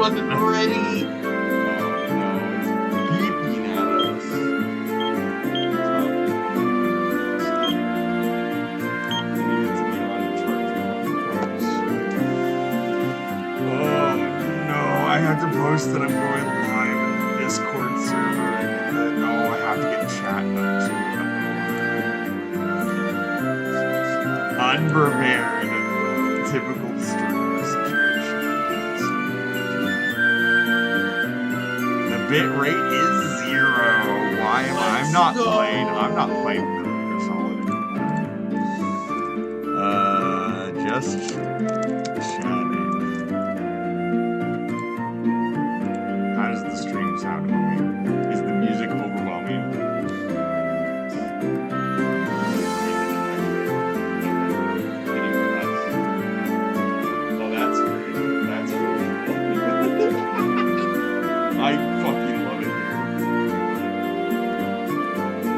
wasn't ready. Beeping at us. We needed to be on charge pros. Oh no, I have to post that I'm going live in the Discord server and that I have to get chat up to unprepared. Typical streamer situation. The bit rate is 0. Why am I'm not playing Metal Gear Solid anymore. Just chatting. How does the stream sound, homie? Is the music overwhelming? Oh, that's great. That's really cool. I fucking love it here.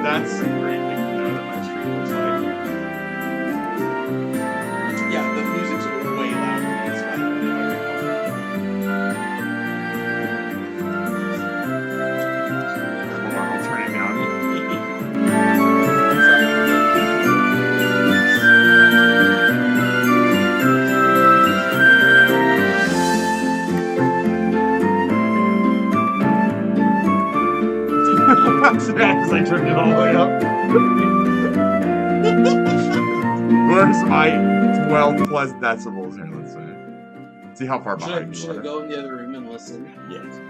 That's a great thing to know that my stream looks like. Yeah, the music's way louder. That's fine. Hold on, I'll turn it down. That's bad because I turned it all the way up. Where's my 12 plus decibels here? Let's see how far behind you Should I are. go in the other room and listen? Yes.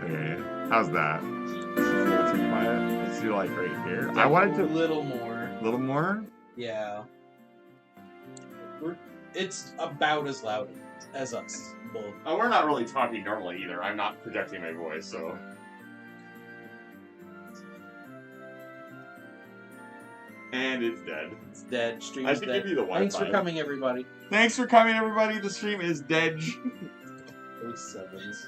Okay, how's that? It's a little too quiet. Let's do like right here. I wanted to a little more. a little more. Yeah. It's about as loud as us both. Oh, we're not really talking normally either. I'm not projecting my voice, so. And it's dead. It's dead. Stream's I should dead. give you the Wi-Fi. Thanks for coming, everybody. Thanks for coming, everybody. The stream is dead. Those sevens.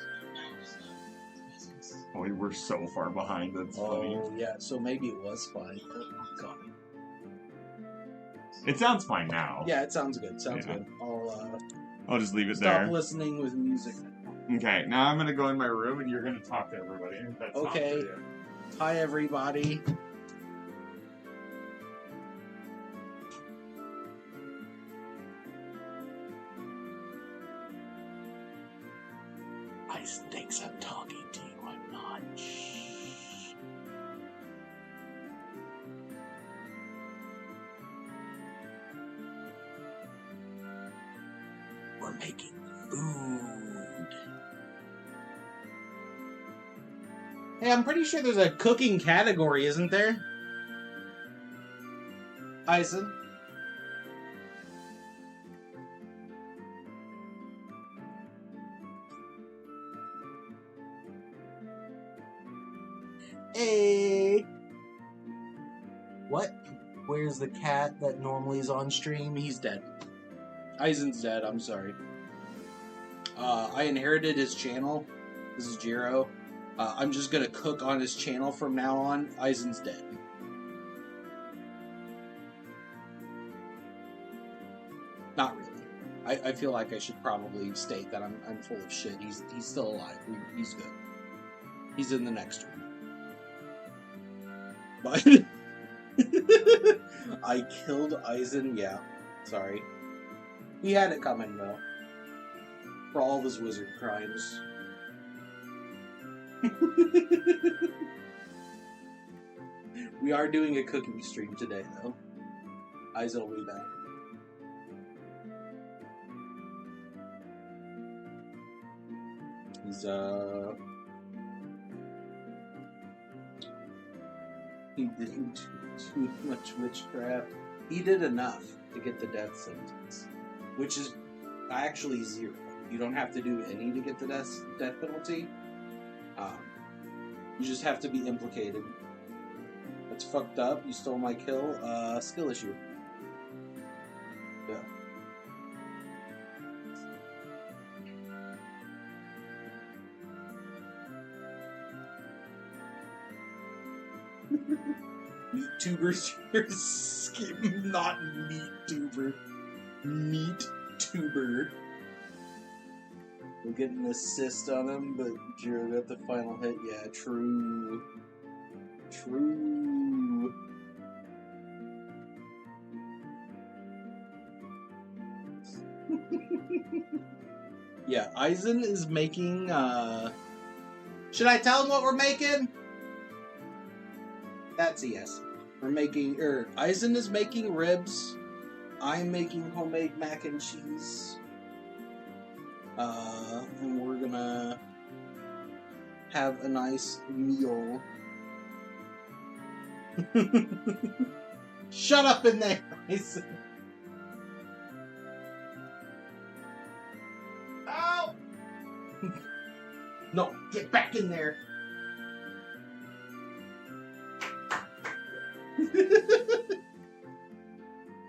Oh, we're so far behind. That's funny. Oh, yeah. So maybe it was fine. Oh, God. It sounds fine now. Yeah, it sounds good. Sounds Yeah. good. I'll just leave it Stop there. listening with music. Okay, now I'm gonna go in my room and you're gonna talk to everybody. That's Okay. not for you. Hi, everybody. Ice thinks I'm talking to you. I'm not. Shh. We're making food. Hey, I'm pretty sure there's a cooking category, isn't there? Eisen? Hey! What? Where's the cat that normally is on stream? He's dead. Eisen's dead, I'm sorry. I inherited his channel. This is Jiro. I'm just gonna cook on his channel from now on. Eisen's dead. Not really. I feel like I should probably state that I'm full of shit. He's still alive. He's good. He's in the next room. But I killed Eisen. Yeah, sorry. He had it coming though. For all of his wizard crimes. We are doing a cooking stream today, though. Eisen will be back. He's, he didn't do too much witchcraft. He did enough to get the death sentence, which is actually 0. You don't have to do any to get the death penalty. You just have to be implicated. That's fucked up. You stole my kill. Skill issue. Yeah. YouTubers, your Not meat tuber. Meat tuber. We'll get an assist on him, but Jiro got the final hit. Yeah, true. True. Yeah, Eisen is making, Should I tell him what we're making? That's a yes. We're making, Eisen is making ribs. I'm making homemade mac and cheese. And we're gonna have a nice meal. Shut up in there, Eisen. Ow! No, get back in there.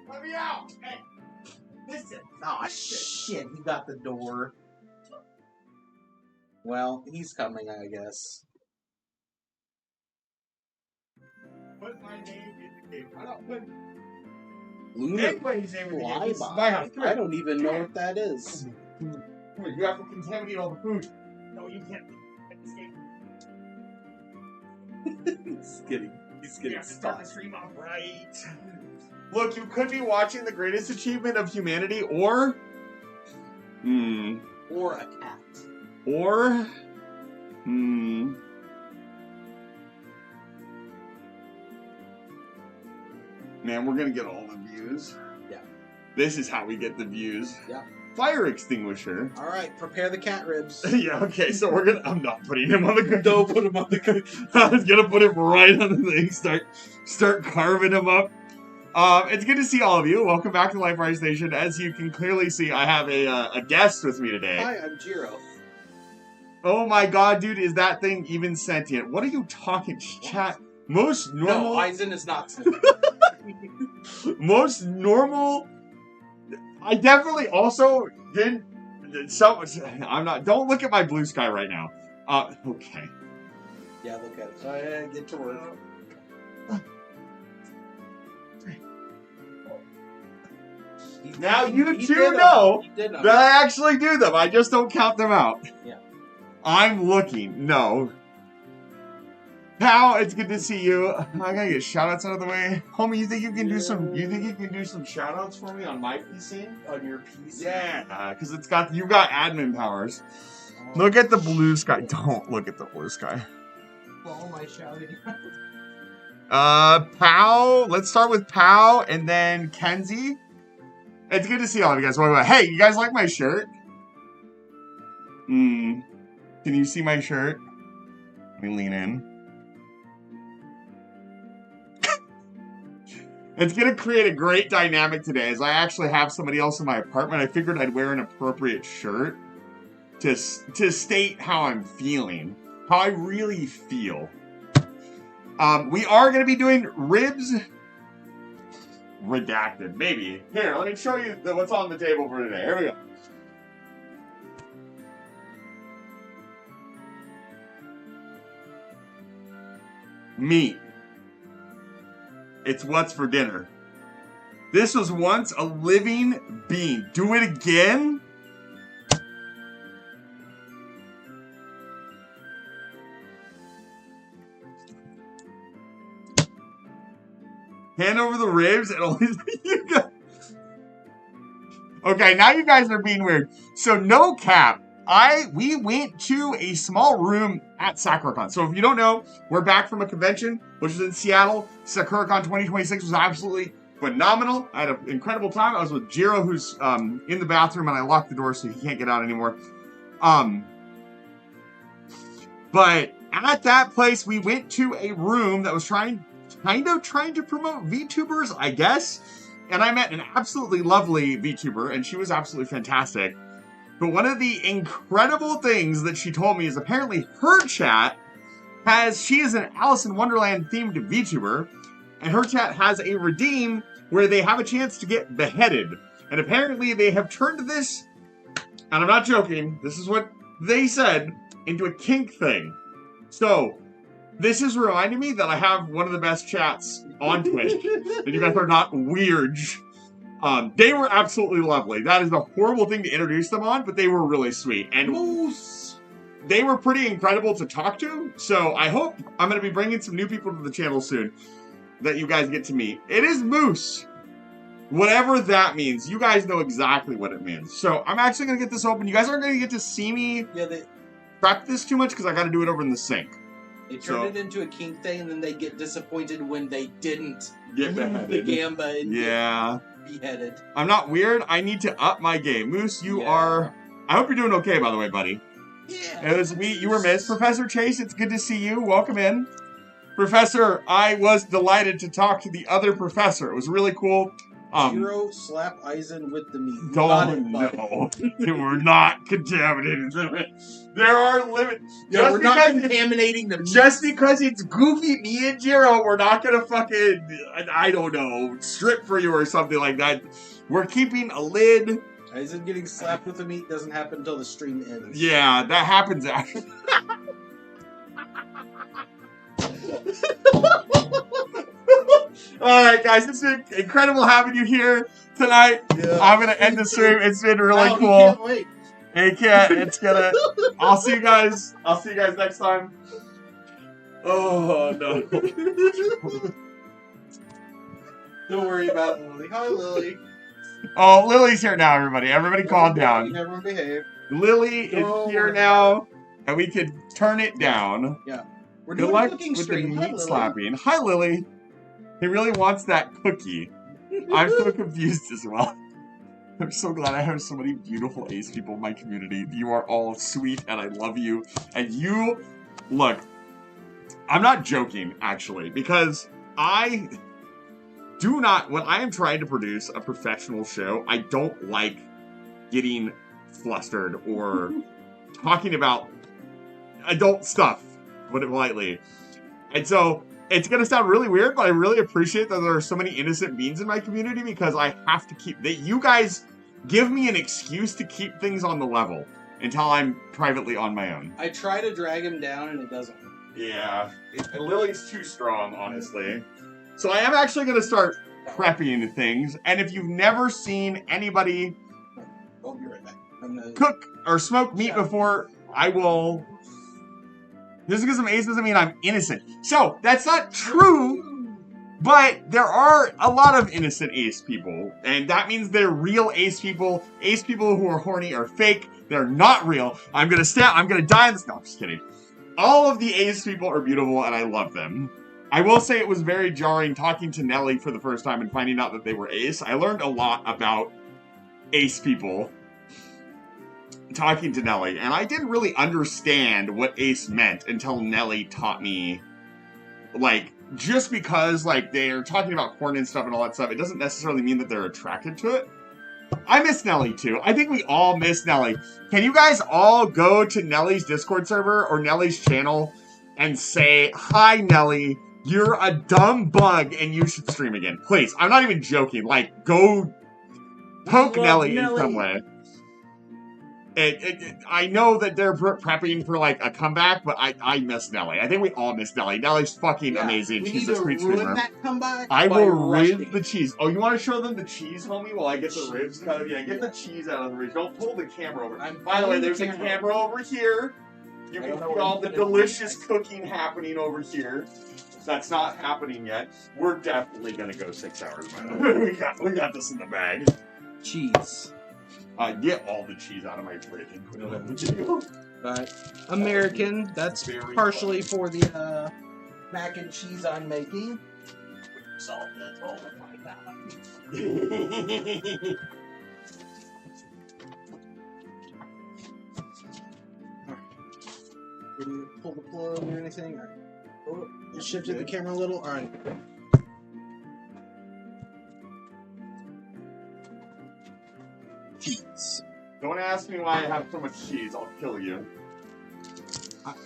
Let me out! Hey, listen. Oh shit! He got the door. Well, he's coming, I guess. Put my name in the game. I don't put Lunar anybody's name in the game. This is flyby. my house. Come I here. don't even know what that is. Come here. You have to contaminate all the food. No, you can't. He's getting start the stream off right. Look, you could be watching the greatest achievement of humanity, or Or a cat. Or man, we're gonna get all the views. Yeah. This is how we get the views. Yeah. Fire extinguisher. All right, prepare the cat ribs. Yeah, okay, so we're gonna... I'm not putting him on the cookie. Don't put him on the cookie. I was gonna put him right on the thing, start carving him up. It's good to see all of you. Welcome back to Life Rise Station. As you can clearly see, I have a guest with me today. Hi, I'm Jiro. Oh my god, dude, is that thing even sentient? What are you talking, chat? Most normal... No, Eisen is not sentient. Most normal... I definitely also didn't... Don't look at my blue sky right now. Okay. Yeah, look at it. So I get to work. Now you two know that I actually do them. I just don't count them out. Yeah. I'm looking. No. Pal, it's good to see you. I gotta get shoutouts out of the way. Homie, you think you can do some shoutouts for me on my PC? On your PC? Yeah, because you've got admin powers. Look at the blue sky. Don't look at the blue sky. What am I shouting? Pow. Let's start with Pow and then Kenzie. It's good to see all of you guys. Wait. Hey, you guys like my shirt? Can you see my shirt? Let me lean in. It's going to create a great dynamic today, as I actually have somebody else in my apartment. I figured I'd wear an appropriate shirt to state how I'm feeling, how I really feel. We are going to be doing ribs redacted, maybe. Here, let me show you what's on the table for today. Here we go. Meat. It's what's for dinner. This was once a living being. Do it again? Hand over the ribs and only you guys. Okay, now you guys are being weird. So no cap. We went to a small room at SakuraCon. So if you don't know, we're back from a convention, which was in Seattle. SakuraCon 2026 was absolutely phenomenal. I had an incredible time. I was with Jiro, who's in the bathroom, and I locked the door so he can't get out anymore. But at that place, we went to a room that was trying to promote VTubers, I guess. And I met an absolutely lovely VTuber, and she was absolutely fantastic. But one of the incredible things that she told me is apparently her chat she is an Alice in Wonderland themed VTuber, and her chat has a redeem where they have a chance to get beheaded. And apparently they have turned this, and I'm not joking, this is what they said, into a kink thing. So, This is reminding me that I have one of the best chats on Twitch. And you guys are not weird. They were absolutely lovely. That is a horrible thing to introduce them on, but they were really sweet. And Moose. they were pretty incredible to talk to. So I hope I'm going to be bringing some new people to the channel soon that you guys get to meet. It is Moose. Whatever that means. You guys know exactly what it means. So I'm actually going to get this open. You guys aren't going to get to see me prep this too much because I got to do it over in the sink. They turned it into a kink thing, and then they get disappointed when they didn't Get the gamba and yeah. get beheaded. I'm not weird. I need to up my game. Moose, you are... I hope you're doing okay, by the way, buddy. Yeah. It was you were missed. Professor Chase, it's good to see you. Welcome in. Professor, I was delighted to talk to the other professor. It was really cool. Jiro, slap Eisen with the meat. No. We're not contaminated. There are limits. Yeah, we're not contaminating them. Just because it's goofy, me and Jiro, we're not gonna fucking, I don't know, strip for you or something like that. We're keeping a lid. Eisen getting slapped with the meat doesn't happen until the stream ends. Yeah, that happens after. Alright, guys, it's been incredible having you here tonight. Yeah. I'm gonna end the stream. It's been really cool. Can't wait. Hey, cat, it's gonna. I'll see you guys. I'll see you guys next time. Oh no. Don't worry about Lily. Hi, Lily. Oh, Lily's here now, everybody. Everybody calm down. Everyone behave. Lily is here now, and we can turn it down. Yeah. We're Good doing luck cooking with stream. the Hi, meat Lily. slapping. Hi, Lily. He really wants that cookie. I'm so confused as well. I'm so glad I have so many beautiful ace people in my community. You are all sweet, and I love you. And you, look, I'm not joking, actually, because I do not, when I am trying to produce a professional show, I don't like getting flustered or talking about adult stuff, put it politely. And so, it's going to sound really weird, but I really appreciate that there are so many innocent beings in my community because I have to keep... You guys give me an excuse to keep things on the level until I'm privately on my own. I try to drag him down, and it doesn't. Yeah. Lily's too strong, honestly. So I am actually going to start prepping things, and if you've never seen anybody I'll be right back. cook or smoke meat before, I will... Just because I'm ace doesn't mean I'm innocent. So, that's not true, but there are a lot of innocent ace people, and that means they're real ace people. Ace people who are horny are fake. They're not real. I'm gonna die in this. No, I'm just kidding. All of the ace people are beautiful, and I love them. I will say it was very jarring talking to Nelly for the first time and finding out that they were ace. I learned a lot about ace people talking to Nelly, and I didn't really understand what ace meant until Nelly taught me. Like, just because, like, they're talking about porn and stuff and all that stuff, it doesn't necessarily mean that they're attracted to it. I miss Nelly, too. I think we all miss Nelly. Can you guys all go to Nelly's Discord server or Nelly's channel and say, "Hi, Nelly, you're a dumb bug and you should stream again." Please. I'm not even joking. Like, go poke Nelly in some way. I know that they're prepping for, like, a comeback, but I miss Nelly. I think we all miss Nelly. Nelly's fucking amazing. She's a sweet streamer. That comeback I will rib the cheese. Oh, you want to show them the cheese, homie, while I get the ribs cut of? Yeah, get the cheese out of the ribs. Don't pull the camera over. By the way, there's a camera over here. You can see all the delicious cooking happening over here. That's not happening yet. We're definitely going to go 6 hours, by the way. We got this in the bag. Cheese. Get all the cheese out of my fridge and put it on the table. But American, that's Very partially for the mac and cheese I'm making. Salt, that's all. My God. Didn't pull the plug or anything. All right. Oh, it shifted the camera a little. All right. Cheese. Don't ask me why I have so much cheese. I'll kill you.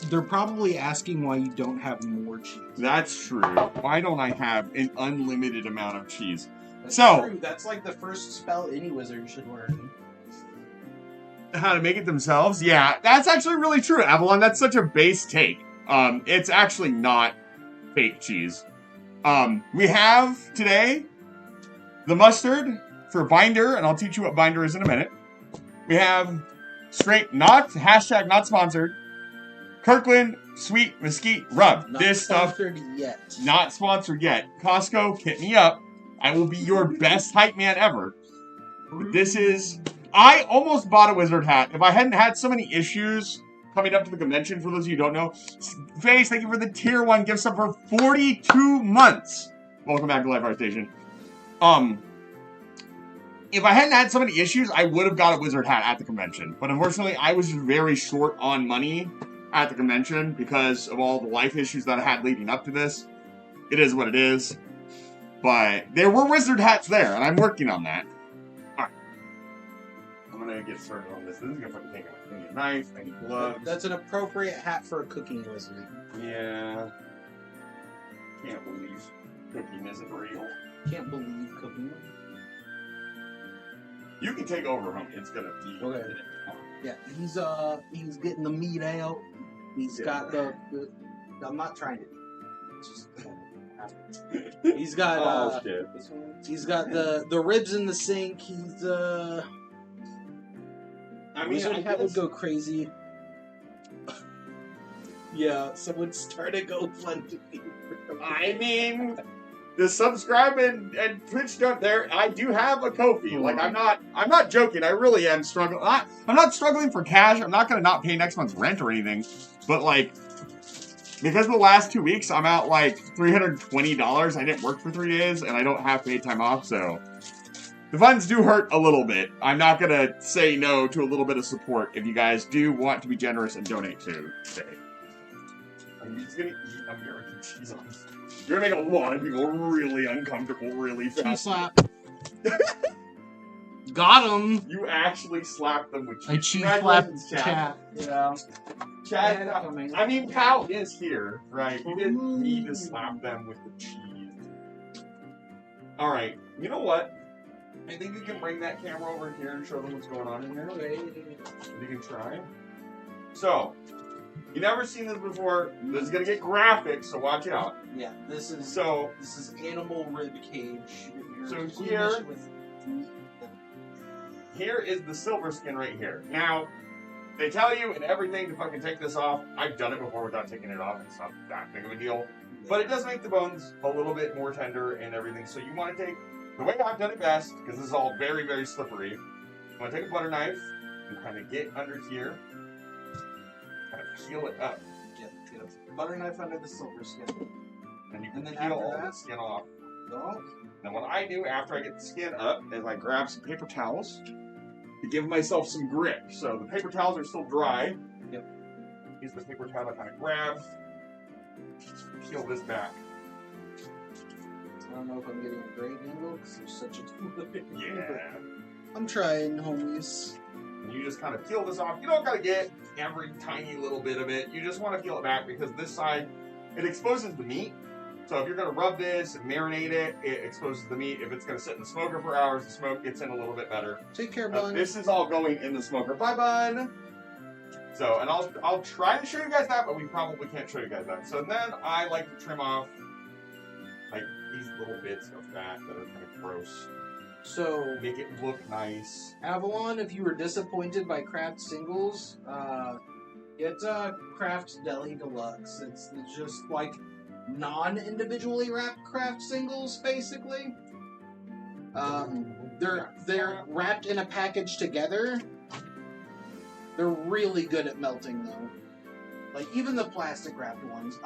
They're probably asking why you don't have more cheese. That's true. Why don't I have an unlimited amount of cheese? That's So- true. That's like the first spell any wizard should learn. How to make it themselves? Yeah, that's actually really true, Avalon. That's such a base take. It's actually not fake cheese. We have today the mustard for binder, and I'll teach you what binder is in a minute. We have straight, not sponsored, Kirkland Sweet Mesquite Rub. Not This stuff, sponsored yet. not sponsored yet. Costco, hit me up. I will be your best hype man ever. But this is... I almost bought a wizard hat. If I hadn't had so many issues coming up to the convention, for those of you who don't know, Face, thank you for the tier 1 gift sub for 42 months. Welcome back to Live Art Station. If I hadn't had so many issues, I would have got a wizard hat at the convention. But unfortunately, I was very short on money at the convention because of all the life issues that I had leading up to this. It is what it is. But there were wizard hats there, and I'm working on that. Alright. I'm gonna get started on this. This is gonna fucking take a I need a knife, I need gloves. That's an appropriate hat for a cooking wizard. Yeah. Can't believe cooking isn't real. Can't believe cooking. You can take over, homie. It's gonna be okay. Yeah, he's getting the meat out. He's got the I'm not trying to. Just, he's got oh shit. He's got the ribs in the sink. He's I mean, wizard hat would go crazy. Yeah, someone started GoFundMe. I mean, the subscribe and Twitch don't there. I do have a Ko-fi. Like I'm not joking. I really am struggling. I'm not struggling for cash. I'm not gonna not pay next month's rent or anything. But like, because the last 2 weeks I'm out like $320. I didn't work for 3 days and I don't have paid time off, so the funds do hurt a little bit. I'm not gonna say no to a little bit of support if you guys do want to be generous and donate to today. I'm just gonna eat American cheese on this. You're gonna make a lot of people really uncomfortable really fast. Cheese slap. Got him. You actually slapped them with cheese. I cheese slapped Chat. Yeah. Chat. I mean, Pal is here, right? You didn't need to slap them with the cheese. Alright, you know what? I think you can bring that camera over here and show them what's going on in here. You can try. So, you never seen this before. This is gonna get graphic, so watch out. Yeah, this is animal rib cage. So here is the silver skin right here. Now, they tell you and everything to fucking take this off. I've done it before without taking it off. It's not that big of a deal. But it does make the bones a little bit more tender and everything. So you want to take, the way I've done it best, because this is all very, very slippery, you want to take a butter knife and kind of get under here, kind of peel it up. Get a butter knife under the silver skin. And you can peel all the skin off. Now what I do after I get the skin up is I grab some paper towels to give myself some grip. So the paper towels are still dry. Yep. Use the paper towel to kind of grab, peel this back. I don't know if I'm getting a great angle because there's such a Yeah. I'm trying, homies. And you just kind of peel this off. You don't gotta get every tiny little bit of it. You just want to peel it back because this side, it exposes the meat. So if you're going to rub this and marinate it, it exposes the meat. If it's going to sit in the smoker for hours, the smoke gets in a little bit better. Take care, Bun. This is all going in the smoker. Bye, Bun. So, and I'll try to show you guys that, but we probably can't show you guys that. So then I like to trim off like these little bits of fat that are kind of gross. So make it look nice. Avalon, if you were disappointed by Kraft singles, get Kraft Deli Deluxe. It's just like non-individually wrapped Kraft singles, basically. They're wrapped in a package together. They're really good at melting, though. Like even the plastic wrapped ones.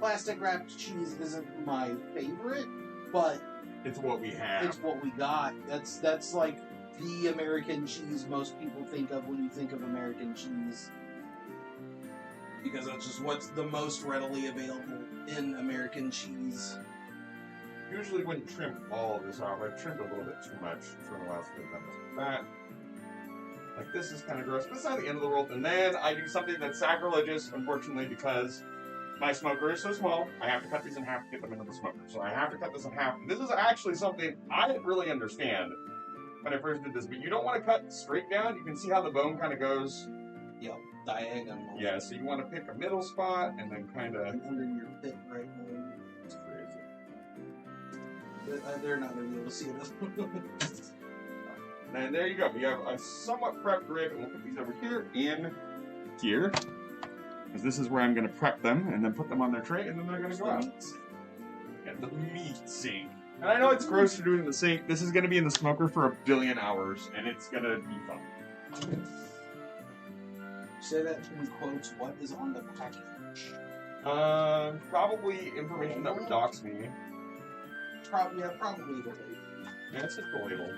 Plastic wrapped cheese isn't my favorite, but it's what we have. It's what we got. That's like the American cheese most people think of when you think of American cheese. Because that's just what's the most readily available in American cheese. Usually wouldn't trim all of this off. I trimmed a little bit too much for a while, so I've done this with that. Like this is kind of gross, but it's not the end of the world. And then I do something that's sacrilegious, unfortunately, because my smoker is so small, I have to cut these in half to get them into the smoker. So I have to cut this in half. This is actually something I didn't really understand when I first did this, but you don't want to cut straight down. You can see how the bone kind of goes Yep, diagonal. Yeah, so you want to pick a middle spot and then kind of... Under your pit right now. It's crazy. They're not going to be able to see it. And there you go. We have a somewhat prepped rib, and we'll put these over here in here. Because this is where I'm going to prep them, and then put them on their tray, and then they're going to go out. Yeah, the meat sink. And I know it's gross to do it in the sink. This is going to be in the smoker for 1 billion hours, and it's going to be fun. Say that in quotes. What is on the package? Probably information that would dox me. Probably the label. Yeah, it's just the label.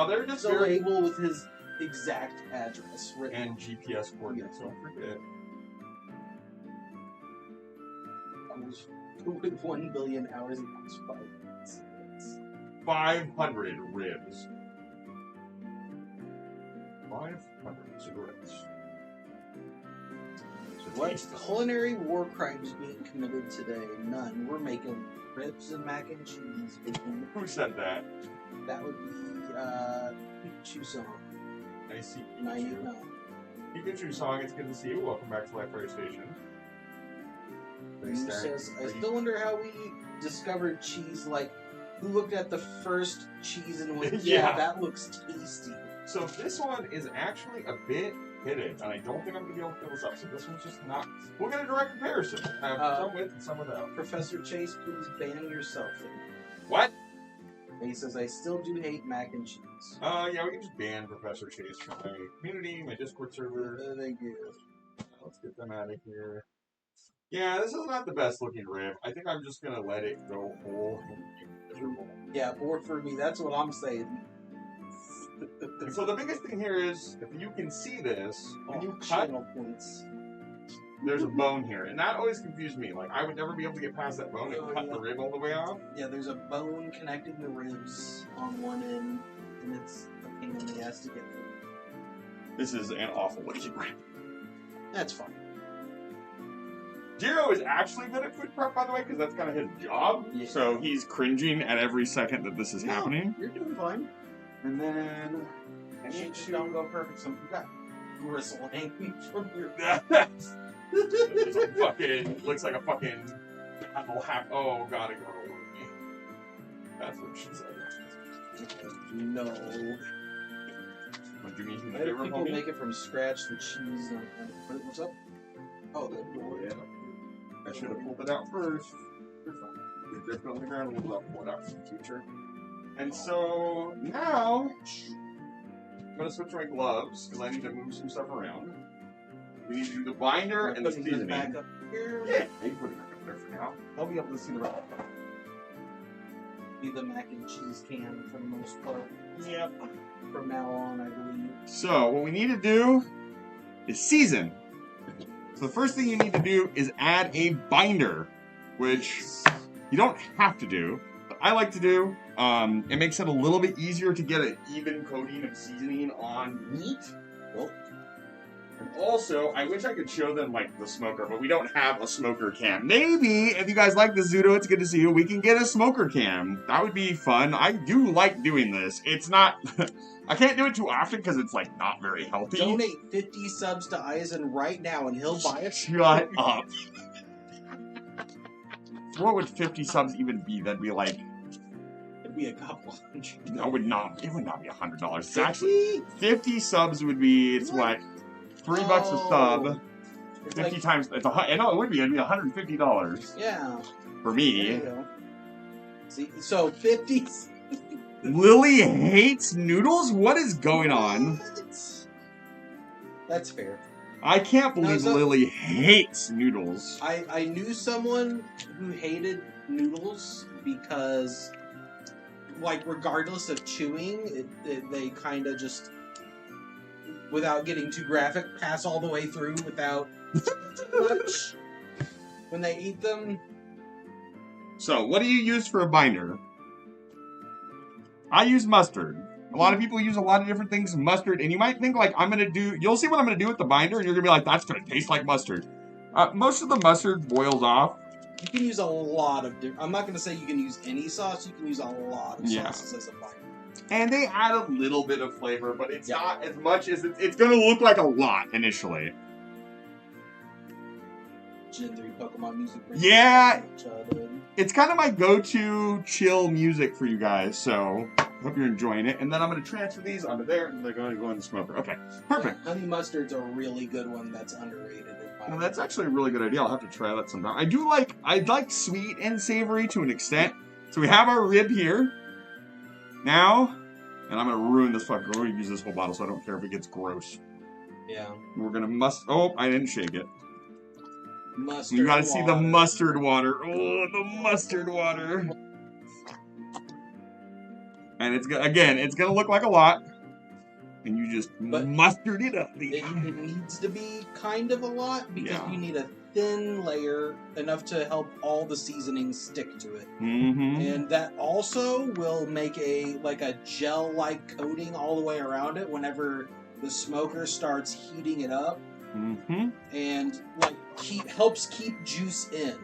They're just the label with his exact address written. And GPS coordinates. Don't forget. With 1 billion hours and 500 ribs. 500 cigarettes. What culinary war crimes being committed today? None. We're making ribs and mac and cheese. Who said that? That would be Pikachu Song. I see. 99. Pikachu Song, it's good to see you. Welcome back to Life Fire Station. Who says, I still wonder how we discovered cheese. Like, who looked at the first cheese and went, yeah, that looks tasty. So this one is actually a bit hidden, and I don't think I'm going to be able to fill this up. So this one's just not... We'll get a direct comparison. Some with and some without. Professor Chase, please ban yourself. What? And he says, I still do hate mac and cheese. Yeah, we can just ban Professor Chase from my community, my Discord server. Thank you. Let's get them out of here. Yeah, this is not the best looking rib. I think I'm just going to let it go whole and miserable. Yeah, or for me, that's what I'm saying. So the biggest thing here is, if you can see this, when you cut, points. there's a bone here. And that always confused me. Like, I would never be able to get past that bone and cut the rib all the way off. Yeah, there's a bone connecting the ribs on one end, and it's a pain in the ass to get through. This is an awful looking rib. That's fine. Jiro is actually good at food prep, by the way, because that's kind of his job. Yeah. So he's cringing at every second that this is happening. You're doing fine. And then... Shit don't go perfect. Some you got gristle hanging from your... looks like a fucking... Oh, God, it got over me. That's what she said. No. What do you mean? Why do people make it from scratch, the cheese? What's up? Oh, the door. Yeah. I should have pulled it out first. If they're on the ground, we'll pull it out in the future. And so now I'm going to switch my gloves because I need to move some stuff around. We need to do the binder and the seasoning. Back up here. Yeah, you put it back up there for now. I'll be able to see the rest. Be the mac and cheese can for the most part. Yep. From now on, I believe. So what we need to do is season. So the first thing you need to do is add a binder, which you don't have to do, but I like to do. It makes it a little bit easier to get an even coating of seasoning on meat. Oh. And also, I wish I could show them, like, the smoker, but we don't have a smoker cam. Maybe, if you guys like this, Zudo, it's good to see you, we can get a smoker cam. That would be fun. I do like doing this. It's not... I can't do it too often because it's, like, not very healthy. Donate 50 subs to Eisen right now, and he'll buy it. Shut up. What would 50 subs even be? That'd be, like... It'd be a couple hundred. No, it would not be $100. It's actually... 50 subs would be... It's what? $3 a sub. 50 like, times... It's I know it would be. It'd be $150. Yeah. For me. There you go. See, so 50... Lily hates noodles? What is going on? That's fair. I can't believe Lily hates noodles. I knew someone who hated noodles because, like, regardless of chewing, they kind of just, without getting too graphic, pass all the way through without much when they eat them. So, what do you use for a binder? I use mustard. A lot of people use a lot of different things in mustard, and you might think, like, you'll see what I'm going to do with the binder, and you're going to be like, that's going to taste like mustard. Most of the mustard boils off. You can use a lot of different... I'm not going to say you can use any sauce, you can use a lot of sauces as a binder. And they add a little bit of flavor, but it's not as much as it's going to look like a lot initially. Gen 3 Pokemon music. Yeah, it's kind of my go-to chill music for you guys, so hope you're enjoying it. And then I'm going to transfer these onto there, and they're going to go in the smoker. Okay, perfect. Yeah, honey mustard's a really good one that's underrated. Well, that's actually a really good idea. I'll have to try that sometime. I like sweet and savory to an extent. So we have our rib here. Now, and I'm going to ruin this fucker. We're going to use this whole bottle, so I don't care if it gets gross. Yeah. We're going to oh, I didn't shake it. Mustard You gotta water. see the mustard water. Oh, the mustard water. And it's gonna look like a lot. And you just mustard it up. It needs to be kind of a lot because you need a thin layer enough to help all the seasonings stick to it. Mm-hmm. And that also will make a gel-like coating all the way around it whenever the smoker starts heating it up. Mm-hmm. And helps keep juice in.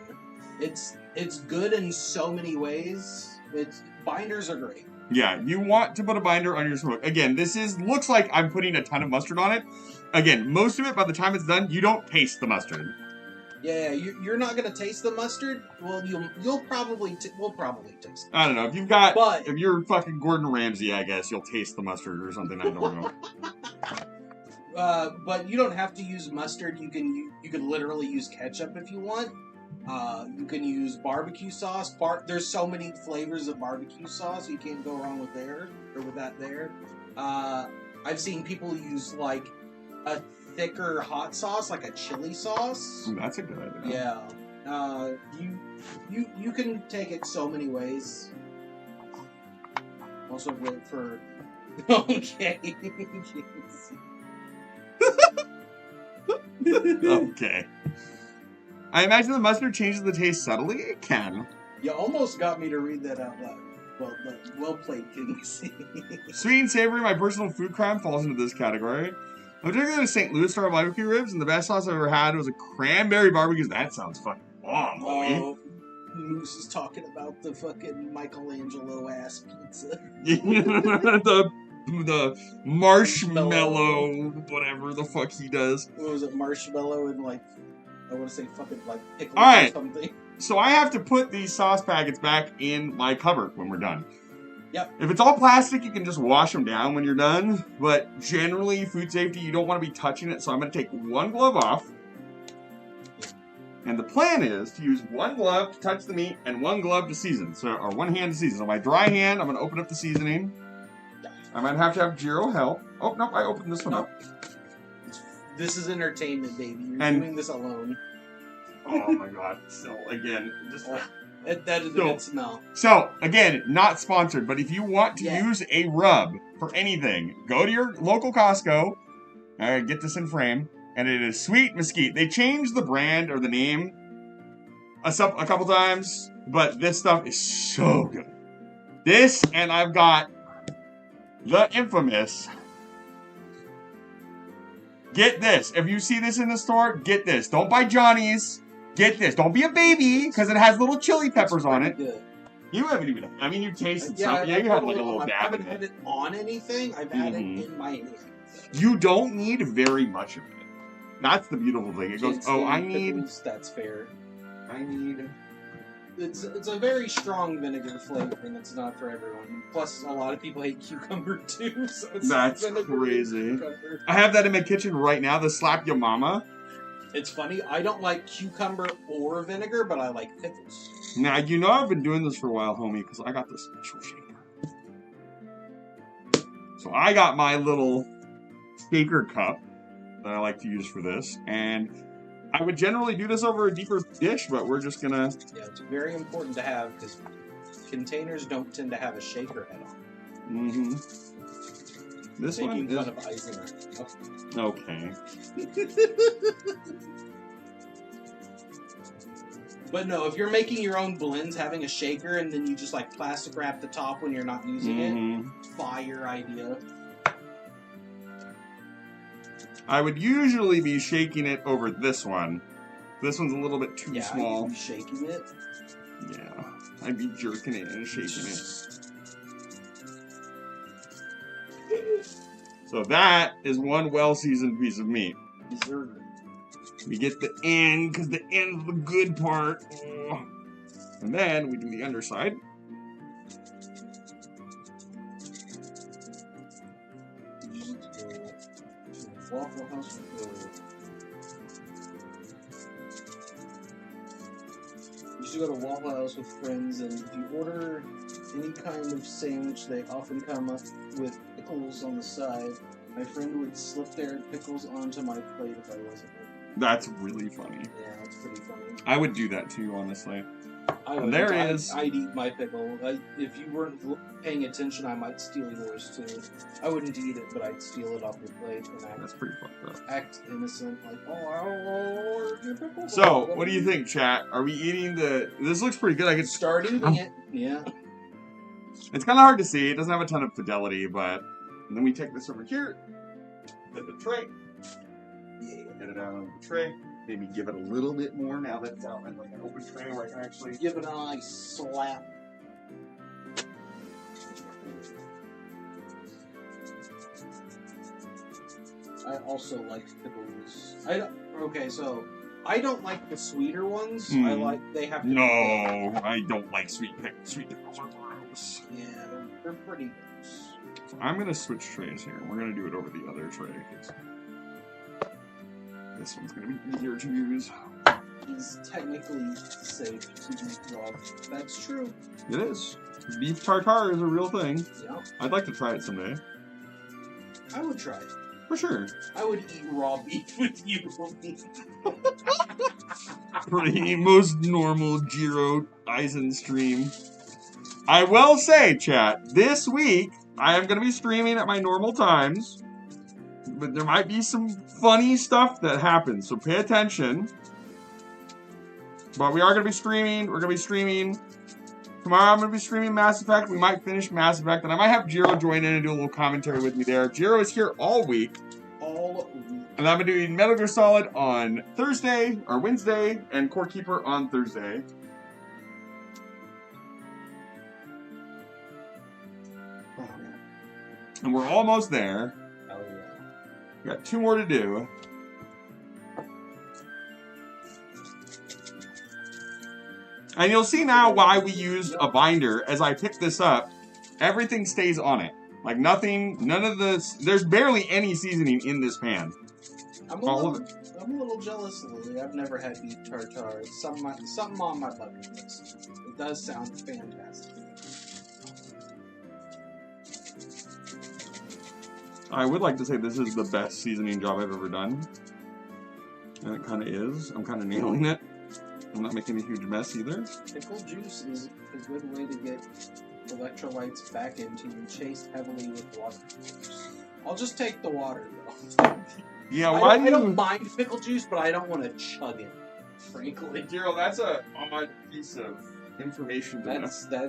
It's good in so many ways. Binders are great. Yeah, you want to put a binder on your smoke. Again, looks like I'm putting a ton of mustard on it. Again, most of it, by the time it's done, you don't taste the mustard. Yeah, you're not gonna taste the mustard. Well, we'll probably taste it. I don't know if you're fucking Gordon Ramsay, I guess you'll taste the mustard or something. I don't know. But you don't have to use mustard. You can literally use ketchup if you want. You can use barbecue sauce. There's so many flavors of barbecue sauce. You can't go wrong with that there. I've seen people use like a thicker hot sauce, like a chili sauce. That's a good idea. Yeah. You can take it so many ways. Also good for. Okay. Okay. I imagine the mustard changes the taste subtly. It can. You almost got me to read that out loud. Well played, Kings. Sweet and savory, my personal food crime, falls into this category. I'm particularly St. Louis Star barbecue ribs, and the best sauce I've ever had was a cranberry barbecue. That sounds fucking bomb, homie. Oh, Moose is talking about the fucking Michelangelo ass pizza. the marshmallow, whatever the fuck he does. What was it, marshmallow and I want to say fucking pickles or something. So I have to put these sauce packets back in my cupboard when we're done. Yep. If it's all plastic, you can just wash them down when you're done. But generally, food safety, you don't want to be touching it. So I'm going to take one glove off. And the plan is to use one glove to touch the meat and one glove to season. Or one hand to season. So my dry hand, I'm going to open up the seasoning. I might have to have Jiro help. Oh, no, I opened this one up. This is entertainment, baby. You're doing this alone. Oh my god. So, again, just... that is a good smell. So, again, not sponsored, but if you want to use a rub for anything, go to your local Costco, get this in frame, and it is Sweet Mesquite. They changed the brand or the name a couple times, but this stuff is so good. This, and I've got the infamous... Get this. If you see this in the store, get this. Don't buy Johnny's. Get this. Don't be a baby, because it has little chili peppers on it. Good. You haven't even... I mean, you tasted something. Yeah, you had like a little I dab. haven't had it on anything. I've had it in my hand. You don't need very much of it. That's the beautiful thing. It goes, I need... Pickles, that's fair. I need... It's a very strong vinegar flavor, and it's not for everyone. Plus, a lot of people hate cucumber, too. So that's crazy. I have that in my kitchen right now, the Slap Your Mama. It's funny, I don't like cucumber or vinegar, but I like pickles. Now, you know I've been doing this for a while, homie, because I got this special shaker. So I got my little shaker cup that I like to use for this, and I would generally do this over a deeper dish, but we're just gonna... Yeah, it's very important to have, because containers don't tend to have a shaker head on. Mm-hmm. This Making one is... fun of Eisner. Okay. But no, if you're making your own blends, having a shaker, and then you just plastic wrap the top when you're not using it, fire idea. I would usually be shaking it over this one. This one's a little bit too small. I'd be shaking it. Yeah, I'd be jerking it and shaking it. So that is one well-seasoned piece of meat. Dessert. We get the end, because the end's the good part. Oh. And then we do the underside. Waffle House You should go to Waffle House with friends, and if you order any kind of sandwich, they often come up with pickles on the side. My friend would slip their pickles onto my plate if I wasn't looking. That's really funny. Yeah, that's pretty funny. I would do that too, honestly. And there is. I'd eat my pickle. If you weren't paying attention, I might steal yours too. I wouldn't eat it, but I'd steal it off your plate and That's pretty fucked up. act innocent, like, oh, your pickle. So, what do you think, chat? Are we eating the... This looks pretty good. I could... Starting the yeah. It's kind of hard to see. It doesn't have a ton of fidelity, but... And then we take this over here. Get the tray. Yeah, get it out on the tray. Maybe give it a little bit more now that it's out in like an open tray where I can actually... Give it a nice slap. I also like pickles. Okay, so I don't like the sweeter ones. I like they have. No, I don't like sweet pickles. Sweet pickles are gross. Yeah, they're pretty gross. So I'm gonna switch trays here. We're gonna do it over the other tray. This one's gonna be easier to use. Is technically safe to eat raw. That's true. It is. Beef tartare is a real thing. Yeah. I'd like to try it someday. I would try it. For sure. I would eat raw beef with you. For the most normal Jiro Eisen stream. I will say, chat, this week I am going to be streaming at my normal times. But there might be some funny stuff that happens, so pay attention. But we are going to be streaming. We're going to be streaming. Tomorrow I'm going to be streaming Mass Effect. We might finish Mass Effect. And I might have Jiro join in and do a little commentary with me there. Jiro is here all week. And I'm going to be doing Metal Gear Solid on Thursday, or Wednesday, and Core Keeper on Thursday. Oh, man. And we're almost there. Oh, yeah. We got 2 more to do. And you'll see now why we used a binder. As I pick this up, everything stays on it. Like nothing, none of this, there's barely any seasoning in this pan. I'm a little jealous, Lily. I've never had beef tartare. It's something on my bucket list. It does sound fantastic. I would like to say this is the best seasoning job I've ever done. And it kind of is. I'm kind of nailing it. I'm not making a huge mess either. Pickle juice is a good way to get electrolytes back into you. Chase heavily with water. I'll just take the water, though. Yeah, I don't mind pickle juice, but I don't want to chug it, frankly. Jiro, that's a odd piece of information. That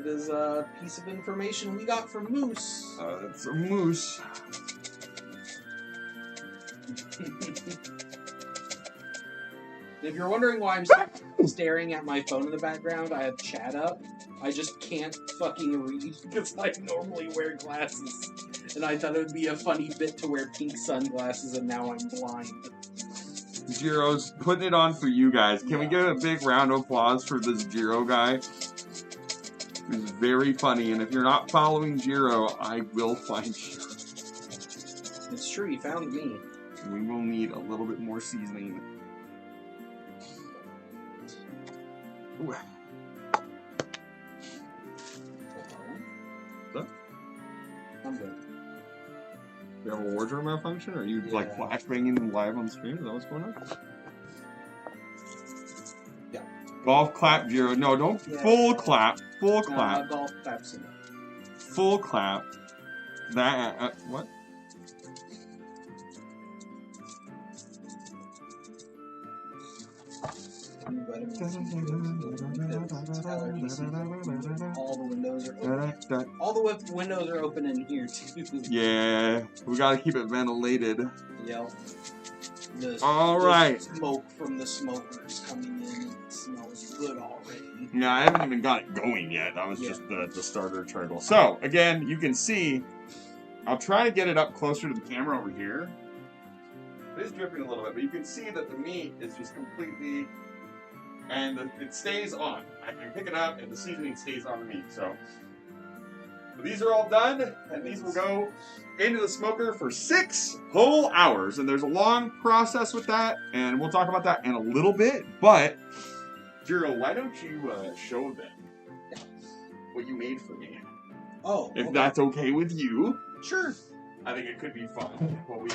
is a piece of information we got from Moose. It's a moose. If you're wondering why I'm staring at my phone in the background, I have chat up. I just can't fucking read because I normally wear glasses. And I thought it would be a funny bit to wear pink sunglasses, and now I'm blind. Jiro's putting it on for you guys. Can we give a big round of applause for this Jiro guy? He's very funny, and if you're not following Jiro, I will find you. It's true, he found me. We will need a little bit more seasoning. Ooh. I'm good. You have a wardrobe malfunction? Or are you like flashbanging live on stream? Is that what's going on? Yeah. Golf clap, Jiro. No, don't full clap. Full clap. Golf claps enough. Full clap. That what? All the windows are open. All the windows are open in here too. Yeah, we gotta keep it ventilated. Yep. Alright. Smoke from the smokers coming in. It smells good already. Yeah, I haven't even got it going yet. That was just the starter trickle. So, again, you can see I'll try to get it up closer to the camera over here. It is dripping a little bit, but you can see that the meat is just completely, and it stays on. I can pick it up, and the seasoning stays on the meat. So these are all done, and these will go into the smoker for 6 whole hours. And there's a long process with that, and we'll talk about that in a little bit. But Jiro, why don't you show them what you made for me? Oh, if that's okay with you. Sure. I think it could be fun. Well,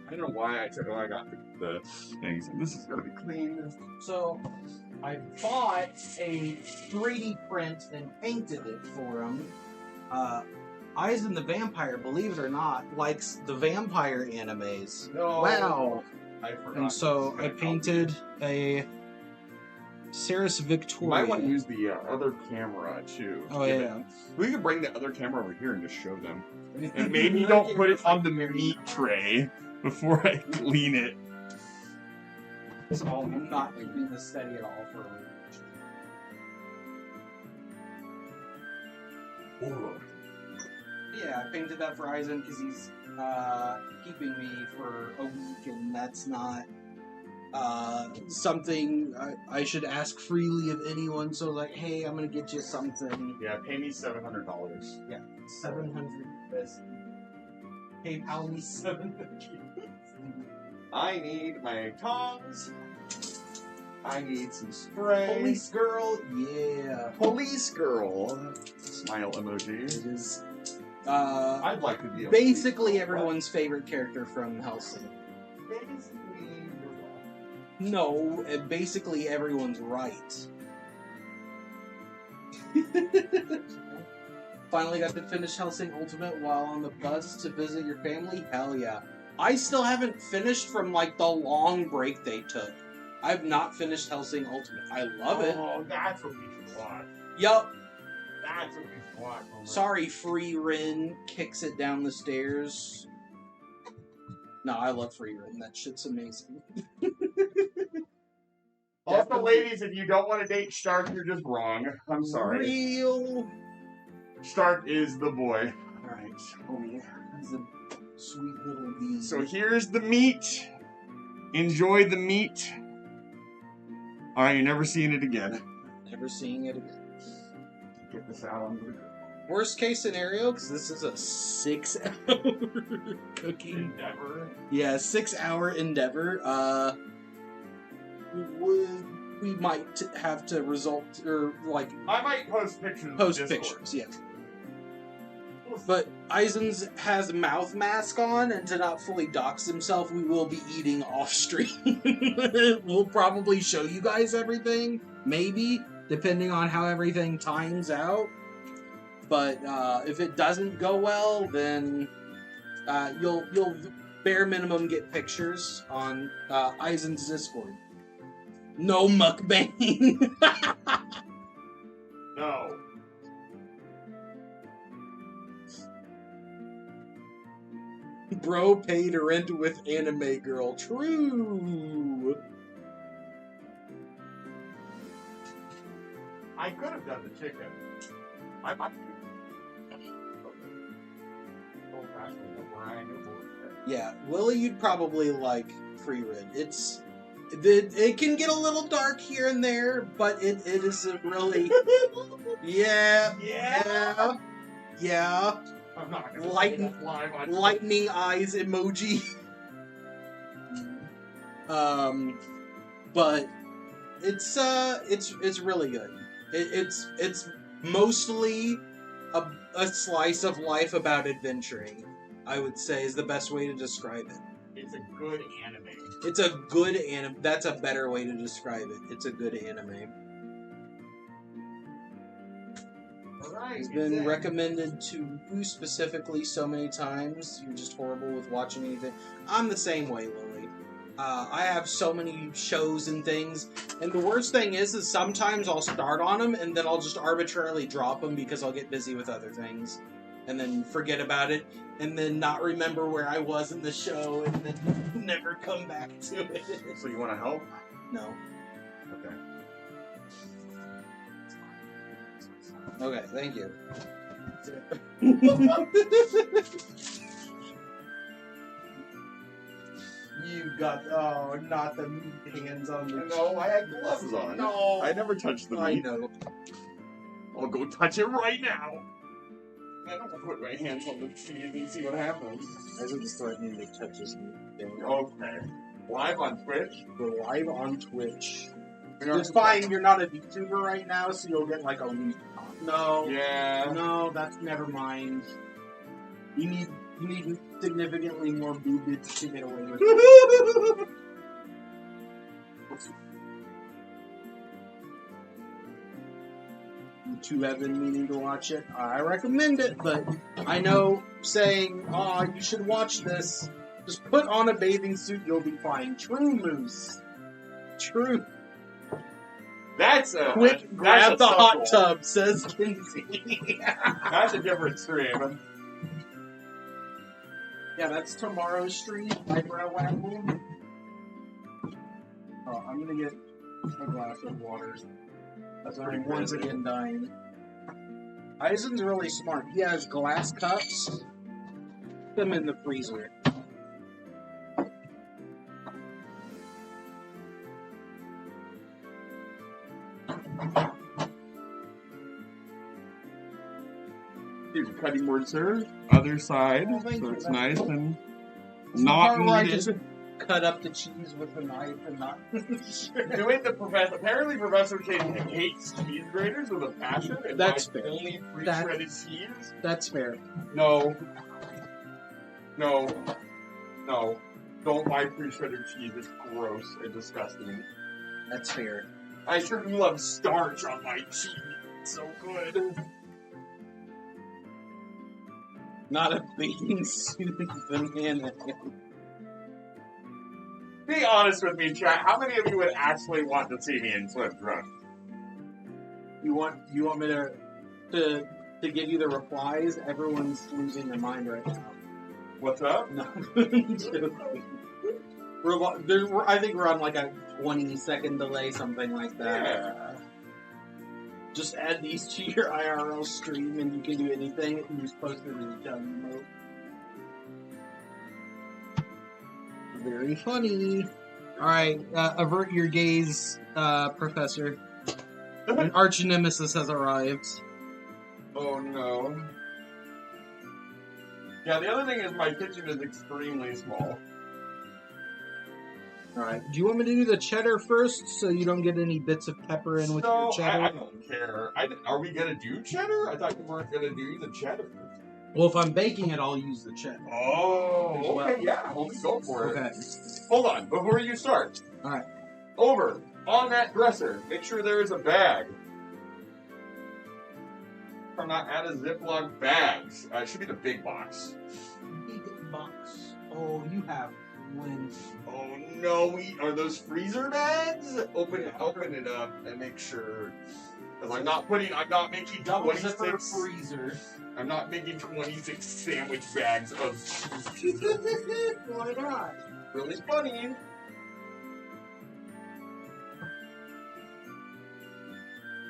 I don't know why I got the things. This is gonna be clean. So, I bought a 3D print and painted it for him. Eyes and the Vampire, believe it or not, likes the vampire animes. No. Wow. I forgot. And so I painted a Ceres Victoria. You might want to use the other camera too. Oh yeah. We could bring the other camera over here and just show them. And maybe don't put it on the meat tray before I clean it. So I'm not keeping this steady at all for a week. Yeah, I painted that for Eisen because he's keeping me for a week, and that's not something I should ask freely of anyone. So like, hey, I'm gonna get you something. Yeah, pay me $700. Yeah, 700. PayPal me 700. I need my tongs. I need some spray. Police girl, yeah. Police girl. Smile emoji. It is. I'd like to be a basically everyone's favorite character from Hellsing. Basically, no, basically everyone's right. Finally got to finish Hellsing Ultimate while on the bus to visit your family? Hell yeah. I still haven't finished from like the long break they took. I've not finished Hellsing Ultimate. I love it. Oh, that's what we should watch. Yup. That's what we should watch. Sorry, Free Rin kicks it down the stairs. No, I love Free Rin. That shit's amazing. Also, ladies, if you don't want to date Stark, you're just wrong. I'm sorry. Real. Stark is the boy. Alright, homie. He's a sweet little bee. So here's the meat. Enjoy the meat. Alright, you're never seeing it again. Never seeing it again. Get this out on the grill. Worst case scenario, because this is a 6-hour cooking endeavor. Yeah, 6-hour endeavor. We might have to result or like I might post pictures. Post pictures, yeah. But Eisen's has a mouth mask on, and to not fully dox himself, we will be eating off stream. We'll probably show you guys everything, maybe, depending on how everything times out. But if it doesn't go well, then you'll bare minimum get pictures on Eisen's Discord. No mukbang. No. Bro paid rent with anime girl. True. I could have done the chicken. I might. Yeah, Willie, you'd probably like Free Rid. It can get a little dark here and there, but it isn't really. Yeah. I'm not gonna Lightning eyes emoji. But it's really good. It's mostly a slice of life about adventuring, I would say, is the best way to describe it. It's a good anime. It's a good anime. That's a better way to describe it. It's a good anime. Alright. It's been recommended to you specifically so many times. You're just horrible with watching anything. I'm the same way, Lily. I have so many shows and things, and the worst thing is sometimes I'll start on them and then I'll just arbitrarily drop them because I'll get busy with other things, and then forget about it, and then not remember where I was in the show, and then never come back to it. So you want to help? No. Okay. Okay, thank you. got not the hands on the. No, I had gloves on. No, I never touched the I meat. know. I'll go touch it right now. I don't put my hands on the cheese and see what happens. I was threatening to touch his meat. Okay. Live on Twitch? We're live on Twitch. We are- It's fine. You're not a VTuber right now, so you'll get like a week. No. Yeah. No, that's never mind. You need significantly more boobage to get away with it. You two have been meaning to watch it. I recommend it, but I know saying, you should watch this. Just put on a bathing suit, you'll be fine. True, Moose. True. That's a Quick, grab that's the a hot subtle- tub, says Kinsey. That's a different stream. Yeah, that's tomorrow's stream. Eyebrow waggle. Oh, I'm gonna get a glass of water. That's pretty I'm once crazy. again dying. Eisen's really smart. He has glass cups. Put them in the freezer. Here's a cutting board, sir. Other side, Oh, thank so you. it's nice and It's the not part where I needed. just cut up the cheese with a knife and not. Doing the professor. Apparently, Professor King hates cheese graters with a passion. And That's buys fair. only pre-shredded cheese. That's fair. No. No. No. Don't buy pre-shredded cheese. It's gross and disgusting. That's fair. I sure do love starch on my cheese. It's so good. Not a bathing suit banana. Be honest with me, chat. How many of you would actually want to see me in swim drunk? You want me to give you the replies? Everyone's losing their mind right now. What's up? No, I'm joking. I think we're on like a 20-second delay, something like that. Yeah. Just add these to your IRL stream, and you can do anything. You just post it in the channel mode. Very funny. All right, avert your gaze, Professor. An arch nemesis has arrived. Oh no. Yeah, the other thing is my kitchen is extremely small. Alright, do you want me to do the cheddar first so you don't get any bits of pepper in with your No, cheddar? I don't care. Are we gonna do cheddar? I thought you weren't gonna do the cheddar. Well, if I'm baking it, I'll use the cheddar. Oh, okay, yeah. Well, go for it. Okay. Hold on, before you start. Alright. Over, on that dresser, make sure there is a bag. I'm not out of Ziploc bags. It should be the big box. Big box. Oh, you have wins. Oh no, are those freezer bags? Open it up and make sure. Because I'm not making Double zipper 26. freezer. I'm not making 26 sandwich bags of cheese. Why not? Really funny.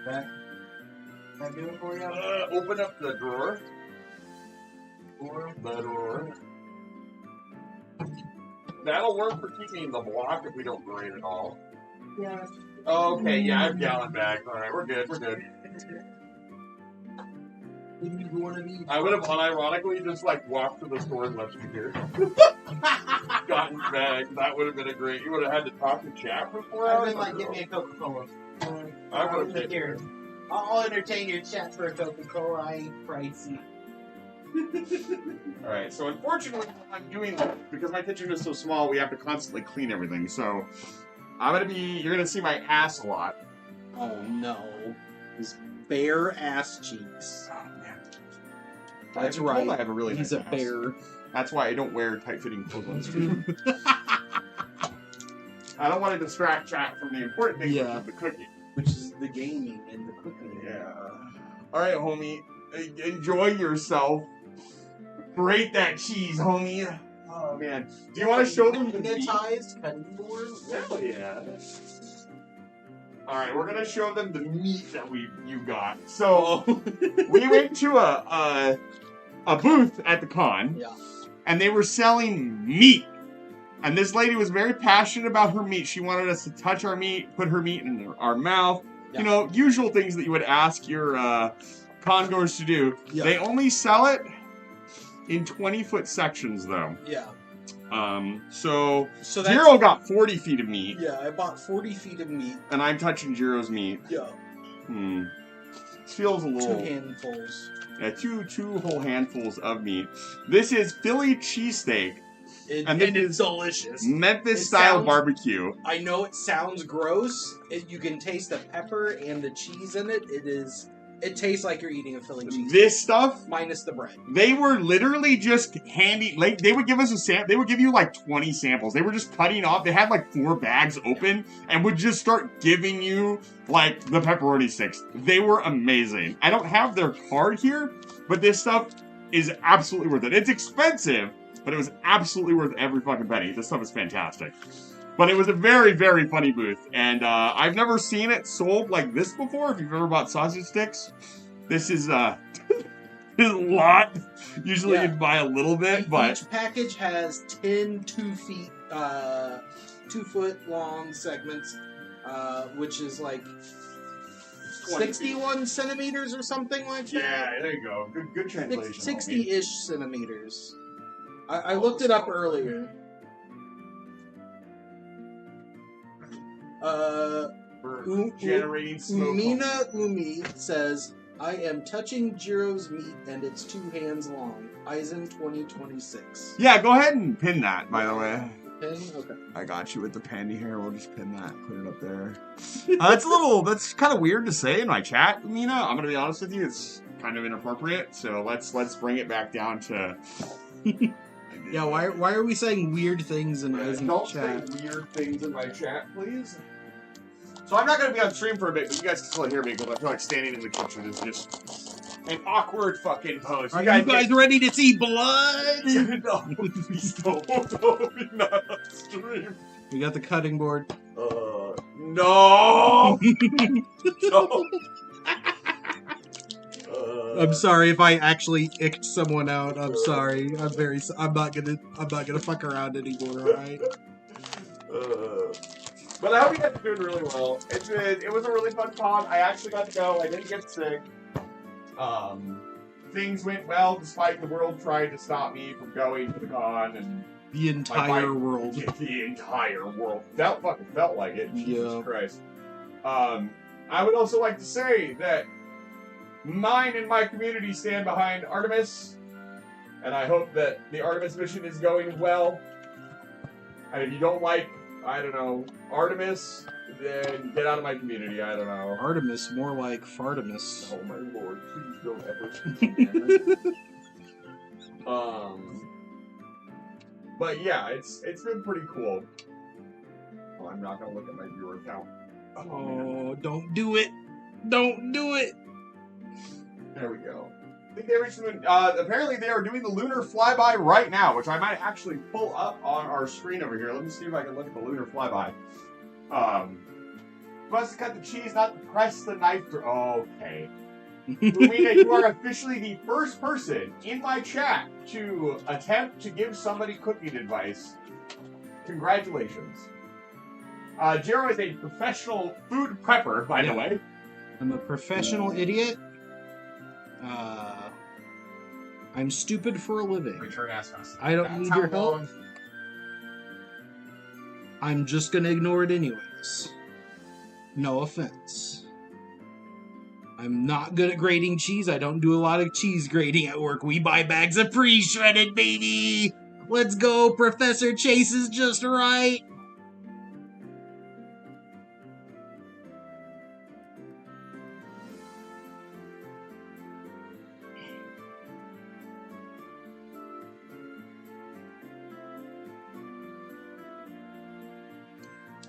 That do it for you? Open up the drawer. The drawer. That'll work for keeping the block if we don't grate it all. Yeah. Okay, yeah, I have gallon bags. Alright, we're good. Did you do one of these? I would have unironically just walked to the store and left you here. Gotten bags. That would have been a great. You would have had to talk to chat for 4 I've hours. been like, get me a Coca-Cola. I would have Here. I'll entertain your chat for a Coca-Cola. I ain't pricey. Alright, so unfortunately, I'm doing this because my kitchen is so small. We have to constantly clean everything. So you're gonna see my ass a lot. Oh no. His bare ass cheeks. Oh man, That's I've been told right. I have a really He's nice a ass. bear. That's why I don't wear tight-fitting clothes on stream. I don't want to distract chat from the important thing, Yeah. which is the cooking. Which is the gaming and the cooking. Yeah. All right, homie. Enjoy yourself. Grate that cheese, homie. Oh man. Do you want to show them the meat? magnetized cutting board? Hell yeah. All right, we're gonna show them the meat that you got. So we went to a booth at the con, Yeah. and they were selling meat. And this lady was very passionate about her meat. She wanted us to touch our meat, put her meat in our mouth. Yeah. You know, usual things that you would ask your congoers to do. Yeah. They only sell it in 20-foot sections, though. Yeah. So that's, Jiro got 40 feet of meat. Yeah, I bought 40 feet of meat. And I'm touching Jiro's meat. Yeah. Feels a little... 2 handfuls. Yeah, two whole handfuls of meat. This is Philly cheesesteak. And it's delicious. Memphis-style barbecue. I know it sounds gross. You can taste the pepper and the cheese in it. It tastes like you're eating a Philly cheesesteak. This stuff... minus the bread. They were literally just handy... Like, they would give us a sample. They would give you, like, 20 samples. They were just cutting off. They had, like, 4 bags open and would just start giving you, like, the pepperoni sticks. They were amazing. I don't have their card here, but this stuff is absolutely worth it. It's expensive, but it was absolutely worth every fucking penny. This stuff is fantastic. But it was a very, very funny booth. And I've never seen it sold like this before. If you've ever bought sausage sticks, this is a lot. Usually you'd buy a little bit, but... Each package has 10 2-foot long segments, which is like 61 centimeters or something like that. Yeah, there you go. Good translation. 60-ish centimeters. I looked it up earlier. Generating smoke. Umina Umi says, I am touching Jiro's meat and it's 2 hands long. Eisen 2026. Yeah, go ahead and pin that, by the way. Pin? Okay. I got you with the penny here. We'll just pin that, put it up there. That's kind of weird to say in my chat, Umina. I'm going to be honest with you. It's kind of inappropriate. So let's bring it back down to... Yeah, why are we saying weird things in Eisen's don't chat? say weird things in my chat, please. So I'm not going to be on stream for a bit, but you guys can still hear me because I feel like standing in the kitchen is just an awkward fucking pose. Are you guys ready to see blood? No, please don't. Be not on stream. We got the cutting board. No! No! I'm sorry if I actually icked someone out. I'm sorry. I'm not gonna fuck around anymore. All right. But I hope you guys are doing really well. It was a really fun con. I actually got to go. I didn't get sick. Things went well despite the world trying to stop me from going to the con and the entire world. The entire world. That fucking felt like it. Jesus Yeah. Christ. I would also like to say that mine and my community stand behind Artemis, and I hope that the Artemis mission is going well. And if you don't like, I don't know, Artemis, then get out of my community. I don't know. Artemis, more like Fartemis. Oh my lord, please don't ever speak But yeah, it's been pretty cool. Oh, I'm not gonna look at my viewer count. Oh, don't do it! Don't do it! There we go. I think they reached apparently they are doing the lunar flyby right now, which I might actually pull up on our screen over here. Let me see if I can look at the lunar flyby. Supposed to cut the cheese, not to press the knife through. Okay. Lumina, you are officially the first person in my chat to attempt to give somebody cooking advice. Congratulations. Jiro is a professional food prepper, by the way. I'm a professional idiot. I'm stupid for a living. I don't need your help. I'm just gonna ignore it anyways. No offense. I'm not good at grating cheese. I don't do a lot of cheese grating at work. We buy bags of pre-shredded, baby! Let's go! Professor Chase is just right!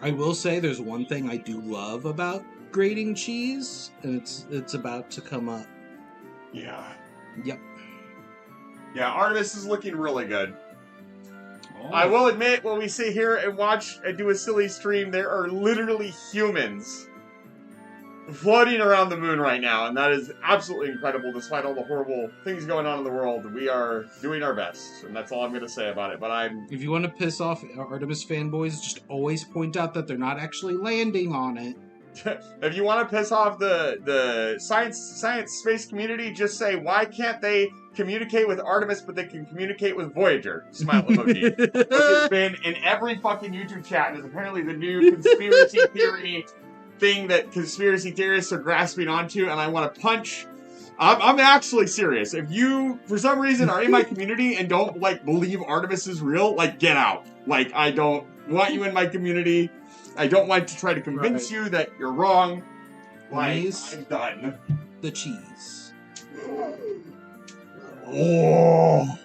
I will say there's one thing I do love about grating cheese, and it's about to come up. Yeah. Yep. Yeah, Artemis is looking really good. Oh. I will admit, when we sit here and watch and do a silly stream, there are literally humans floating around the moon right now, and that is absolutely incredible. Despite all the horrible things going on in the world, we are doing our best, and that's all I'm going to say about it. But If you want to piss off Artemis fanboys, just always point out that they're not actually landing on it. if you want to piss off the science space community, just say, why can't they communicate with Artemis, but they can communicate with Voyager? Smile emoji. It's been in every fucking YouTube chat, and is apparently the new conspiracy theory thing that conspiracy theorists are grasping onto, and I want to punch. I'm actually serious. If you, for some reason, are in my community and don't, like, believe Artemis is real, like, get out. Like, I don't want you in my community. I don't want to try to convince you that you're wrong. Like, I'm done. The cheese. Oh.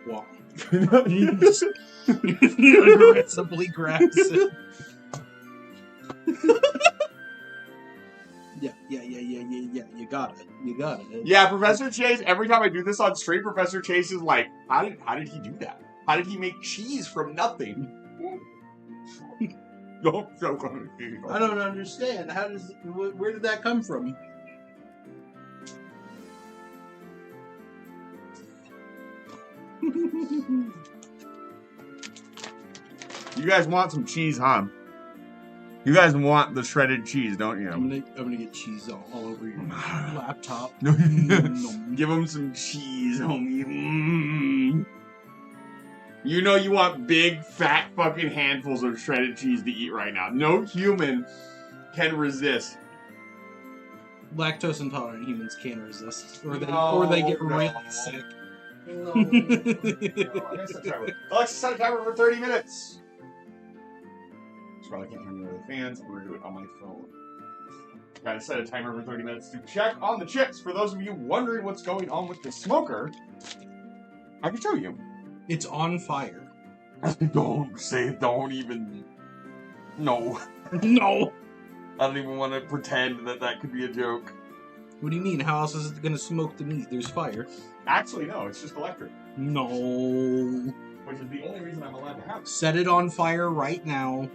Wow. He aggressively grabs it. Yeah. You got it. Yeah, Professor Chase, every time I do this on stream, Professor Chase is like, how did he do that? How did he make cheese from nothing? Don't joke on me. I don't understand. Where did that come from? You guys want some cheese, huh? You guys want the shredded cheese, don't you? I'm gonna get cheese all over your laptop. Give them some cheese, homie. Mm. You know you want big, fat fucking handfuls of shredded cheese to eat right now. No human can resist. Lactose intolerant humans can resist, or they get really sick. No. Alexa, set a timer for 30 minutes. Probably can't hear me over the fans. I'm going to do it on my phone. Gotta set a timer for 30 minutes to check on the chips. For those of you wondering what's going on with the smoker, I can show you. It's on fire. Don't even. No. No. I don't even want to pretend that could be a joke. What do you mean? How else is it going to smoke the meat? There's fire. Actually, no. It's just electric. No. Which is the only reason I'm allowed to have it. Set it on fire right now.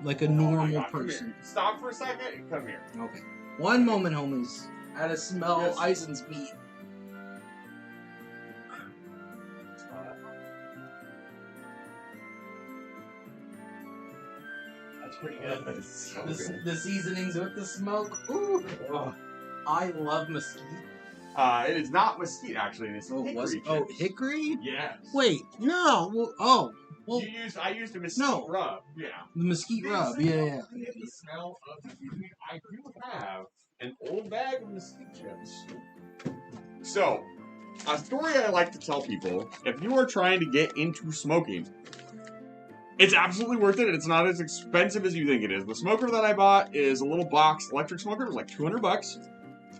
Like a normal person. Stop for a second and come here. Okay. One moment, homies. I had to smell Eisen's meat. That's pretty good. That's so good. The seasonings with the smoke. Ooh. Oh, I love mesquite. It is not mesquite, actually. It's hickory. Hickory? Yes. Wait, no. Well, I used a mesquite rub. Yeah. The mesquite rub. Yeah. The smell of the seasoning. I do have an old bag of mesquite chips. So, a story I like to tell people: if you are trying to get into smoking, it's absolutely worth it, and it's not as expensive as you think it is. The smoker that I bought is a little box electric smoker. It was like $200.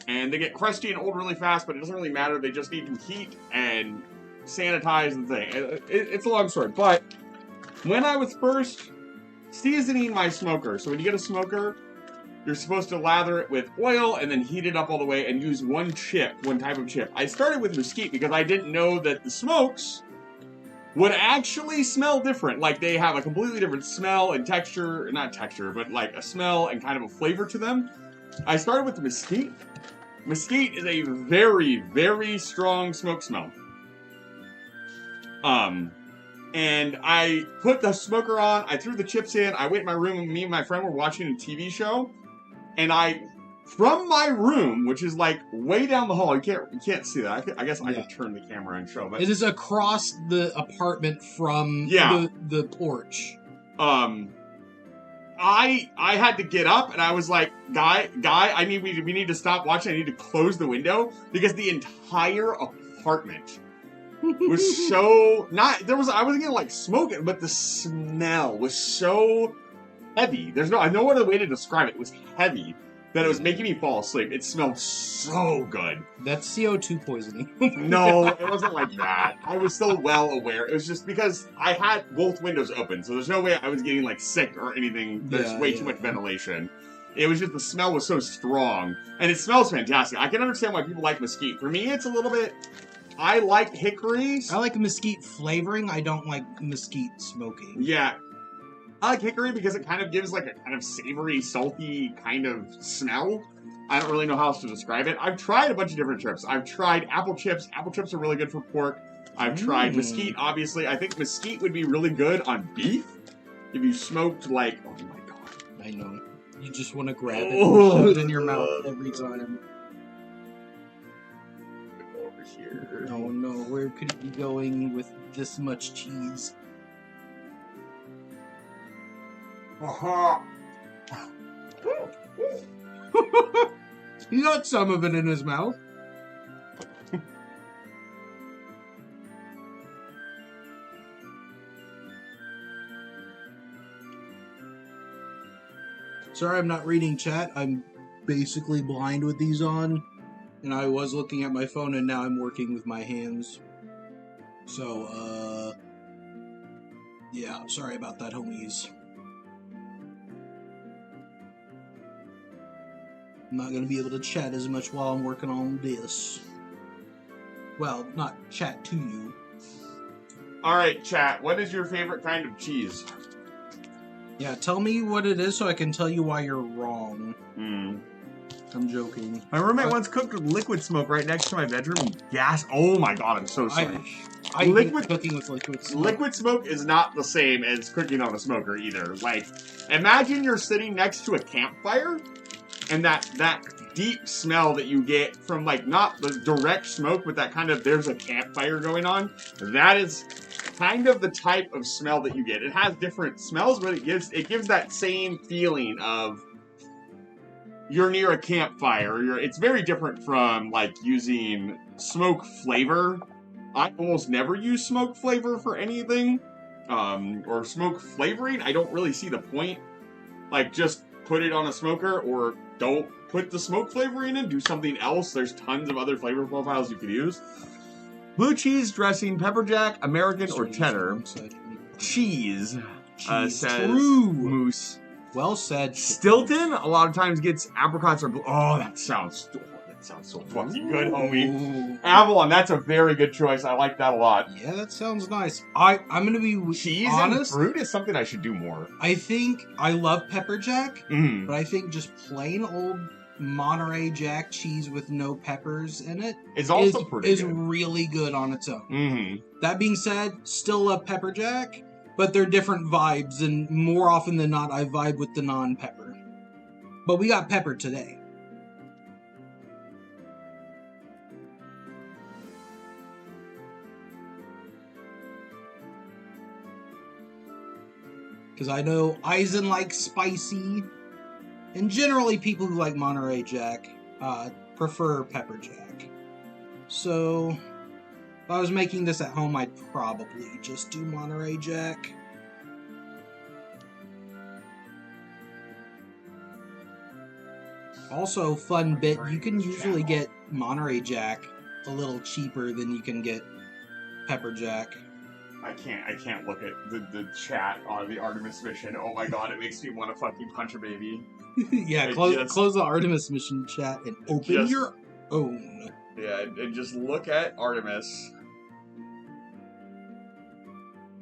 And they get crusty and old really fast, but it doesn't really matter. They just need to heat and sanitize the thing. It's a long story. But when I was first seasoning my smoker, so when you get a smoker, you're supposed to lather it with oil and then heat it up all the way and use one type of chip. I started with mesquite because I didn't know that the smokes would actually smell different. Like, they have a completely different smell and texture. Not texture, but like a smell and kind of a flavor to them. I started with the mesquite. Mesquite is a very, very strong smoke smell. And I put the smoker on, I threw the chips in, I went in my room, and me and my friend were watching a TV show, and from my room, which is like way down the hall, you can't see that. I guess I could turn the camera and show, but it is across the apartment from the porch. I had to get up, and I was like, guy, we need to stop watching. I need to close the window, because the entire apartment was so I wasn't gonna like smoke it, but the smell was so heavy. There's no other way to describe it. It was heavy that it was making me fall asleep. It smelled so good. That's CO2 poisoning. No, it wasn't like that. I was still well aware. It was just because I had both windows open, so there's no way I was getting like sick or anything. There's way too much ventilation. It was just the smell was so strong, and it smells fantastic. I can understand why people like mesquite. For me, it's a little bit. I like hickory. I like mesquite flavoring. I don't like mesquite smoking. Yeah. I like hickory because it kind of gives like a kind of savory, salty kind of smell. I don't really know how else to describe it. I've tried a bunch of different chips. I've tried apple chips. Apple chips are really good for pork. I've tried mesquite, obviously. I think mesquite would be really good on beef. If you smoked like, oh my god. I know. You just want to grab it and shove it in your mouth every time. Over here. Oh no, where could it be going with this much cheese? He got some of it in his mouth. Sorry, I'm not reading chat. I'm basically blind with these on. And I was looking at my phone, and now I'm working with my hands. So, yeah, sorry about that, homies. I'm not going to be able to chat as much while I'm working on this. Well, not chat to you. Alright, chat. What is your favorite kind of cheese? Yeah, tell me what it is so I can tell you why you're wrong. I'm joking. My roommate once cooked with liquid smoke right next to my bedroom and gas. Oh my god, I'm so sorry. I hate cooking with liquid smoke. Liquid smoke is not the same as cooking on a smoker either. Like, imagine you're sitting next to a campfire and that deep smell that you get from, like, not the direct smoke, but that kind of, there's a campfire going on. That is kind of the type of smell that you get. It has different smells, but it gives that same feeling of you're near a campfire. It's very different from, like, using smoke flavor. I almost never use smoke flavor for anything. Or smoke flavoring. I don't really see the point. Like, just put it on a smoker, or don't put the smoke flavoring in. Do something else. There's tons of other flavor profiles you could use. Blue cheese, dressing, pepper jack, American, or cheddar. Cheese, says True. Moose. Well said. Stilton a lot of times gets apricots or blue. Oh, that sounds so fucking good, homie. Avalon, that's a very good choice. I like that a lot. Yeah, that sounds nice. I'm gonna be cheese honest. And fruit is something I should do more. I think I love pepper jack, Mm-hmm. but I think just plain old Monterey Jack cheese with no peppers in it is also pretty good. Really good on its own. Mm-hmm. That being said, still love pepper jack, but they're different vibes, and more often than not, I vibe with the non-pepper. But we got pepper today. Because I know Eisen likes spicy, and generally people who like Monterey Jack prefer pepper jack. So, if I was making this at home, I'd probably just do Monterey Jack. Also, fun bit, you can usually get Monterey Jack a little cheaper than you can get pepper jack. I can't look at the chat on the Artemis mission. Oh my god, it makes me want to fucking punch a baby. Yeah, close the Artemis mission chat and open your own. Yeah, and just look at Artemis.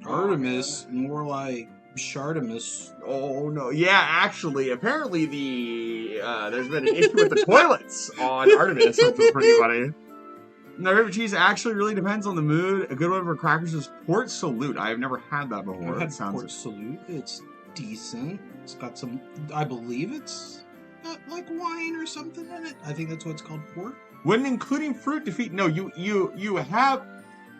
Artemis, more like Shartimus. Oh no, yeah, actually, apparently there's been an issue with the toilets on Artemis, which is pretty funny. My favorite cheese actually really depends on the mood. A good one for crackers is Port Salute. I've never had that before. I've had Port Salute. It's decent. It's got some, I believe it's got like wine or something in it. I think that's what it's called, port. When including fruit to feed, no, you have,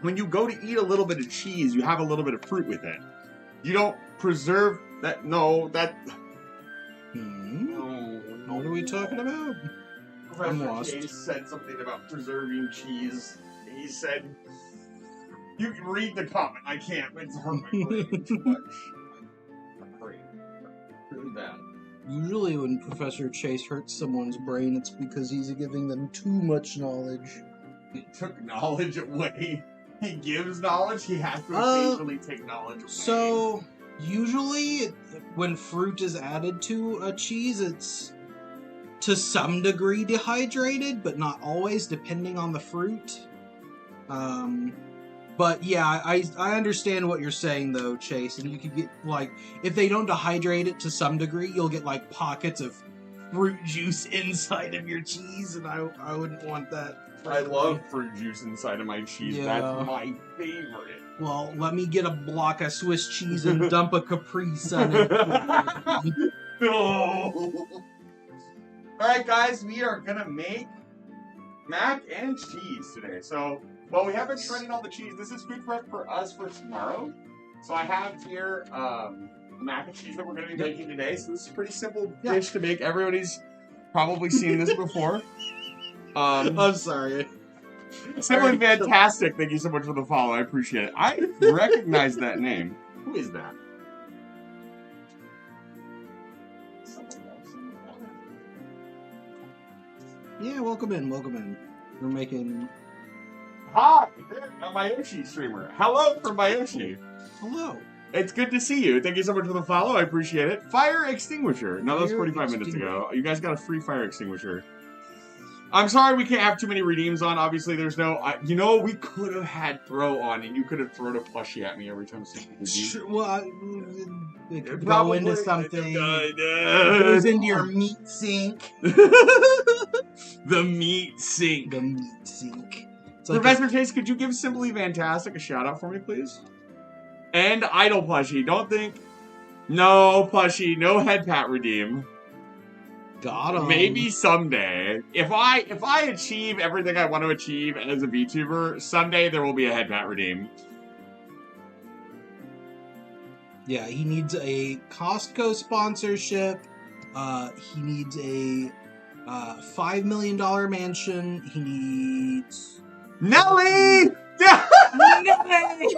when you go to eat a little bit of cheese, you have a little bit of fruit with it. You don't preserve that, no, that... No. What are we talking about? I'm lost. He said something about preserving cheese. He said, you can read the comment. I can't. It's hurt my brain too much. I'm hurting. Really bad. Usually when Professor Chase hurts someone's brain, it's because he's giving them too much knowledge. He took knowledge away. He gives knowledge. He has to occasionally take knowledge away. So, usually when fruit is added to a cheese, it's to some degree dehydrated, but not always, depending on the fruit. But yeah, I understand what you're saying though, Chase. And you could get like, if they don't dehydrate it to some degree, you'll get like pockets of fruit juice inside of your cheese, and I wouldn't want that. I love fruit juice inside of my cheese. Yeah. That's my favorite. Well, let me get a block of Swiss cheese and dump a Capri Sun in it. No. Alright guys, we are gonna make mac and cheese today. So, well, we have been shredding all the cheese. This is food prep for us for tomorrow. So I have here mac and cheese that we're gonna be making today. So this is a pretty simple dish to make. Everybody's probably seen this before. I'm sorry. Simply fantastic. Thank you so much for the follow. I appreciate it. I recognize that name. Who is that? Yeah, welcome in, welcome in. We're making... Hi, a Mayoshi streamer. Hello from Mayoshi. Hello. It's good to see you. Thank you so much for the follow. I appreciate it. Fire extinguisher. No, that was 45 minutes ago. You guys got a free fire extinguisher. I'm sorry we can't have too many redeems on. Obviously, there's no... you know, we could have had throw on, and you could have thrown a plushie at me every time someone redeemed. Sure, well, it could go into something. It goes into your meat sink. The meat sink. The meat sink. It's like Professor Chase, could you give Simply Fantastic a shout-out for me, please? And Idle Plushie. Don't think... No, Plushie. No head pat redeem. Got him. Maybe someday. If I achieve everything I want to achieve as a VTuber, someday there will be a head pat redeem. Yeah, he needs a Costco sponsorship. He needs a $5 million mansion. He needs... Nelly! Nelly!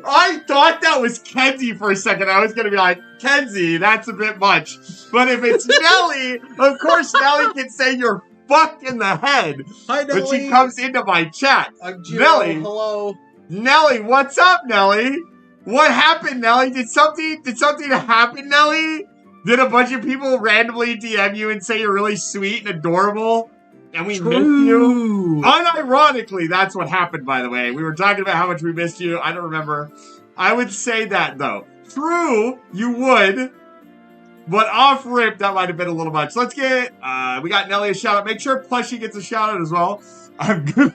I thought that was Kenzie for a second. I was going to be like, Kenzie, that's a bit much. But if it's Nelly, of course Nelly can say you're fucked in the head. Hi, Nelly. But she comes into my chat. I'm Jiro. Nelly. Hello. Nelly, what's up, Nelly? What happened, Nelly? Did something happen, Nelly? Did a bunch of people randomly DM you and say you're really sweet and adorable? And we missed you? Unironically, that's what happened, by the way. We were talking about how much we missed you. I don't remember. I would say that, though. True, you would. But off rip, that might have been a little much. Let's get... we got Nelly a shout-out. Make sure Plushie gets a shout-out as well. I'm good.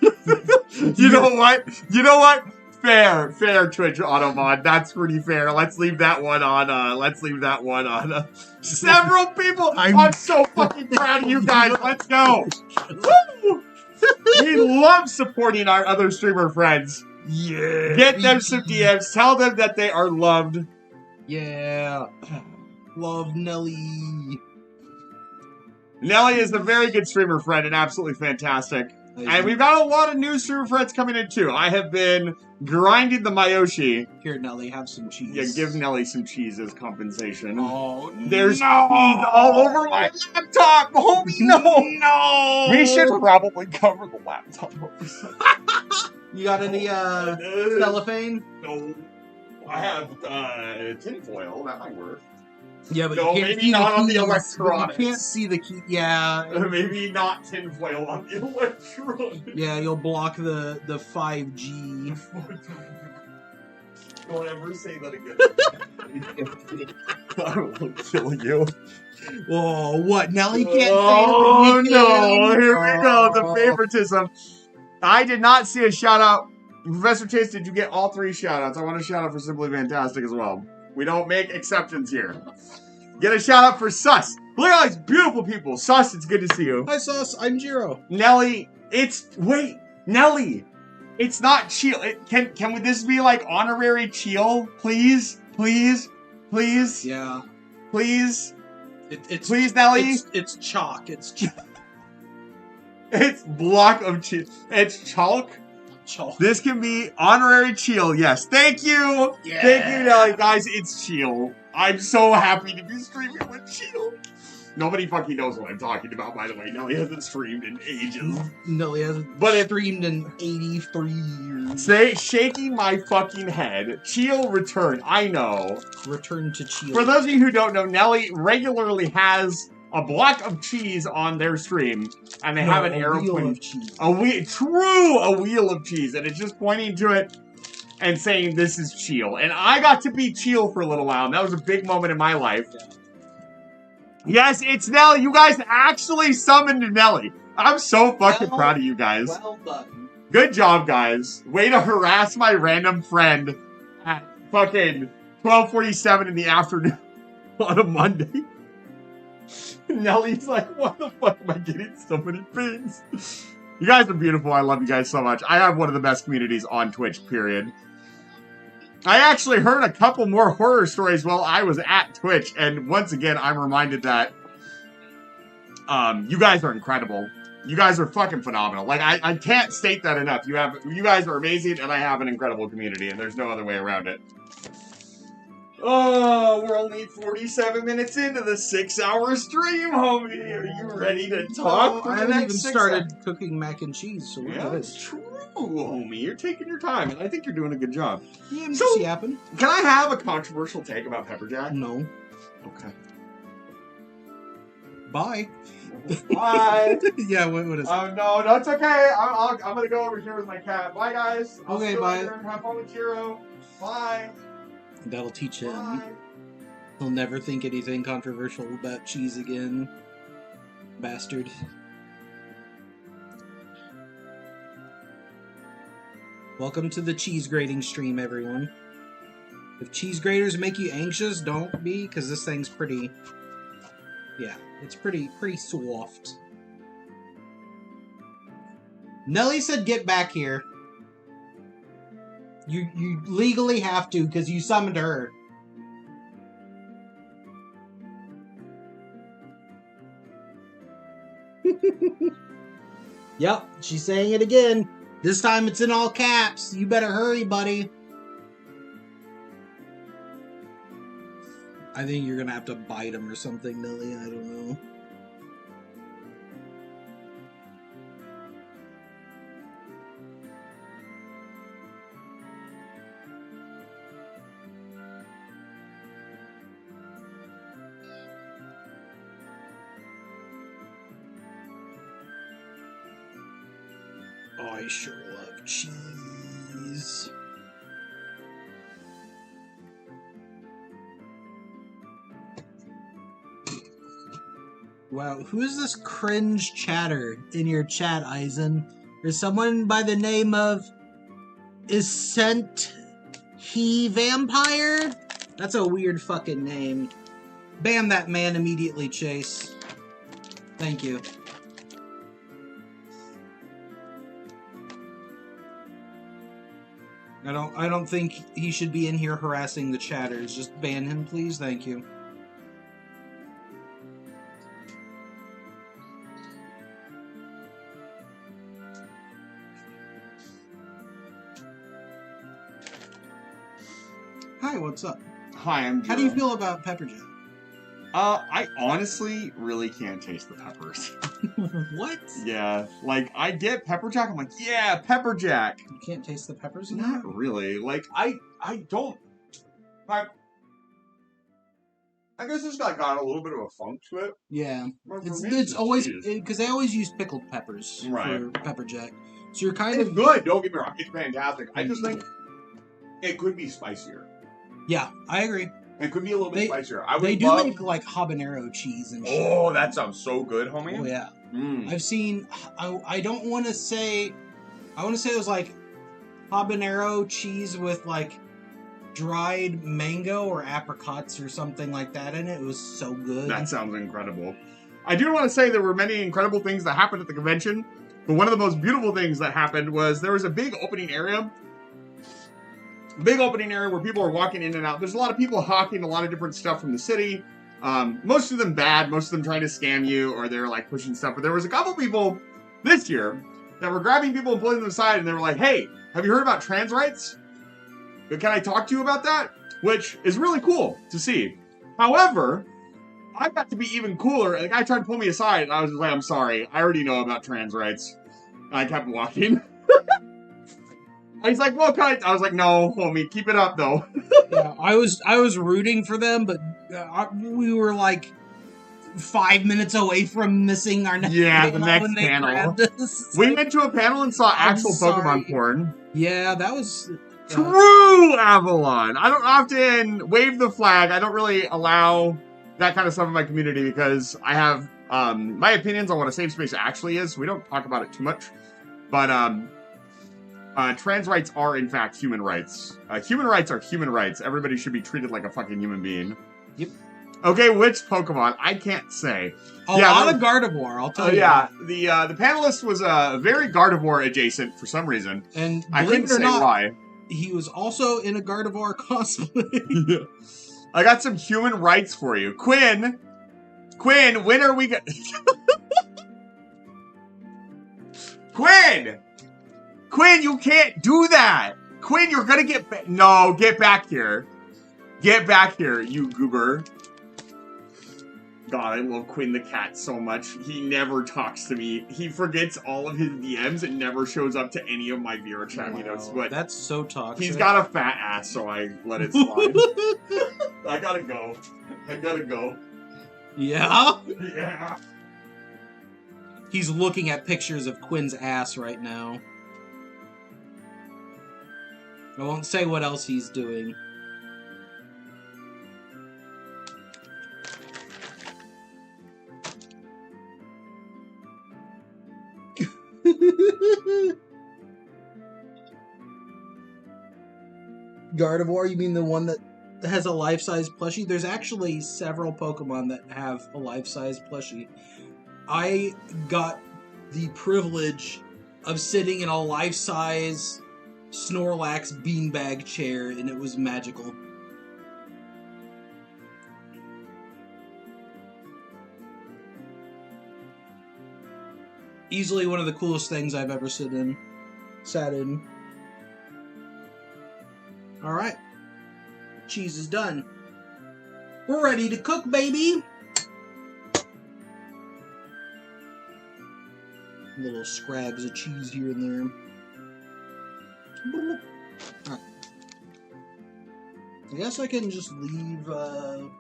You know what? You know what? Fair Twitch Automod. That's pretty fair. Let's leave that one on. Several people. I'm so fucking proud of you guys. Let's go. Woo! We love supporting our other streamer friends. Yeah. Get them some DMs. Tell them that they are loved. Yeah. Love Nelly. Nelly is a very good streamer friend and absolutely fantastic. And we've got a lot of new streamer friends coming in too. I have been grinding the Mayoshi. Here, Nelly, have some cheese. Yeah, give Nelly some cheese as compensation. Oh, there's cheese all over my laptop, homie. No. We should probably cover the laptop. You got any cellophane? No. I have tinfoil. That might work. Yeah, but no, you can't maybe see not the on the keys. electronics. You can't see the key. Yeah. Maybe not tinfoil on the electronics. Yeah, you'll block the 5G. Don't ever say that again. I will kill you. Oh, what? Nelly can't say it. Oh, no. Here we go. The favoritism. I did not see a shout out. Professor Chase, did you get all 3 shout outs? I want a shout out for Simply Fantastic as well. We don't make exceptions here. Get a shout out for Sus. Look at all these beautiful people. Sus, it's good to see you. Hi, Sus. I'm Jiro. Nelly, Nelly. It's not Cheel. Can this be like honorary Cheel? Please? Please? Please? Yeah. Please? Please, Nelly? It's chalk. It's chalk. It's block of Cheel. It's chalk? Chilk. This can be honorary Cheel, yes. Thank you! Yeah. Thank you, Nelly. Guys, it's Cheel. I'm so happy to be streaming with Cheel. Nobody fucking knows what I'm talking about, by the way. Nelly hasn't streamed in ages. Nelly hasn't streamed in 83 years. Say, shaking my fucking head. Cheel return. I know. Return to Cheel. For those of you who don't know, Nelly regularly has a block of cheese on their stream, and they have an arrow wheel pointing of cheese. a wheel of cheese, and it's just pointing to it and saying this is Cheel. And I got to be Cheel for a little while, and that was a big moment in my life. Yes, it's Nelly. You guys actually summoned Nelly. I'm so fucking proud of you guys. Well done. Good job, guys. Way to harass my random friend at fucking 12:47 in the afternoon on a Monday. Nelly's like, why the fuck am I getting so many pings? You guys are beautiful. I love you guys so much. I have one of the best communities on Twitch, period. I actually heard a couple more horror stories while I was at Twitch, and once again, I'm reminded that you guys are incredible. You guys are fucking phenomenal. Like, I can't state that enough. You guys are amazing, and I have an incredible community, and there's no other way around it. Oh, we're only 47 minutes into the 6-hour stream, homie. Are you ready to talk? I haven't even started cooking mac and cheese, so yeah, that's true, homie. You're taking your time, and I think you're doing a good job. Yeah, I'm just yapping. Can I have a controversial take about Pepper Jack? No. Okay. Bye. Bye. Yeah, what is it? No, it's okay. I'm gonna go over here with my cat. Bye, guys. Okay, bye. Have fun with Jiro. Bye. That'll teach him. Bye. He'll never think anything controversial about cheese again. Bastard. Welcome to the cheese grating stream, everyone. If cheese graters make you anxious, don't be, because this thing's pretty... Yeah, it's pretty soft. Nelly said get back here. You legally have to, because you summoned her. Yep, she's saying it again. This time it's in all caps. You better hurry, buddy. I think you're gonna have to bite him or something, Nelly. I don't know. Oh, I sure love cheese. Wow, who's this cringe chatter in your chat, Eisen? There's someone by the name of Isent He Vampire? That's a weird fucking name. Ban that man immediately, Chase. Thank you. I don't think he should be in here harassing the chatters. Just ban him, please. Thank you. Hi, what's up? Hi, I'm Jiro. How do you feel about pepper jack? I honestly really can't taste the peppers. What? Yeah, like, I get pepper jack, I'm like, yeah, pepper jack. You can't taste the peppers in Not there? really. Like, I don't... I guess it's got a little bit of a funk to it. Yeah. But for me, It's always... cheese. Because they always use pickled peppers for pepper jack. So you're kind It's of... good, don't get me wrong. It's fantastic. I just think it could be spicier. Yeah, I agree. It could be a little bit spicier. They do make, like, habanero cheese and shit. Oh, that sounds so good, homie. Oh, yeah. Mm. I've seen... I don't want to say... I want to say it was, like, habanero cheese with, like, dried mango or apricots or something like that in it. It was so good. That sounds incredible. I do want to say there were many incredible things that happened at the convention, but one of the most beautiful things that happened was there was a big opening area. Where people are walking in and out. There's a lot of people hawking a lot of different stuff from the city. Most of them bad, most of them trying to scam you, or they're like pushing stuff. But there was a couple people this year that were grabbing people and pulling them aside, and they were like, hey, have you heard about trans rights? Can I talk to you about that? Which is really cool to see. However, I got to be even cooler, and the guy tried to pull me aside, and I was just like, I'm sorry, I already know about trans rights. And I kept walking. He's like, well, I was like, no, homie, keep it up, though. Yeah, I was rooting for them, but we were like 5 minutes away from missing our next Yeah, panel the next when they panel. grabbed us. It's We like, went to a panel and saw I'm actual sorry. Pokemon porn. yeah, that was... True, Avalon! I don't often wave the flag. I don't really allow that kind of stuff in my community because I have my opinions on what a safe space actually is. We don't talk about it too much. But trans rights are, in fact, human rights. Human rights are human rights. Everybody should be treated like a fucking human being. Yep. Okay, which Pokemon? I can't say. A lot of Gardevoir, I'll tell you. Yeah, the panelist was very Gardevoir adjacent for some reason. And I believe couldn't it or say not, why. he was also in a Gardevoir cosplay. I got some human rights for you. Quinn, when are we going Quinn, you can't do that! Quinn, you're gonna No, get back here. Get back here, you goober. God, I love Quinn the cat so much. He never talks to me. He forgets all of his DMs and never shows up to any of my VR chat meetups. But that's so toxic. He's got a fat ass, so I let it slide. I gotta go. Yeah? Yeah. He's looking at pictures of Quinn's ass right now. I won't say what else he's doing. Gardevoir, you mean the one that has a life-size plushie? There's actually several Pokemon that have a life-size plushie. I got the privilege of sitting in a life-size Snorlax beanbag chair, and it was magical. Easily one of the coolest things I've ever sat in. Alright. Cheese is done. We're ready to cook, baby! Little scrags of cheese here and there. Alright. I guess I can just leave the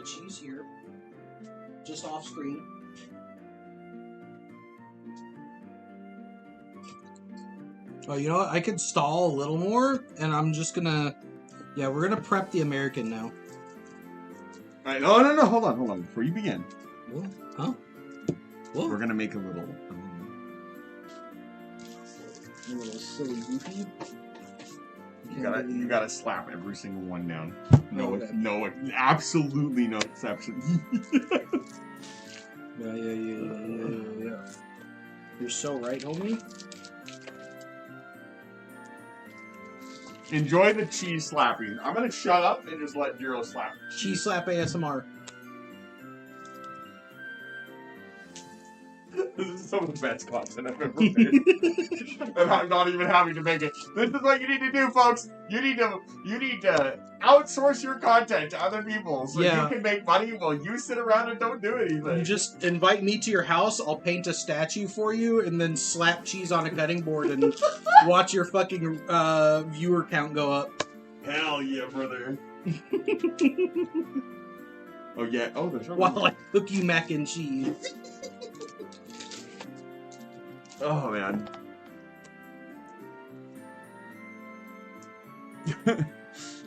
cheese here. Just off screen. Oh, you know what? I could stall a little more, and I'm just gonna... Yeah, we're gonna prep the American now. Alright, no, hold on. Before you begin. What? Huh? What? We're gonna make a little... A little silly goofy. You gotta slap every single one down. No, okay. no, absolutely no exceptions. Yeah. You're so right, homie. Enjoy the cheese slapping. I'm gonna shut up and just let Jiro slap. Cheese slap ASMR. This is some of the best content I've ever made. And I'm not even having to make it. This is what you need to do, folks. You need to outsource your content to other people so you can make money while you sit around and don't do anything. You just invite me to your house, I'll paint a statue for you, and then slap cheese on a cutting board and watch your fucking viewer count go up. Hell yeah, brother. Oh yeah. Oh, there's While I cook you mac and cheese. Oh, man.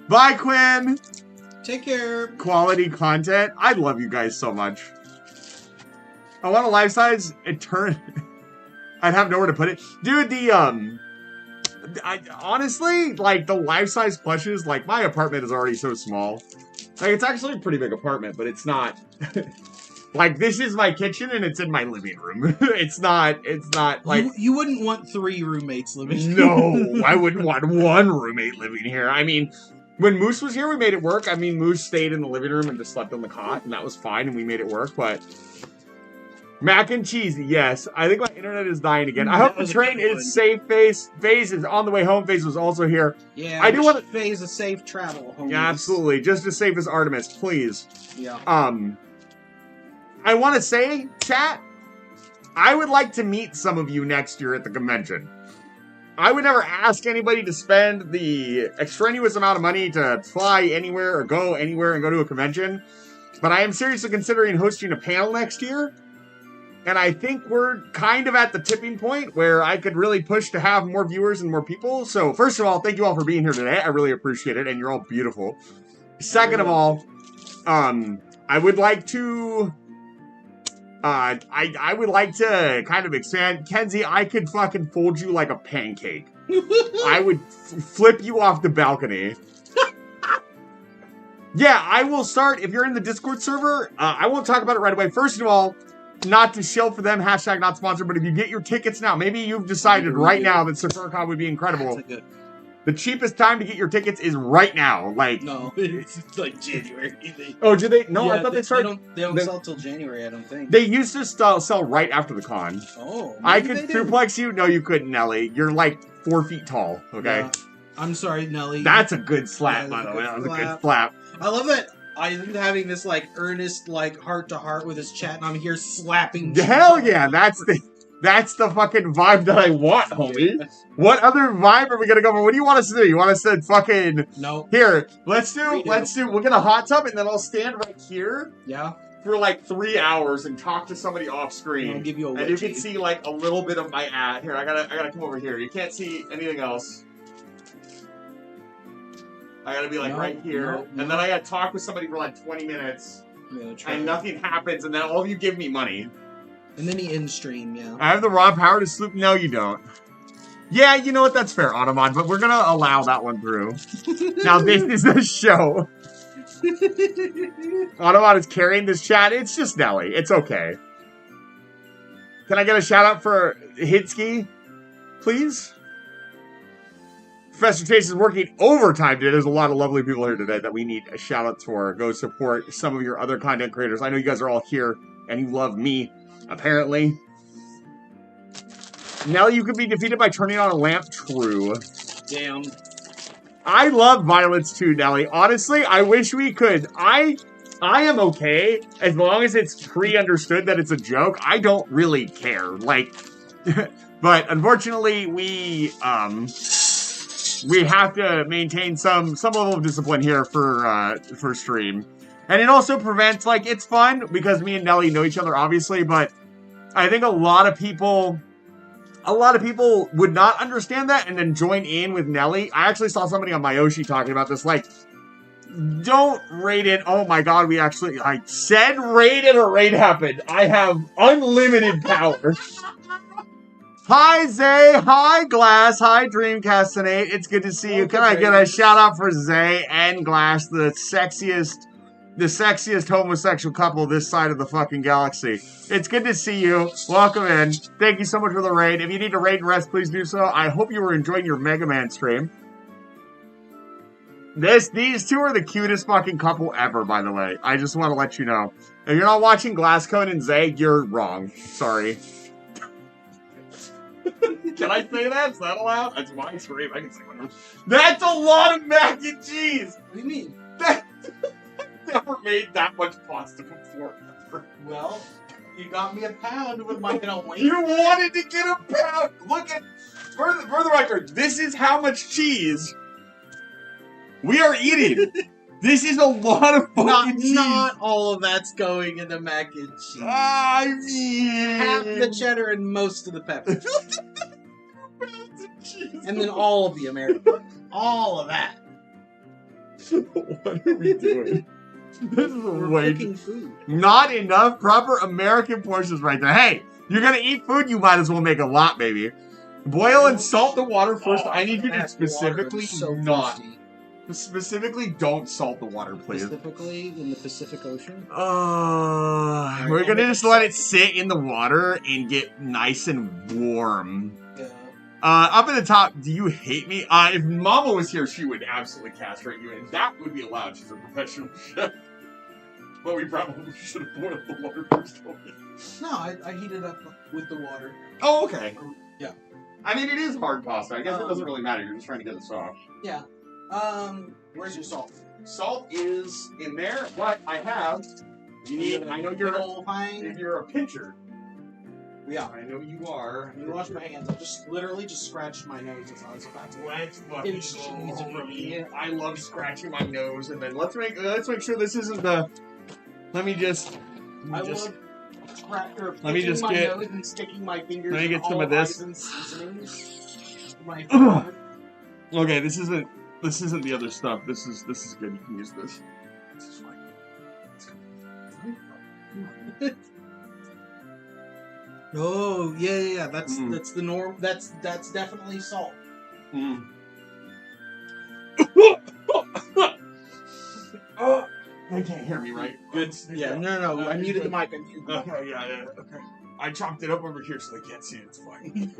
Bye, Quinn! Take care. Quality content. I love you guys so much. I want a life-size I'd have nowhere to put it. Dude, honestly, like, the life-size plushes, like, my apartment is already so small. Like, it's actually a pretty big apartment, but it's not... Like, this is my kitchen, and it's in my living room. It's not, like... You wouldn't want 3 roommates living here. No, I wouldn't want 1 roommate living here. I mean, when Moose was here, we made it work. I mean, Moose stayed in the living room and just slept on the cot, and that was fine, and we made it work, but... Mac and cheese, yes. I think my internet is dying again. I hope the train is safe. Phase is on the way home. Phase was also here. Yeah, I do want to... Phase a safe travel, homies. Yeah, absolutely. Just as safe as Artemis, please. Yeah. I want to say, chat, I would like to meet some of you next year at the convention. I would never ask anybody to spend the extraneous amount of money to fly anywhere or go anywhere and go to a convention. But I am seriously considering hosting a panel next year. And I think we're kind of at the tipping point where I could really push to have more viewers and more people. So first of all, thank you all for being here today. I really appreciate it. And you're all beautiful. Second of all, I would like to... I would like to kind of expand. Kenzie, I could fucking fold you like a pancake. I would flip you off the balcony. Yeah, I will start. If you're in the Discord server, I won't talk about it right away. First of all, not to shill for them, hashtag not sponsored, but if you get your tickets now, maybe you've decided right now that SafariCon would be incredible. The cheapest time to get your tickets is right now. Like no, it's like January. Oh, do they? No, yeah, I thought they started. They don't sell till January. I don't think they used to sell right after the con. Oh, I could suplex you. No, you couldn't, Nelly. You're like 4 feet tall. Okay. Yeah. I'm sorry, Nelly. That's a good slap, by the way. That was a good slap. I love that. I'm having this like earnest, like heart to heart with his chat, and I'm here slapping. Hell yeah, that's the fucking vibe that I want, homie. What other vibe are we gonna go for? What do you want us to do? You want us to fucking... No. Here, we'll get a hot tub, and then I'll stand right here. Yeah. For like 3 hours and talk to somebody off screen. I'll give you a and you can see like a little bit of my ad. Here, I gotta come over here. You can't see anything else. I gotta be like right here. And then I gotta talk with somebody for like 20 minutes. And nothing happens, and then all of you give me money. And then he in-stream, yeah. I have the raw power to sloop. No, you don't. Yeah, you know what? That's fair, Automod, but we're gonna allow that one through. Now, this is the show. Automod is carrying this chat. It's just Nelly. It's okay. Can I get a shout-out for Hitsky, please? Professor Chase is working overtime today. There's a lot of lovely people here today that we need a shout-out for. Go support some of your other content creators. I know you guys are all here, and you love me, apparently. Nelly, you could be defeated by turning on a lamp. True. Damn. I love violence too, Nelly. Honestly, I wish we could. I am okay as long as it's pre-understood that it's a joke. I don't really care. Like, but unfortunately, we have to maintain some level of discipline here for stream, and it also prevents like it's fun because me and Nelly know each other obviously, but I think a lot of people would not understand that and then join in with Nelly. I actually saw somebody on Mayoshi talking about this, like, don't raid it. Oh my god, I said raid it or raid happened. I have unlimited power. Hi, Zay. Hi, Glass. Hi, Dreamcastinate. It's good to see you. Can I get a shout out for Zay and Glass, the sexiest homosexual couple this side of the fucking galaxy. It's good to see you. Welcome in. Thank you so much for the raid. If you need to raid and rest, please do so. I hope you were enjoying your Mega Man stream. These two are the cutest fucking couple ever, by the way. I just want to let you know. If you're not watching Glasscone and Zay, you're wrong. Sorry. Can I say that? Is that allowed? That's my stream. I can say whatever. That's a lot of mac and cheese! What do you mean? Never made that much pasta before. Well, you got me a pound with my wait. You wanted to get a pound! Look at... For the record, this is how much cheese we are eating. This is a lot of fucking cheese. Not all of that's going into mac and cheese. I mean... half the cheddar and most of the pepper. And then all of the American. All of that. What are we doing? This is We're cooking food. Not enough proper American portions right there. Hey, you're gonna eat food, you might as well make a lot, baby. Boil and salt the water first. I need you to specifically Specifically, don't salt the water, please. Specifically in the Pacific Ocean? We're gonna just let it sit in the water and get nice and warm. Yeah. Up at the top, do you hate me? If Mama was here, she would absolutely castrate you, and that would be allowed. She's a professional chef. But we probably should have boiled the water first. No, I heated up with the water. Oh, okay. Yeah. I mean, it is hard pasta. I guess it doesn't really matter. You're just trying to get it soft. Yeah. Where's your salt? Salt is in there, but I have... You need... I know you're... If you're a pincher. Yeah. I know you are. Let me wash my hands. I literally just scratched my nose as I was about to. Let's fucking go. I love scratching my nose, and then let's make sure this isn't the Let me just. I love cracker. Let me just my get. nose and sticking my fingers. Let me get in some all of this. Seasonings. My Okay, this isn't the other stuff. This is good. You can use this. This is fine. Oh yeah. That's the norm. That's definitely salt. Mm. They can't hear me, right? Good. Yeah. No. I muted the mic. Okay. Yeah. Okay. I chopped it up over here so they can't see it. It's fine.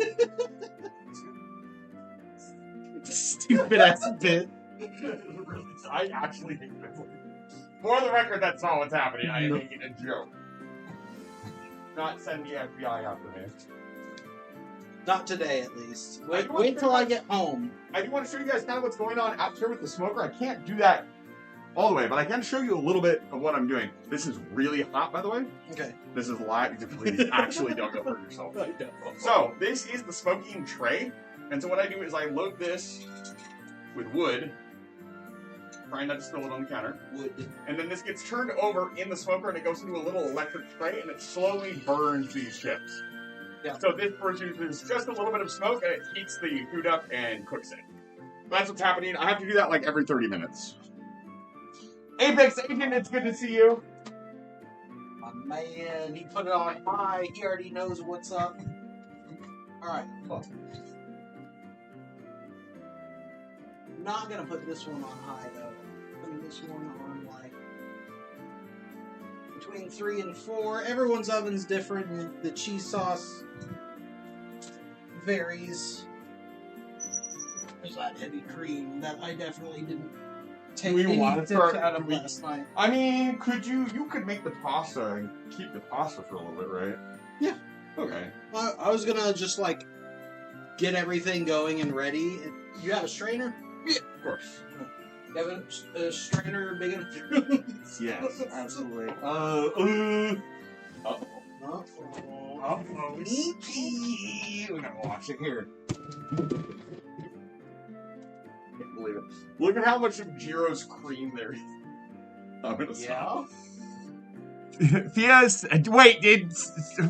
Stupid ass bit. I actually hate this. For the record, that's not what's happening. I am making a joke. Not send the FBI after me. Not today, at least. Wait till I get home. I do want to show you guys kind of what's going on out here with the smoker. I can't do that all the way, but I can show you a little bit of what I'm doing. This is really hot, by the way. Okay. This is live. Please, actually don't go hurt yourself. So, this is the smoking tray. And so what I do is I load this with wood. Trying not to spill it on the counter. Wood. And then this gets turned over in the smoker and it goes into a little electric tray and it slowly burns these chips. Yeah. So this produces just a little bit of smoke and it heats the food up and cooks it. That's what's happening. I have to do that like every 30 minutes. Apex Agent, it's good to see you. My man, he put it on high. He already knows what's up. Alright. Not gonna put this one on high though. Putting this one on like between 3 and 4. Everyone's oven's different and the cheese sauce varies. There's that heavy cream that I definitely didn't take any tips out of last night. I mean, you could make the pasta and keep the pasta for a little bit, right? Yeah. Okay. I was gonna just like get everything going and ready. You have a strainer? Yeah, of course. You have a strainer big enough? Yes, absolutely. Uh-oh. Sneaky. We're gonna watch it here. Can't believe it. Look at how much of Jiro's cream there is. I'm gonna stop. Fia's, wait, did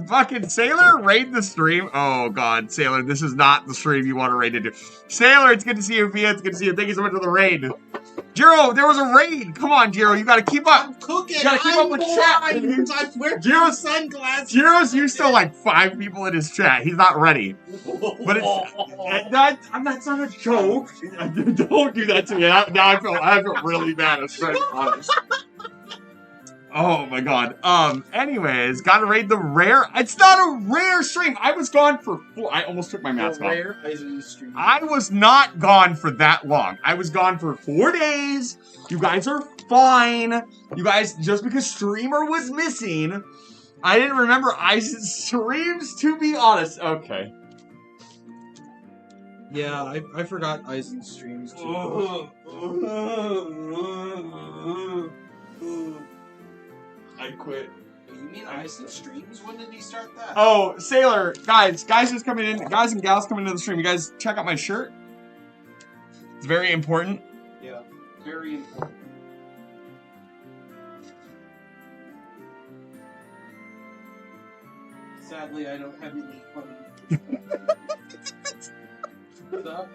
fucking Sailor raid the stream? Oh god, Sailor, this is not the stream you want to raid into. Sailor, it's good to see you, Fia, it's good to see you. Thank you so much for the raid. Jiro, there was a raid. Come on, Jiro, you gotta keep up. I'm cooking. You gotta keep up with chat. I wear Jiro's sunglasses. Jiro's used to like 5 people in his chat. He's not ready. But that's not a joke. Don't do that to me. Now I feel really bad. I'm straight honest. Oh my god. Anyways, gotta raid the rare. It's not a rare stream. I was gone for 4. I almost took my mask off. Rare stream. I was not gone for that long. I was gone for 4 days. You guys are fine. You guys, just because streamer was missing, I didn't remember Isaac's streams, to be honest. Okay. Yeah, I forgot Isaac's streams too. I quit. You mean Isaac streams? When did he start that? Oh, Sailor, guys just coming in, guys and gals coming into the stream. You guys check out my shirt. It's very important. Yeah, very important. Sadly, I don't have any money. What's up?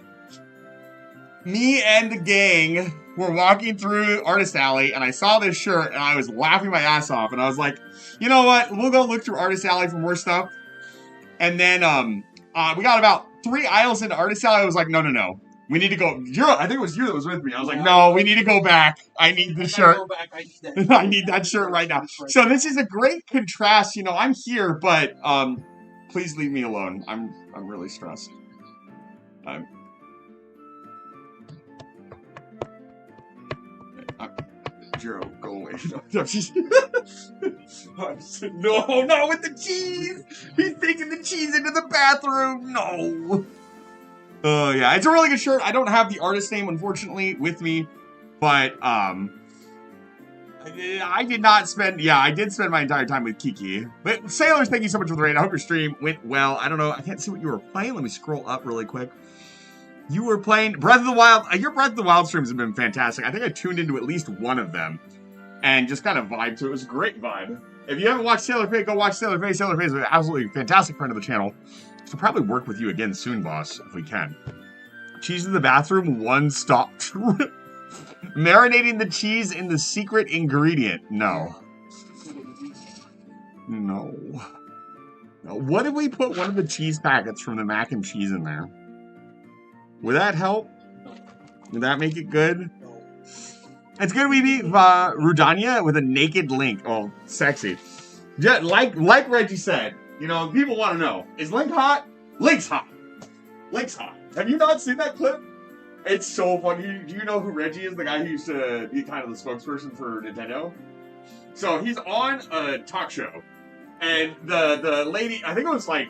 Me and the gang were walking through Artist Alley, and I saw this shirt, and I was laughing my ass off, and I was like, you know what, we'll go look through Artist Alley for more stuff. And then, we got about 3 aisles into Artist Alley. I was like, no. We need to go. I think it was you that was with me. I was like, no, we need to go back. I need the shirt. I need that shirt right now. So this is a great contrast. You know, I'm here, but please leave me alone. I'm really stressed. Jiro, go away. No, not with the cheese! He's taking the cheese into the bathroom! No! Oh, yeah. It's a really good shirt. I don't have the artist name, unfortunately, with me. But, I did not spend... Yeah, I did spend my entire time with Kiki. But, Sailors, thank you so much for the raid. I hope your stream went well. I don't know. I can't see what you were playing. Let me scroll up really quick. You were playing Breath of the Wild. Your Breath of the Wild streams have been fantastic. I think I tuned into at least one of them. and just kind of vibe to it. It was a great vibe. If you haven't watched Sailor Faye, go watch Sailor Faye. Sailor Faye is an absolutely fantastic friend of the channel. She'll probably work with you again soon, boss, if we can. Cheese in the bathroom, one-stop trip. Marinating the cheese in the secret ingredient. No. No. What if we put one of the cheese packets from the mac and cheese in there? Would that help? Would that make it good? It's good we beat Rudania with a naked Link. Oh, sexy. Just like Reggie said, you know, people want to know, is Link hot? Link's hot. Link's hot. Have you not seen that clip? It's so funny. Do you know who Reggie is? The guy who used to be kind of the spokesperson for Nintendo? So he's on a talk show. And the lady, I think it was like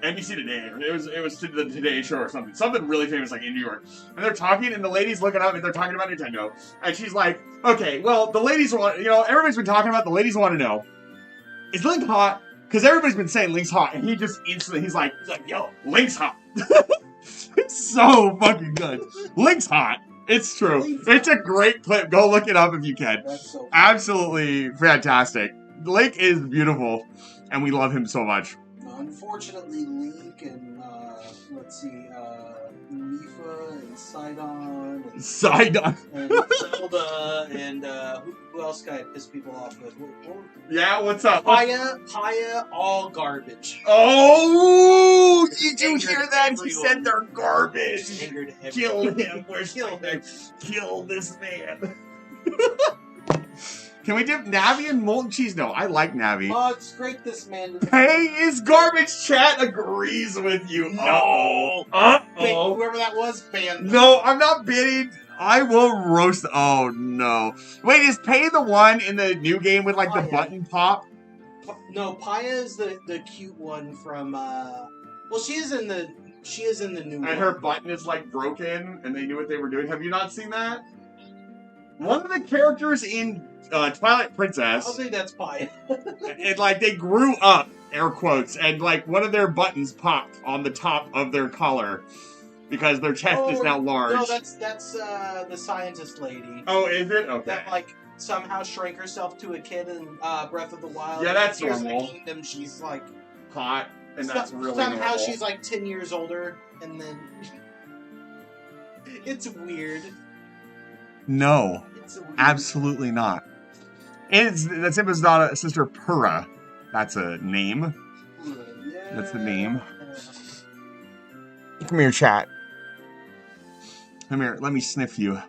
NBC Today. It was the Today Show or something. Something really famous like in New York. And they're talking, and the lady's looking up, and they're talking about Nintendo. And she's like, okay, well, the ladies want, you know, everybody's been talking about, the ladies want to know, is Link hot? Because everybody's been saying Link's hot. And he just instantly, he's like, yo, Link's hot. It's so fucking good. Link's hot. It's true. It's a great clip. Go look it up if you can. That's so funny. Absolutely fantastic. Link is beautiful, and we love him so much. Unfortunately, Link and, let's see, Mifa and Sidon. And Sidon. And Zelda, and who else kind of pissed people off with? Yeah, what's up? Paya, all garbage. Oh, did you hear that? He said they're garbage. Kill him. Kill this man. Can we dip Navi in molten cheese? No, I like Navi. Oh, scrape this man. Hey, is garbage chat agrees with you. No. Wait, whoever that was, ban. No, I'm not bidding. I will roast. Oh, no. Wait, is Pay the one in the new game with, like, the button pop? No, Paya is the cute one from, well, she is in the new one. And her button is, like, broken, and they knew what they were doing. Have you not seen that? One of the characters in Twilight Princess. I'll say that's Paya. And, like, they grew up, air quotes, and, like, one of their buttons popped on the top of their collar. Because their chest is now large. No, that's the scientist lady. Oh, is it? Okay. That, like, somehow shrank herself to a kid in Breath of the Wild. Yeah, that's Tears normal. of the Kingdom, she's, like... hot, and that's really somehow normal. She's, like, 10 years older, and then... It's weird. No. It's weird. Absolutely not. That's Simba's daughter, sister Pura. That's a name. Yeah. That's the name. Come here, chat. Come here, let me sniff you.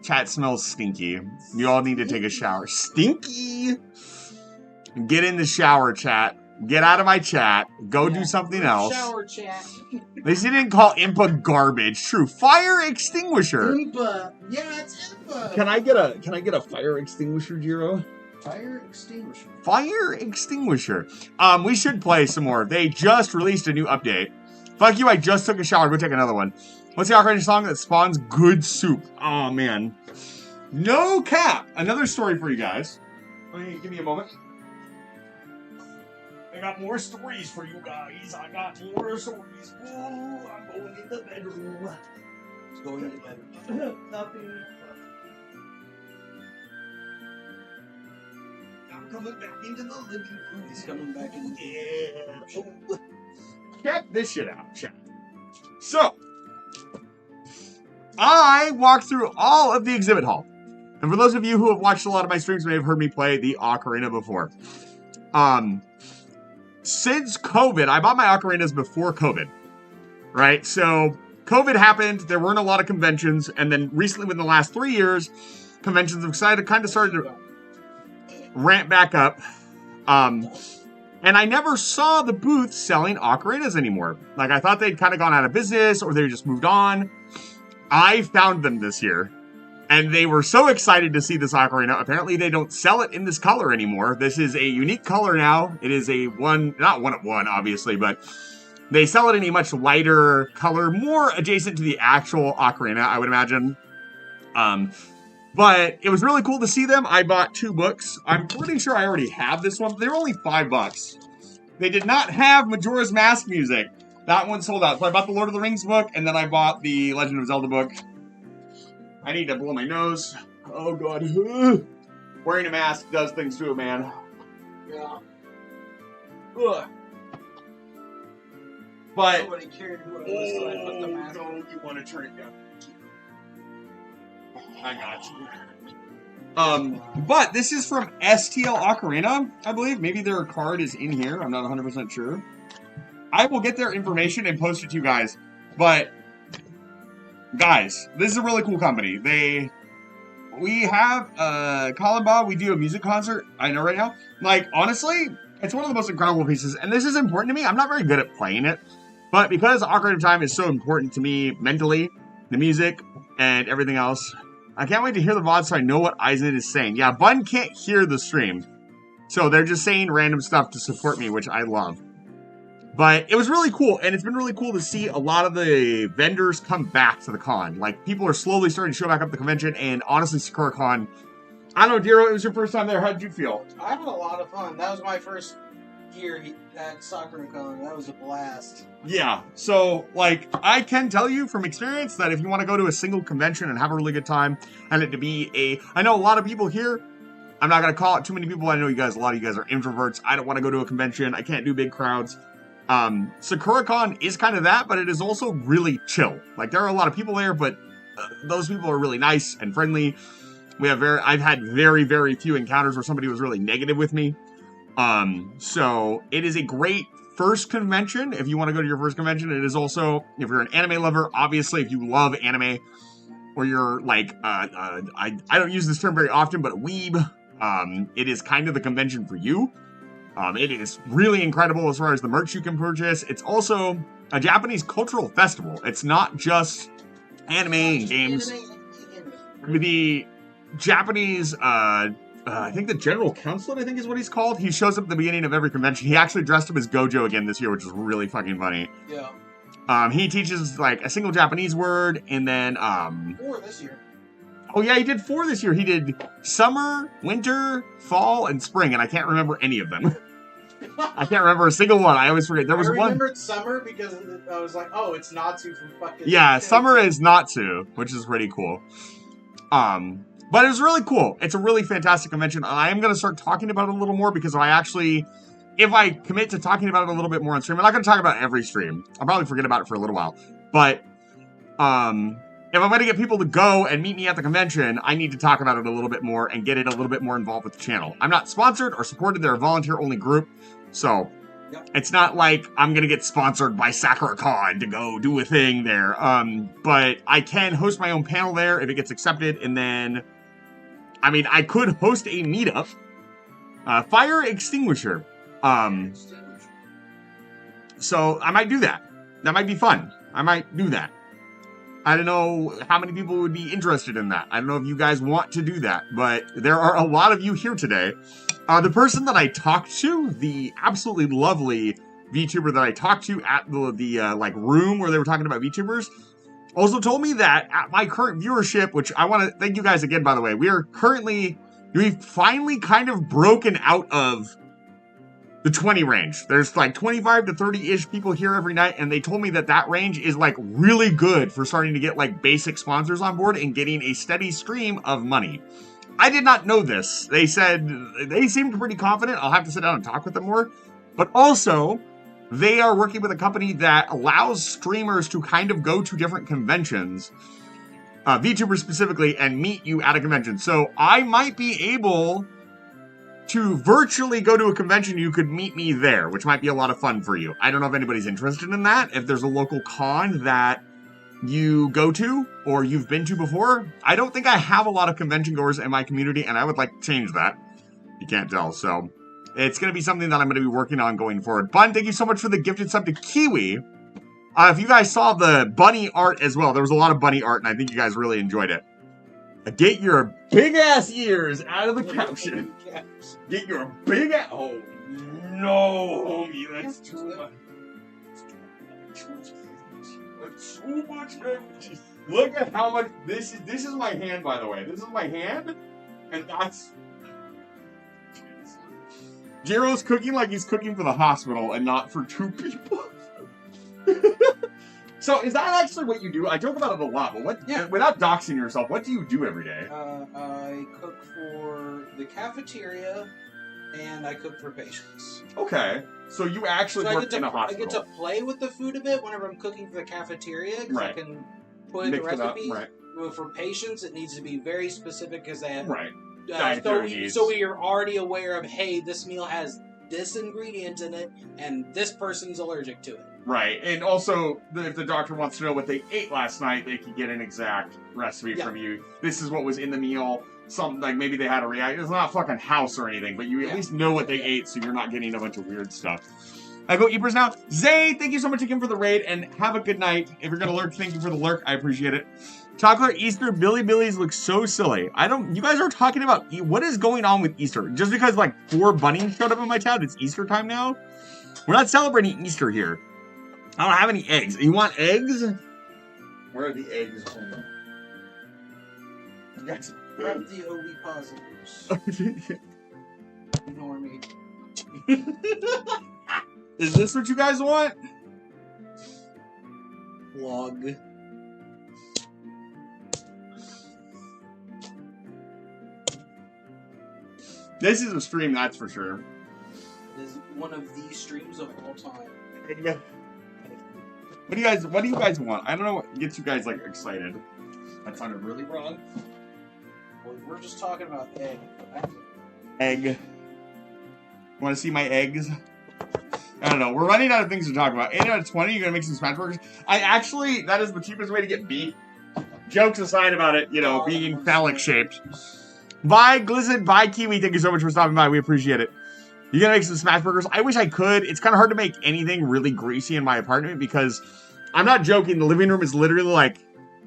Chat smells stinky. You all need to take a shower. Stinky! Get in the shower, chat. Get out of my chat. Go do something else. Shower chat. They didn't call Impa garbage. True. Fire extinguisher. Impa. Yeah, it's Impa. Can I get a fire extinguisher, Jiro? Fire extinguisher. Fire extinguisher. We should play some more. They just released a new update. Fuck you, I just took a shower. Go take another one. What's the Ocarina song that spawns good soup? Oh, man. No cap. Another story for you guys. Give me a moment. I got more stories for you guys. I got more stories. Ooh, I'm going in the bedroom. It's going in the bedroom. Nothing. I'm coming back into the living room. He's coming back in. Yeah. Check this shit out, chat. So, I walked through all of the exhibit hall. And for those of you who have watched a lot of my streams may have heard me play the Ocarina before. Since COVID, I bought my Ocarinas before COVID. Right? So, COVID happened, there weren't a lot of conventions, and then recently within the last 3 years, conventions have kind of started to ramp back up. And I never saw the booth selling ocarinas anymore. Like, I thought they'd kind of gone out of business or they just moved on. I found them this year. And they were so excited to see this ocarina. Apparently, they don't sell it in this color anymore. This is a unique color now. It is a not one of one, obviously, but they sell it in a much lighter color, more adjacent to the actual ocarina, I would imagine. But it was really cool to see them. I bought 2 books. I'm pretty sure I already have this one. They were only $5. They did not have Majora's Mask music. That one sold out. So I bought the Lord of the Rings book, and then I bought the Legend of Zelda book. I need to blow my nose. Oh, God. wearing a mask does things to a man. Yeah. Ugh. But Nobody cared who it was, so I put the mask on. you want to turn it down? I got you. But this is from STL Ocarina, I believe. Maybe their card is in here. I'm not 100% sure. I will get their information and post it to you guys. But, guys, this is a really cool company. We have Kalimba. We do a music concert. I know right now. Like, honestly, it's one of the most incredible pieces. And this is important to me. I'm not very good at playing it. But because Ocarina of Time is so important to me mentally, the music, and everything else, I can't wait to hear the VOD so I know what Eisen is saying. Yeah, Bun can't hear the stream. So they're just saying random stuff to support me, which I love. But it was really cool, and it's been really cool to see a lot of the vendors come back to the con. Like, people are slowly starting to show back up the convention, and honestly, Sakura Con, I don't know, Jiro, it was your first time there. How did you feel? I had a lot of fun. That was my first year at Sakura Con. That was a blast. Yeah, so, like, I can tell you from experience that if you want to go to a single convention and have a really good time, and it to be I know a lot of people here, I'm not going to call it too many people, I know you guys, a lot of you guys are introverts, I don't want to go to a convention, I can't do big crowds. Sakura-con is kind of that, but it is also really chill. Like, there are a lot of people there, but those people are really nice and friendly. I've had very, very few encounters where somebody was really negative with me. So it is a great first convention. If you want to go to your first convention, it is also, if you're an anime lover, obviously, if you love anime, or you're like, I don't use this term very often, but a weeb, it is kind of the convention for you. It is really incredible as far as the merch you can purchase. It's also a Japanese cultural festival. It's not just anime and games. The Japanese, I think the General Counsel, I think is what he's called. He shows up at the beginning of every convention. He actually dressed up as Gojo again this year, which is really fucking funny. Yeah. He teaches, like, a single Japanese word, and then, 4 this year. Oh, yeah, he did 4 this year. He did summer, winter, fall, and spring, and I can't remember any of them. I can't remember a single one. I always forget. There was I one. remembered summer because I was like, oh, it's Natsu from fucking... Yeah, summer is Natsu, which is pretty cool. But it was really cool. It's a really fantastic convention. I am going to start talking about it a little more because if I commit to talking about it a little bit more on stream, I'm not going to talk about it every stream. I'll probably forget about it for a little while. But, if I'm going to get people to go and meet me at the convention, I need to talk about it a little bit more and get it a little bit more involved with the channel. I'm not sponsored or supported. They're a volunteer-only group. So, It's not like I'm going to get sponsored by Sakura-con to go do a thing there. But I can host my own panel there if it gets accepted. And then, I could host a meetup. Fire extinguisher. So I might do that. That might be fun. I might do that. I don't know how many people would be interested in that. I don't know if you guys want to do that, but there are a lot of you here today. The person that I talked to, the absolutely lovely VTuber that I talked to at the room where they were talking about VTubers, also told me that at my current viewership, which I want to thank you guys again, by the way, we've finally kind of broken out of the 20 range. There's like 25 to 30-ish people here every night, and they told me that range is like really good for starting to get like basic sponsors on board and getting a steady stream of money. I did not know this. They said they seemed pretty confident. I'll have to sit down and talk with them more. But also, they are working with a company that allows streamers to kind of go to different conventions, VTubers specifically, and meet you at a convention. So I might be able to virtually go to a convention. You could meet me there, which might be a lot of fun for you. I don't know if anybody's interested in that. If there's a local con that you go to or you've been to before. I don't think I have a lot of convention goers in my community, and I would like to change that. You can't tell, so it's going to be something that I'm going to be working on going forward. Bun, thank you so much for the gifted sub to Kiwi. If you guys saw the bunny art as well, there was a lot of bunny art, and I think you guys really enjoyed it. Get your big-ass ears out of the caption. Get your big-ass... Oh, no, homie, that's too much. That's too much energy. Look at how much... This is my hand, by the way. This is my hand, and that's... Jiro's cooking like he's cooking for the hospital and not for 2 people. So is that actually what you do? I joke about it a lot, but what? Yeah. Without doxing yourself, what do you do every day? I cook for the cafeteria, and I cook for patients. Okay. So you actually work in a hospital. I get to play with the food a bit whenever I'm cooking for the cafeteria, because I can put in the recipe. Right. For patients, it needs to be very specific because they have dietary needs. So we are already aware of, hey, this meal has this ingredient in it, and this person's allergic to it. Right, and also, if the doctor wants to know what they ate last night, they can get an exact recipe from you. This is what was in the meal. Something like maybe they had a reaction. It's not fucking house or anything, but you at least know what they ate, so you're not getting a bunch of weird stuff. I go Eepers now. Zay, thank you so much again for the raid, and have a good night. If you're gonna lurk, thank you for the lurk. I appreciate it. Chocolate Easter Billy's look so silly. You guys are talking about, what is going on with Easter? Just because like 4 bunnies showed up in my town, it's Easter time now? We're not celebrating Easter here. I don't have any eggs. You want eggs? Where are the eggs? Yes. Grab the OB positives. Ignore me. Is this what you guys want? Vlog. This is a stream, that's for sure. It is one of the streams of all time. What do you guys want? I don't know what gets you guys like excited. That sounded really wrong. Well, we're just talking about egg. Egg. Want to see my eggs? I don't know. We're running out of things to talk about. 8 out of 20, you're gonna make some smash burgers. That is the cheapest way to get beef. Jokes aside about it, being phallic shaped. Bye, Glizzard. Bye, Kiwi. Thank you so much for stopping by. We appreciate it. You gonna make some smash burgers? I wish I could. It's kind of hard to make anything really greasy in my apartment because I'm not joking. The living room is literally like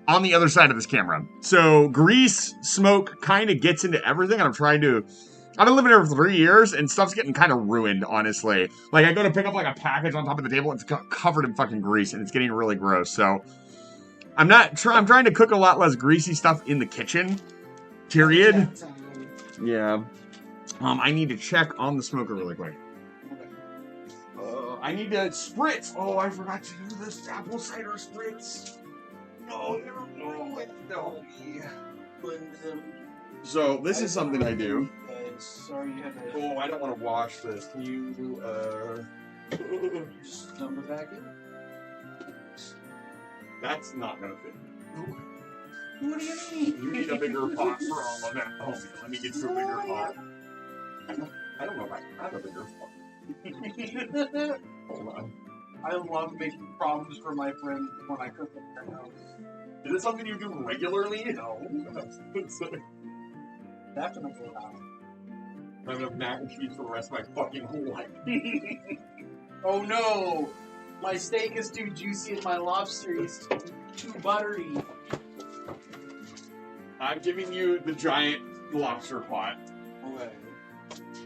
on the other side of this camera. So grease, smoke kind of gets into everything. And I've been living here for 3 years and stuff's getting kind of ruined, honestly. Like I go to pick up like a package on top of the table. It's covered in fucking grease and it's getting really gross. So I'm trying to cook a lot less greasy stuff in the kitchen. Period. Yeah. I need to check on the smoker really quick. I need to spritz. Oh, I forgot to do this apple cider spritz. No. So this is something I do. Sorry you had to. Oh, I don't want to wash this. Can you just dump it back in? That's not gonna fit. What do you mean? You need a bigger pot for all of that. Oh, let me get you a bigger pot. I don't know if I have a bigger pot. Hold on. I love making problems for my friends when I cook at their house. Is it something you do regularly? No. Definitely not. I'm gonna have mac and cheese for the rest of my fucking whole life. Oh no! My steak is too juicy and my lobster is too buttery. I'm giving you the giant lobster pot. Okay.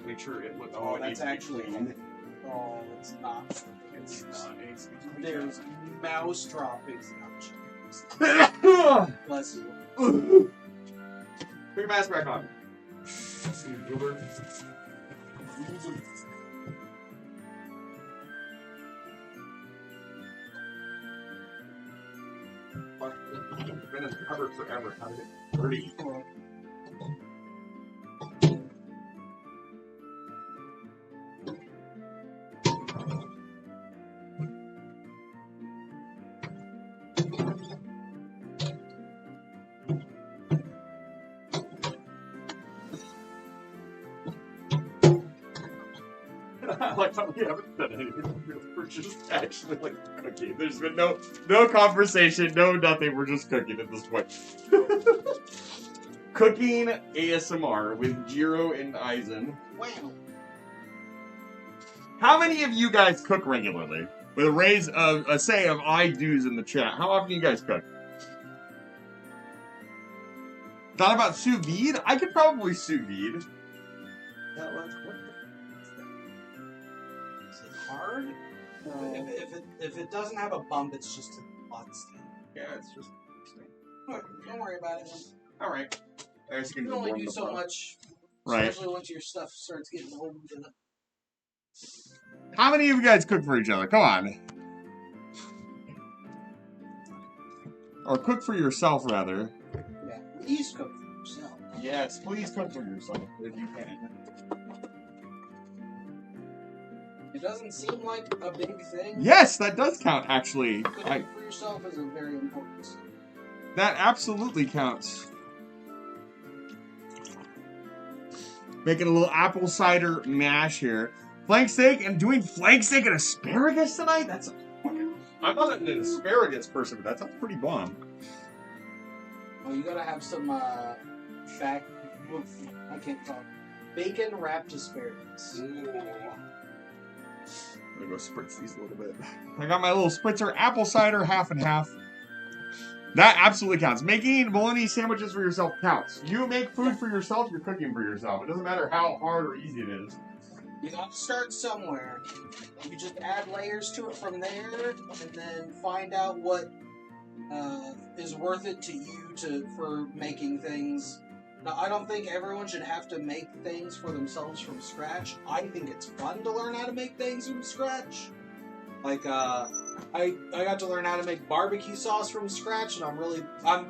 Make sure it looks. Oh, that's actually. Oh, it's not. It's not. There's mouse droppings in our cheese. Bless you. Put your mask back on. It's been covered forever. How did it dirty? Like we haven't done anything. We're just actually like cooking. There's been no conversation, no nothing. We're just cooking at this point. Cooking ASMR with Jiro and Eisen. Wow. How many of you guys cook regularly? With a raise of a say of I do's in the chat. How often do you guys cook? Thought about sous vide? I could probably sous vide. Hard? No. If it doesn't have a bump, it's just a butt stain. Yeah, it's just. Don't worry about it. Alright. You can only do so much. Right. Especially once your stuff starts getting old. How many of you guys cook for each other? Come on. Or cook for yourself, rather. Yeah, please cook for yourself. Yes, please cook for yourself if you can. It doesn't seem like a big thing. Yes, that does count, actually. Cooking for yourself is a very important thing. That absolutely counts. Making a little apple cider mash here. Flank steak and doing flank steak and asparagus tonight? I'm not an asparagus person, but that sounds pretty bomb. Well, you gotta have some I can't talk. Bacon wrapped asparagus. I'm gonna go spritz these a little bit. I got my little spritzer apple cider, half and half. That absolutely counts. Making bologna sandwiches for yourself counts. You make food for yourself, you're cooking for yourself. It doesn't matter how hard or easy it is. You gotta start somewhere. You just add layers to it from there, and then find out what is worth it to you for making things. Now, I don't think everyone should have to make things for themselves from scratch. I think it's fun to learn how to make things from scratch. Like, I got to learn how to make barbecue sauce from scratch, and I'm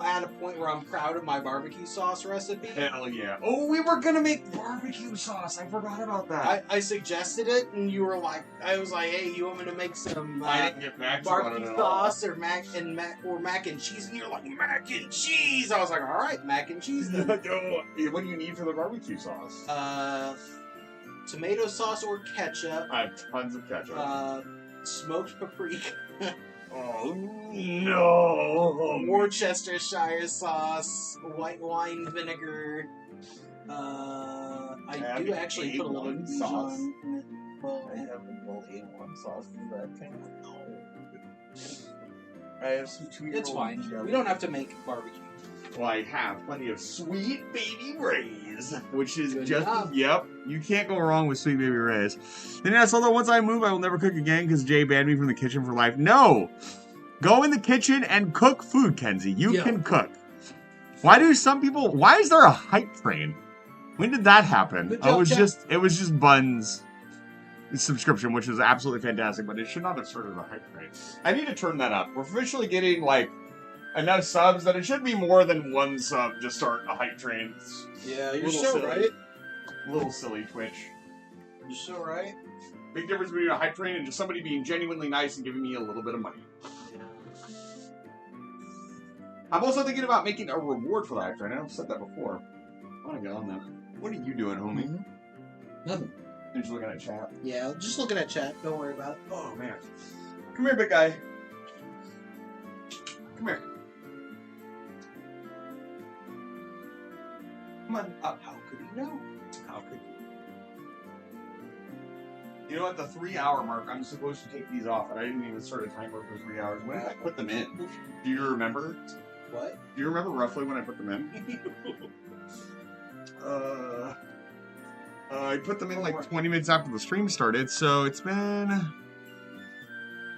at a point where I'm proud of my barbecue sauce recipe. Hell yeah. Oh, we were gonna make barbecue sauce. I forgot about that. I suggested it, and you were like, I was like, hey, you want me to make some I didn't get back to barbecue it at all. sauce or mac and cheese? And you're like, mac and cheese. I was like, all right, mac and cheese then. What do you need for the barbecue sauce? Tomato sauce or ketchup. I have tons of ketchup. Smoked paprika. Oh no! Worcestershire sauce, white wine vinegar. I do actually put a little A1 sauce sauce. in it. Well, I have a little A1 sauce for that thing. I have some 2-year-old. it's fine. We don't have to make barbecue. Well, I have plenty of Sweet Baby Ray's, which is Good just, enough. yep, you can't go wrong with Sweet Baby Ray's. And yes, although once I move, I will never cook again because Jay banned me from the kitchen for life. No! Go in the kitchen and cook food, Kenzie. You can cook. Why is there a hype train? When did that happen? Good job, Jeff. It was just Bun's subscription, which was absolutely fantastic, but it should not have started a hype train. I need to turn that up. We're officially getting, like, enough subs that it should be more than one sub to start a hype train. Yeah, you're so right. Little silly Twitch. You're so right. Big difference between a hype train and just somebody being genuinely nice and giving me a little bit of money. I'm also thinking about making a reward for the hype train. I've said that before. I want to get on that. What are you doing, homie? Mm-hmm. Nothing. You're just looking at chat. Yeah, just looking at chat. Don't worry about it. Oh, man. Come here, big guy. Come here. Come on up. How could he know? How could you? You know, at the 3-hour mark, I'm supposed to take these off, and I didn't even start a timer for 3 hours. When did I put them in? Do you remember? What? Do you remember roughly when I put them in? I put them in like 20 minutes after the stream started, so it's been,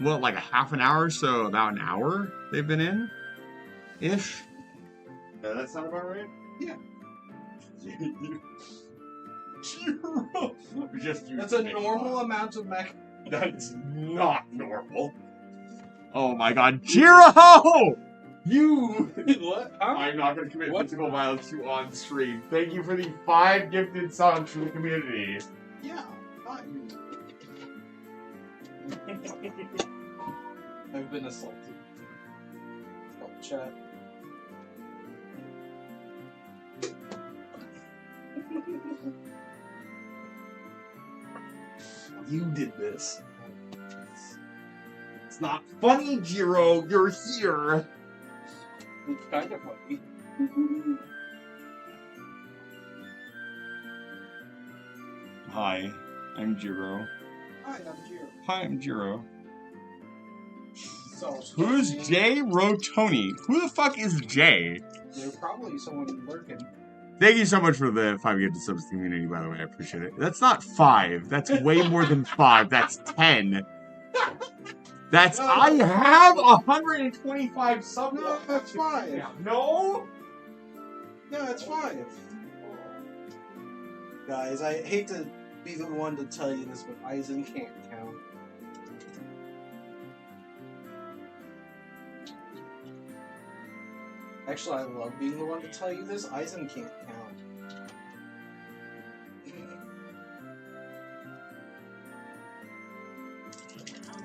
well, like a half an hour, so about an hour they've been in, ish. That sound about right? Yeah. That's a normal amount of mac. That's not normal. Oh my god, Jiro! You! What? Huh? I'm not going to commit physical violence to you on stream. Thank you for the 5 gifted subs from the community. Yeah, fine. I've been assaulted. Oh, chat. You did this. It's not funny, Jiro. You're here. It's kind of funny. Hi, I'm Jiro. Hi, I'm Jiro. Hi, I'm Jiro. So, Who's Jay Rotoni? Who the fuck is Jay? There's probably someone lurking. Thank you so much for the 5 gifted subs community, by the way. I appreciate it. That's not 5. That's way more than 5. That's 10. That's... No. I have 125 subs. No, that's 5. No? No, it's 5. Guys, I hate to be the one to tell you this, but Eisen can't count. Actually, I love being the one to tell you this. Eisen can't count. I'm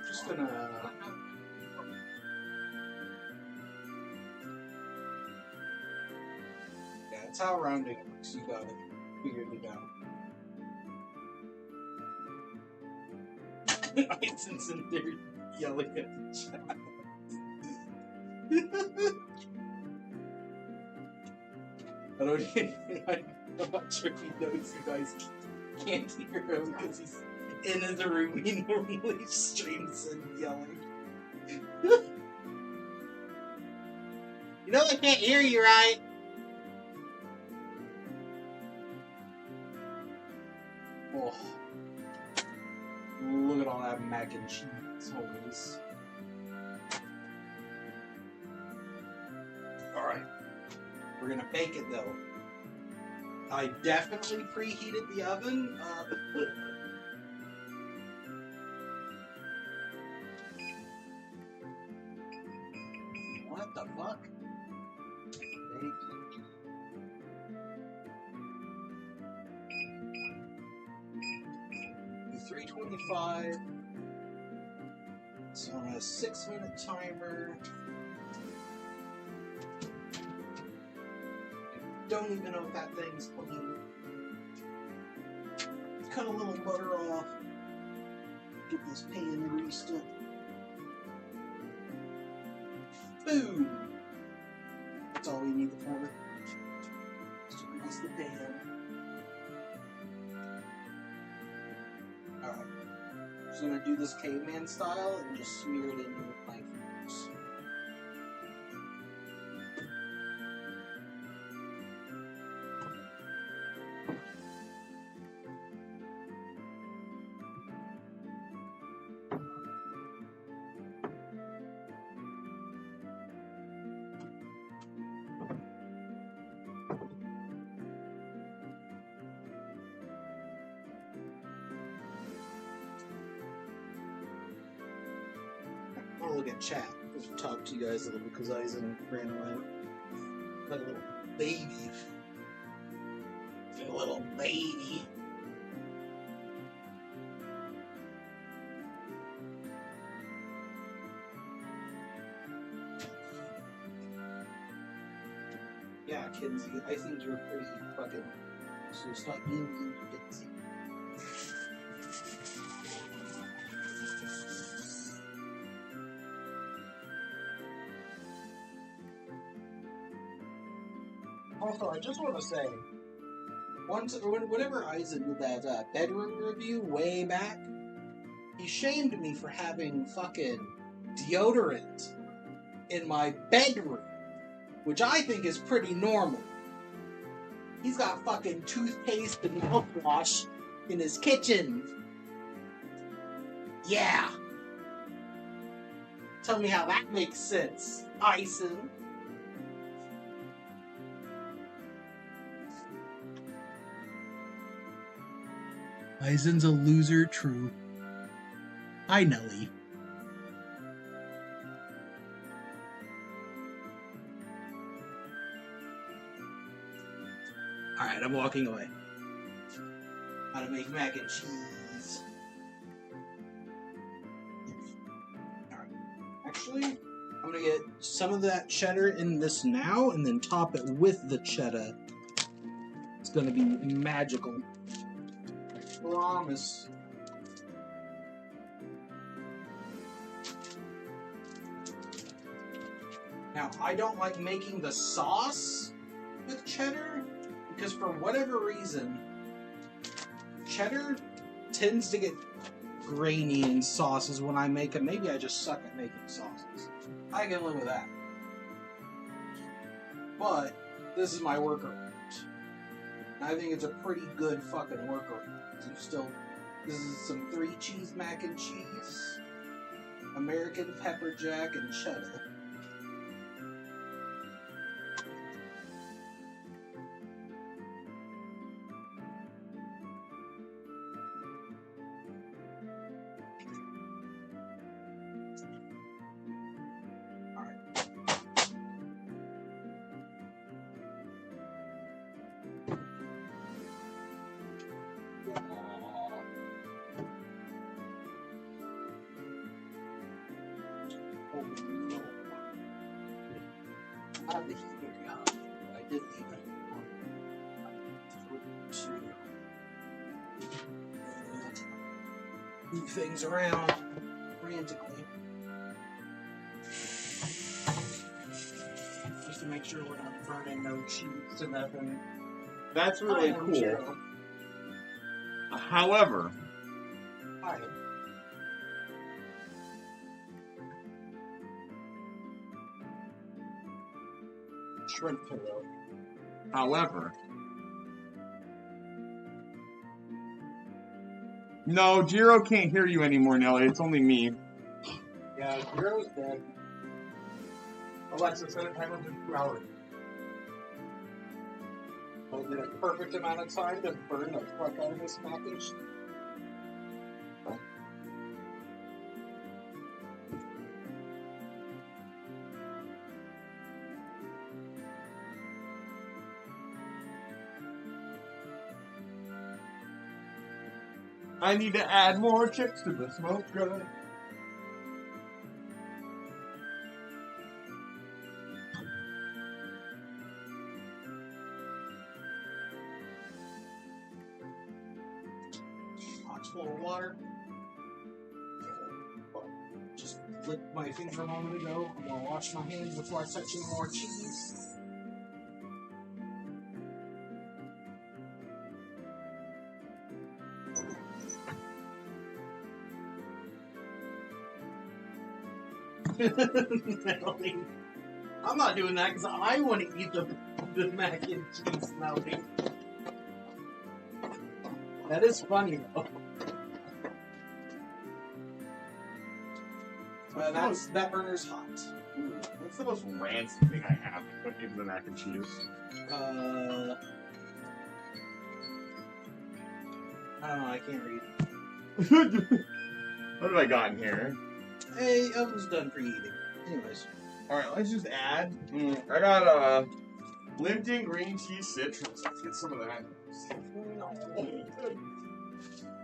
just gonna... Yeah, that's how rounding works. You got it. Figured it out. Eisen's in there yelling at the chat. I'm not sure if he knows you guys can't hear him because he's in the room he normally streams and yelling. You know I can't hear you, right? Oh. Look at all that mac and cheese, homies. Alright. We're gonna bake it though. I definitely preheated the oven. What the fuck? 325. So on a 6-minute timer. Don't even know if that thing's clean. Cut a little butter off. Get this pan greased up. Boom! That's all we need for it. Just to grease the pan. Alright. Just gonna do this caveman style and just smear it in with my fingers. I'll look at chat. I'll talk to you guys a little because Eisen ran away. Like a little baby. Like a little baby. Yeah, Kinsey, I think you're pretty fucking... So stop being mean to Kinsey. Also, I just want to say, whenever Eisen did that bedroom review way back, he shamed me for having fucking deodorant in my bedroom, which I think is pretty normal. He's got fucking toothpaste and mouthwash in his kitchen. Yeah. Tell me how that makes sense, Eisen. Eisen's a loser, true. Hi, Nelly. Alright, I'm walking away. How to make mac and cheese. Alright. Actually, I'm gonna get some of that cheddar in this now and then top it with the cheddar. It's gonna be magical. Promise. Now, I don't like making the sauce with cheddar because for whatever reason, cheddar tends to get grainy in sauces when I make them. Maybe I just suck at making sauces. I can live with that. But this is my workaround. I think it's a pretty good fucking workaround. This is some 3 cheese mac and cheese, American pepper jack, and cheddar. I have the heater up. I did leave it on to move things around frantically. Just to make sure we're not burning no cheese and nothing. That's really cool. Jiro. However, Hi. Shrimp pillow. however. No, Jiro can't hear you anymore, Nelly. It's only me. Yeah, Jiro's dead. Alexa, set a timer for 2 hours. Was it a perfect amount of time to burn the fuck out of this mac and cheese? I need to add more chips to the smoker. Box full of water. Just licked my finger a moment ago. I'm gonna wash my hands before I touch any more cheese. I'm not doing that because I want to eat the mac and cheese, Melody. That is funny though. That burner's hot. What's the most rancid thing I have to put into the mac and cheese? I don't know. I can't read. What have I got in here? Hey, oven's done for eating. Anyways. Alright, let's just add. I got Lipton green tea citrus. Let's get some of that.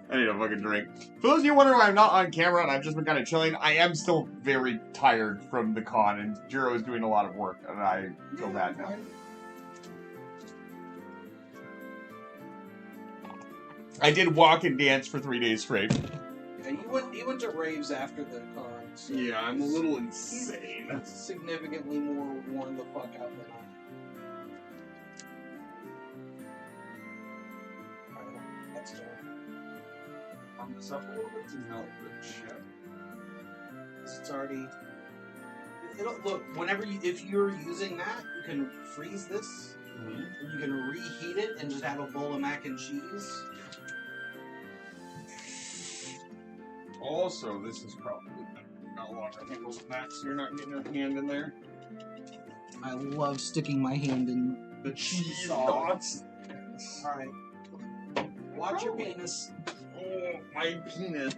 I need a fucking drink. For those of you wondering why I'm not on camera and I've just been kind of chilling, I am still very tired from the con, and Jiro is doing a lot of work, and I feel bad now. I did walk and dance for 3 days straight. Yeah, he went to raves after the con. So Yeah, I'm a little insane. He's significantly more worn the fuck out than I am. Alright, that's done. Warm this up a little bit to melt the chip. It's already. Look, if you're using that, you can freeze this. Mm-hmm. You can reheat it and just have a bowl of mac and cheese. Also, this is probably got longer handles than that, so you're not getting your hand in there. I love sticking my hand in The cheese cheese sauce. dots. Alright. Watch your penis. Oh, my penis.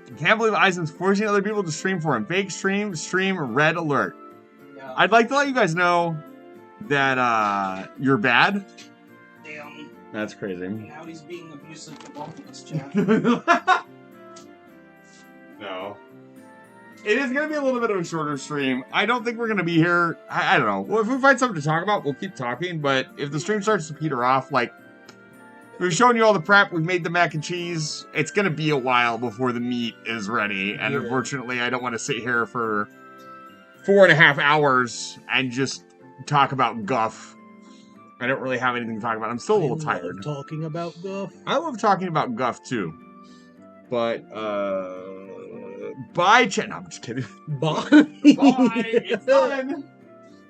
I can't believe Eisen's forcing other people to stream for him. Fake stream, red alert. Yeah. I'd like to let you guys know that you're bad. Damn. That's crazy. Now he's being abusive to both of us, Jack. No. It is going to be a little bit of a shorter stream. I don't think we're going to be here. I don't know. Well, if we find something to talk about, we'll keep talking. But if the stream starts to peter off, like, we've shown you all the prep. We've made the mac and cheese. It's going to be a while before the meat is ready. And Yeah. unfortunately, I don't want to sit here for 4.5 hours and just talk about guff. I don't really have anything to talk about. I'm still a little tired. Talking about guff. I love talking about guff too. But, bye, Chet. No, I'm just kidding. Bye. Bye. It's done.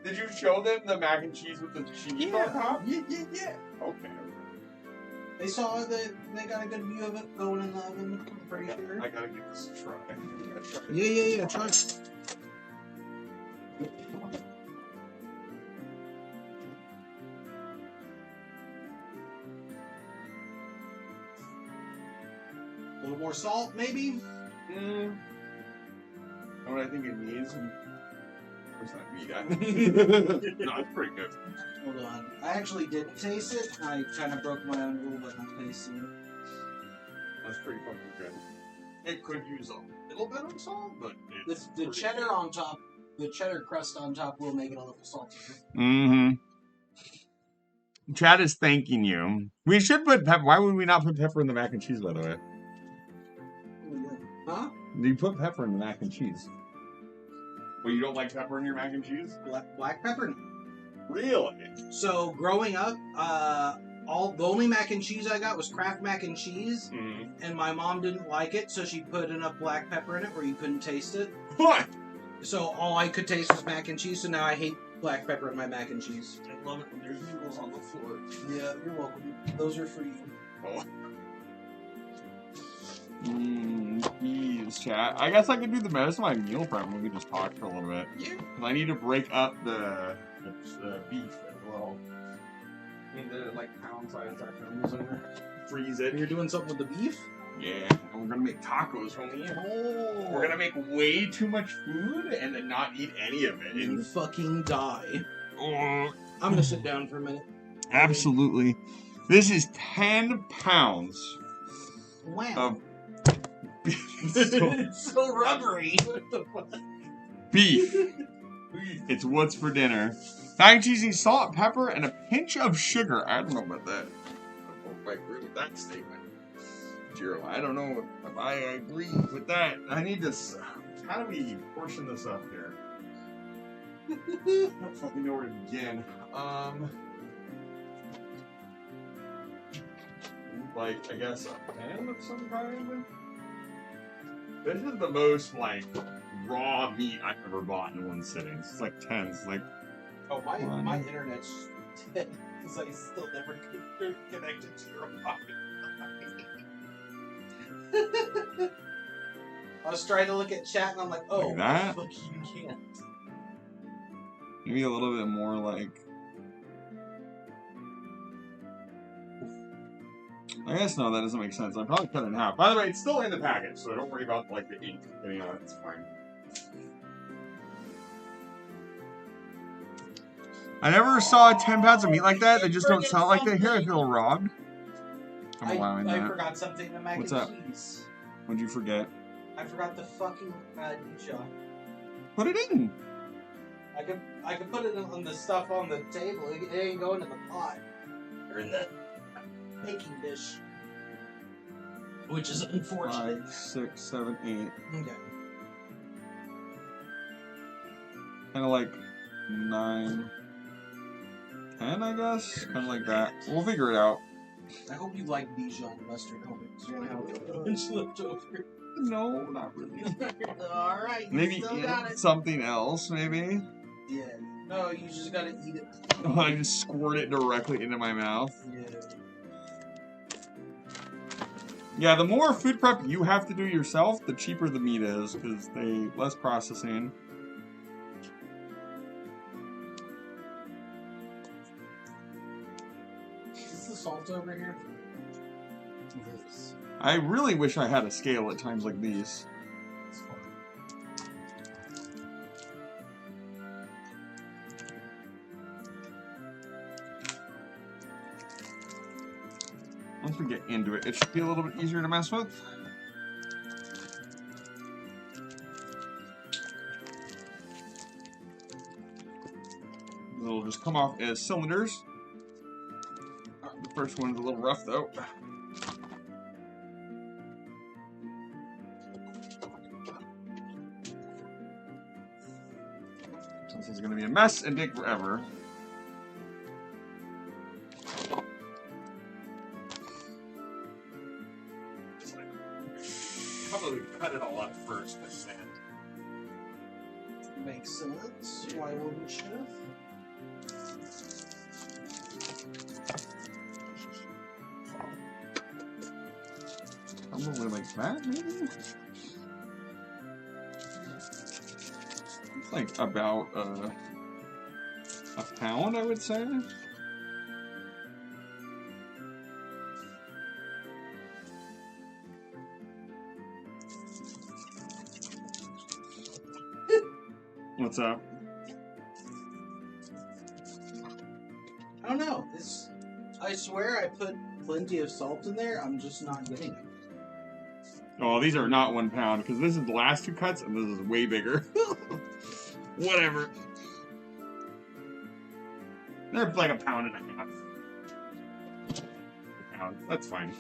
Did you show them the mac and cheese with the cheese on top? Yeah. Okay. They saw that they got a good view of it going in the oven. I'm pretty sure. I gotta give this a try. Yeah. Try it. A little more salt, maybe? Know what I think it needs? Where's that meat at? No, it's pretty good. Hold on. I actually didn't taste it. I kind of broke my own rule by not tasting it. That's pretty fucking good. It could use a little bit of salt, but it's The cheddar on top, the cheddar crust on top will make it a little saltier. Mm-hmm. Chad is thanking you. We should put pepper. Why would we not put pepper in the mac and cheese, by the way? Huh? You put pepper in the mac and cheese. Well, you don't like pepper in your mac and cheese? Black pepper. Really? So growing up, the only mac and cheese I got was Kraft mac and cheese, and my mom didn't like it, so she put enough black pepper in it where you couldn't taste it. What? So all I could taste was mac and cheese. So now I hate black pepper in my mac and cheese. I love it when there's noodles on the floor. Yeah, you're welcome. Those are for you. Oh. Geez, chat. I guess I could do the rest of my meal prep when we just talk for a little bit. Yeah. I need to break up the beef as well. Into like pound size sections and freeze it. You're doing something with the beef? Yeah, and we're gonna make tacos, homie. Oh. We're gonna make way too much food and then not eat any of it. You fucking die. Oh. I'm gonna sit down for a minute. Absolutely. This is 10 pounds Wow. of It's so rubbery. What the fuck? beef. It's what's for dinner. Mac and cheese needs salt, pepper, and a pinch of sugar. I don't know about that. I don't know if I agree with that statement. Jiro, I don't know if I agree with that. I need this. How do we portion this up here? I don't fucking know where to begin. Like, I guess a pan of some kind? This is the most, like, raw meat I've ever bought in one sitting. It's like 10. It's like, Oh, my internet's dead because I still never connected to your Wi-Fi. I was trying to look at chat and I'm like, oh, Like that? fuck, you can't. maybe a little bit more like... I guess no, that doesn't make sense. I'd probably cut it in half. By the way, it's still in the package, so don't worry about like the ink getting on it. It's fine. I never saw 10 pounds of meat like that. They just don't sell it like that here. I feel robbed. I'm allowing I that. forgot something in the mac What's and up? cheese. What'd you forget? I forgot the fucking shot. Put it in. I could put it on the stuff on the table. It ain't going in the pot or in the baking dish, which is unfortunate. 5, 6, 7, 8. Okay. Kind of like 9, 10, I guess. Kind of like that. We'll figure it out. I hope you like Dijon mustard, homie. You're gonna have a bunch left over. No, not really. All right. You Maybe still eat got it. something else, maybe. Yeah. No, you just gotta eat it. I just squirt it directly into my mouth. Yeah. Yeah, the more food prep you have to do yourself, the cheaper the meat is, because they less processing. Is the salt over here? This. I really wish I had a scale at times like these. It's fine. Once we get into it, it should be a little bit easier to mess with. It'll just come off as cylinders. The first one's a little rough though. This is going to be a mess and take forever. Probably cut it all up first. Makes sense. Why wouldn't you? Probably like that, maybe? It's like about a pound, I would say. What's up? I don't know. I swear I put plenty of salt in there. I'm just not getting it. Oh, these are not 1 pound, because this is the last 2 cuts, and this is way bigger. Whatever. They're like 1.5 pounds. A pound. That's fine.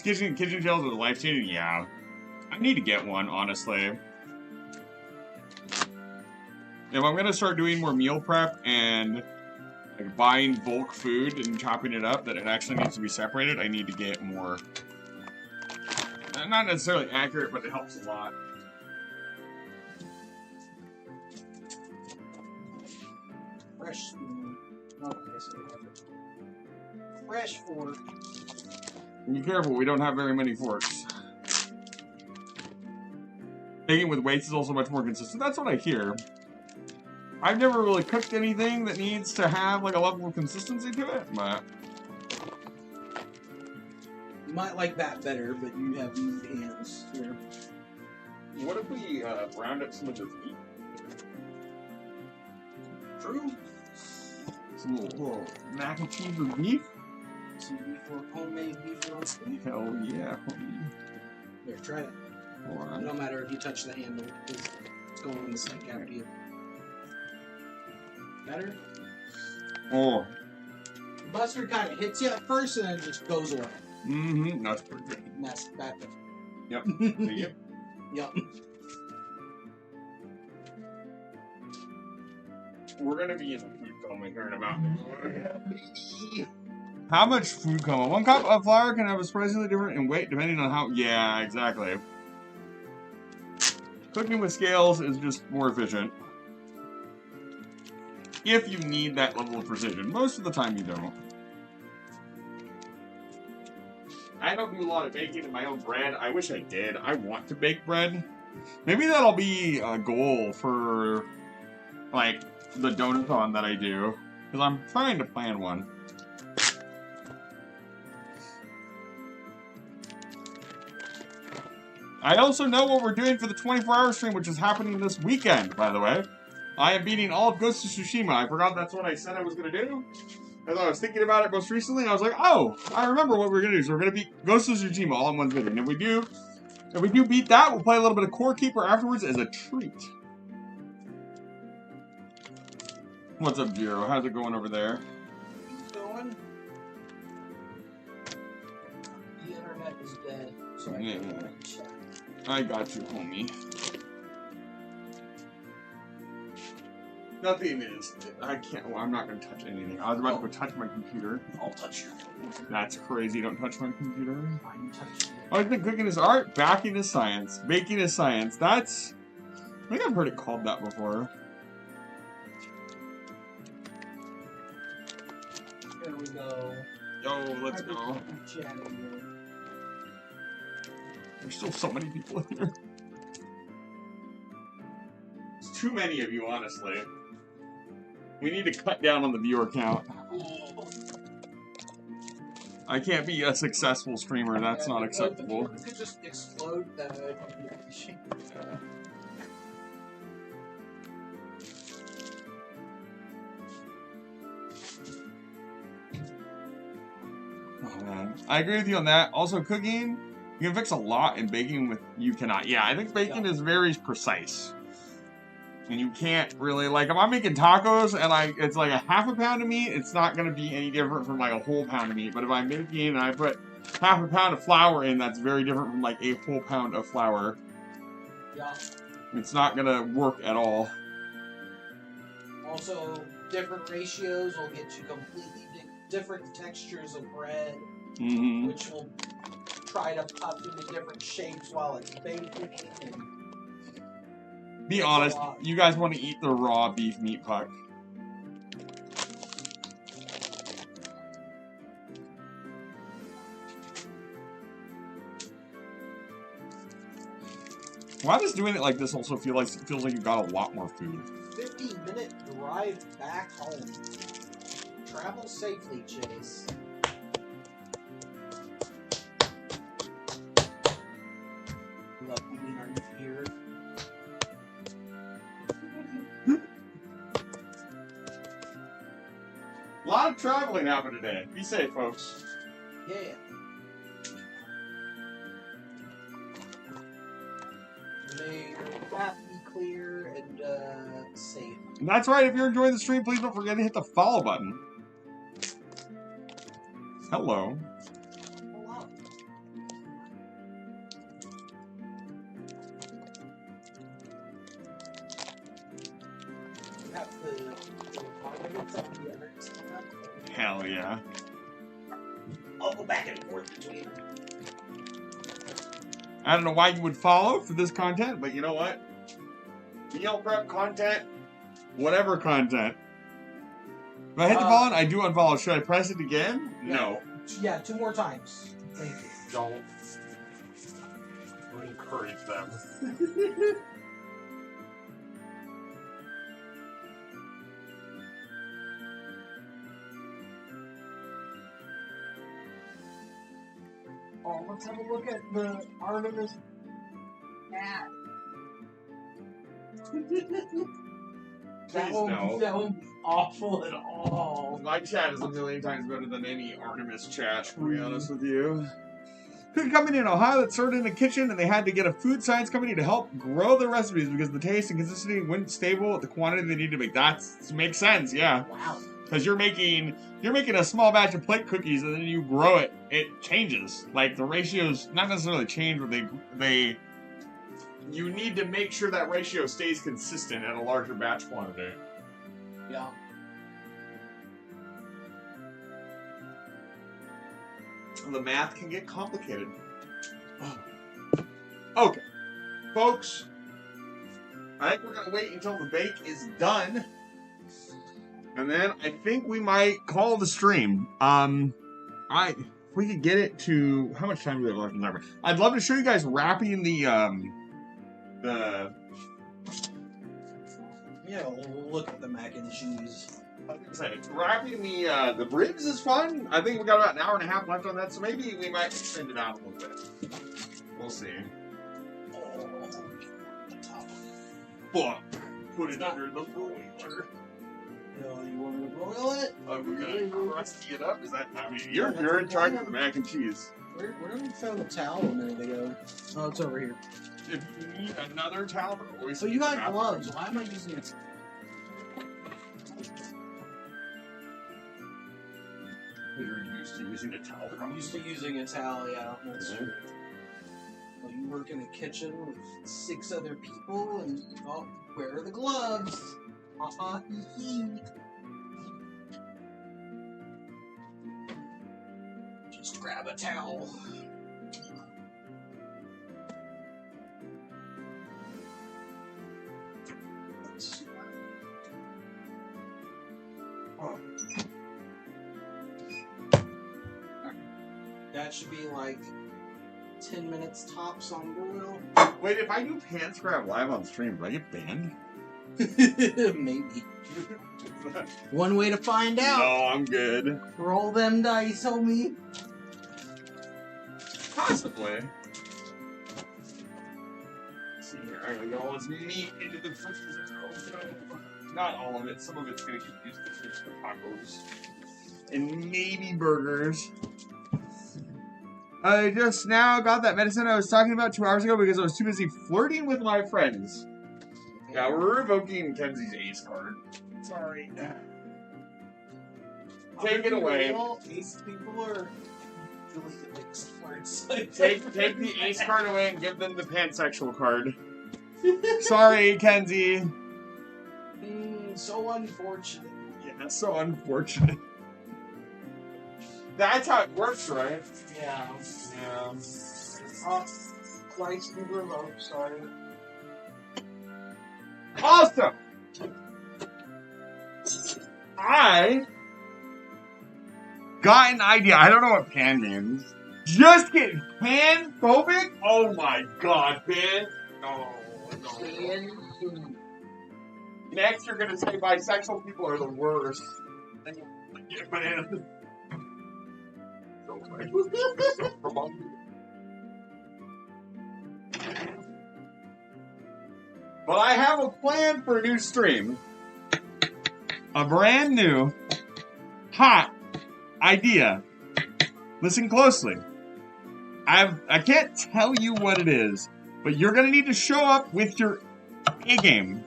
Kitchen gels are life-changing? Yeah. I need to get one, honestly. If I'm gonna start doing more meal prep and like buying bulk food and chopping it up, that it actually needs to be separated, I need to get more. Not necessarily accurate, but it helps a lot. Fresh spoon. Okay, so fresh fork. Be careful, we don't have very many forks. Baking with weights is also much more consistent. That's what I hear. I've never really cooked anything that needs to have like a level of consistency to it, but You might like that better, but you have meat hands here. what if we round up some of this meat? True. Some little mac and cheese with beef? Some homemade beef roast beef. Hell yeah, homie. Here, try it. Hold It on. don't matter if you touch the handle. It's going in the sink after you. Better? Oh. Mustard kind of hits you at first and then just goes away. Mm-hmm. That's pretty good. And that's back there. Yep. Yep. Yep. We're gonna be in a food coma here in about. How much food coma? 1 cup of flour can have a surprisingly different in weight depending on how. Yeah, exactly. Cooking with scales is just more efficient. If you need that level of precision. Most of the time you don't. I don't do a lot of baking in my own bread. I wish I did. I want to bake bread. Maybe that'll be a goal for, like, the donathon that I do. Because I'm trying to plan one. I also know what we're doing for the 24-hour stream, which is happening this weekend, by the way. I am beating all of Ghost of Tsushima. I forgot that's what I said I was going to do. As I was thinking about it most recently, I was like, oh, I remember what we're going to do. So we're going to beat Ghost of Tsushima all in one video. And if we do beat that, we'll play a little bit of Core Keeper afterwards as a treat. What's up, Jiro? How's it going over there? It's going. The internet is dead. So I can't even chat. I got you, homie. Nothing is. I can't. Well, I'm not going to touch anything. I was about to go touch my computer. I'll touch your That's crazy. Don't touch my computer. I'm touching it. I think cooking is art, baking is science, baking is science. That's. I think I've heard it called that before. Here we go. Yo, let's go. Chatting. There's still so many people in here. There's too many of you, honestly. We need to cut down on the viewer count. I can't be a successful streamer. That's not acceptable. You could just explode that. Oh, man. I agree with you on that. Also, cooking, you can fix a lot, and baking you cannot. Yeah, I think baking is very precise. And you can't really, like, if I'm making tacos and it's like a ½ pound of meat, it's not going to be any different from like a whole pound of meat. But if I'm making and I put ½ pound of flour in, that's very different from like a whole pound of flour. Yeah. It's not going to work at all. Also, different ratios will get you completely different textures of bread, Mm-hmm. which will try to puff into different shapes while it's baking. And Be honest, you guys want to eat the raw beef meat puck. Why does doing it like this also feels like you got a lot more food? 15-minute drive back home. Travel safely, Chase. Lucky we aren't here. lot of traveling happened today. Be safe, folks. Yeah. May your path be clear and safe. And that's right. If you're enjoying the stream, please don't forget to hit the follow button. Hello. Hello. You have the comments on the other side. Hell yeah. I'll go back and forth between them. I don't know why you would follow for this content, but you know what? Meal prep content, whatever content. If I hit the follow, I do unfollow. Should I press it again? Yeah. No. Yeah, 2 more times. Thank you. Don't encourage them. Oh, let's have a look at the Artemis cat. Please no. That won't be awful at all. My chat is a million times better than any Artemis chat, to be honest with you. Food company in Ohio that started in the kitchen, and they had to get a food science company to help grow their recipes because the taste and consistency weren't stable at the quantity they need to make. That makes sense, yeah. Wow. Because you're making a small batch of plate cookies, and then you grow it. It changes. Like the ratios, not necessarily change, but they. You need to make sure that ratio stays consistent at a larger batch quantity. Yeah. The math can get complicated. Okay, folks. I think we're gonna wait until the bake is done, and then I think we might call the stream. If we could get it to how much time do we have left in there? I'd love to show you guys wrapping the Yeah, we'll look at the mac and cheese. wrapping the ribs is fun. I think we got about an hour and a half left on that, so maybe we might extend it out a little bit. We'll see. But put it under the broiler. You want me to broil it? Oh, we're gonna crusty it up? Is that? I mean, you're in charge of the mac and cheese. Where did we found the towel a minute ago? Oh, it's over here. If you need another towel, always. So you got gloves. Why am I using it? You're used to using a towel. I'm used to using a towel, yeah. That's true. Well, you work in a kitchen with 6 other people, and oh, where are the gloves? Ha hee. Just grab a towel. That should be like 10 minutes tops on broil. Wait, if I do pants grab live on stream, do I get banned? Maybe. One way to find out. No, I'm good. Roll them dice, homie. Possibly. Let's see here, I'm gonna get all this meat into the freezer. Oh, no. Not all of it. Some of it's gonna get used to fish for tacos and maybe burgers. I just now got that medicine I was talking about 2 hours ago because I was too busy flirting with my friends. Yeah, we're revoking Kenzie's ace card. Sorry. Take it away. Ace people are really mixed words. Take the ace card away and give them the pansexual card. Sorry, Kenzie. So unfortunate. Yeah, so unfortunate. That's how it works, right? Yeah. Yeah. Rights be revoked, sorry. Awesome! I got an idea. I don't know what pan means. Just kidding. Pan-phobic? Oh my god, pan. No. Next, you're gonna say bisexual people are the worst. And you get bananas. But I have a plan for a new stream. A brand new Ha! Idea. Listen closely. I can't tell you what it is, but you're gonna need to show up with your A game.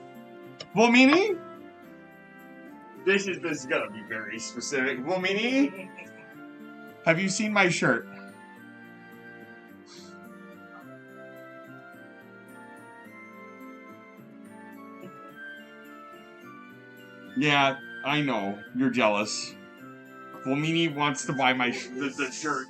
Volmini? This is gonna be very specific. Volmini? Have you seen my shirt? Yeah, I know. You're jealous. Volmini wants to buy my the shirt.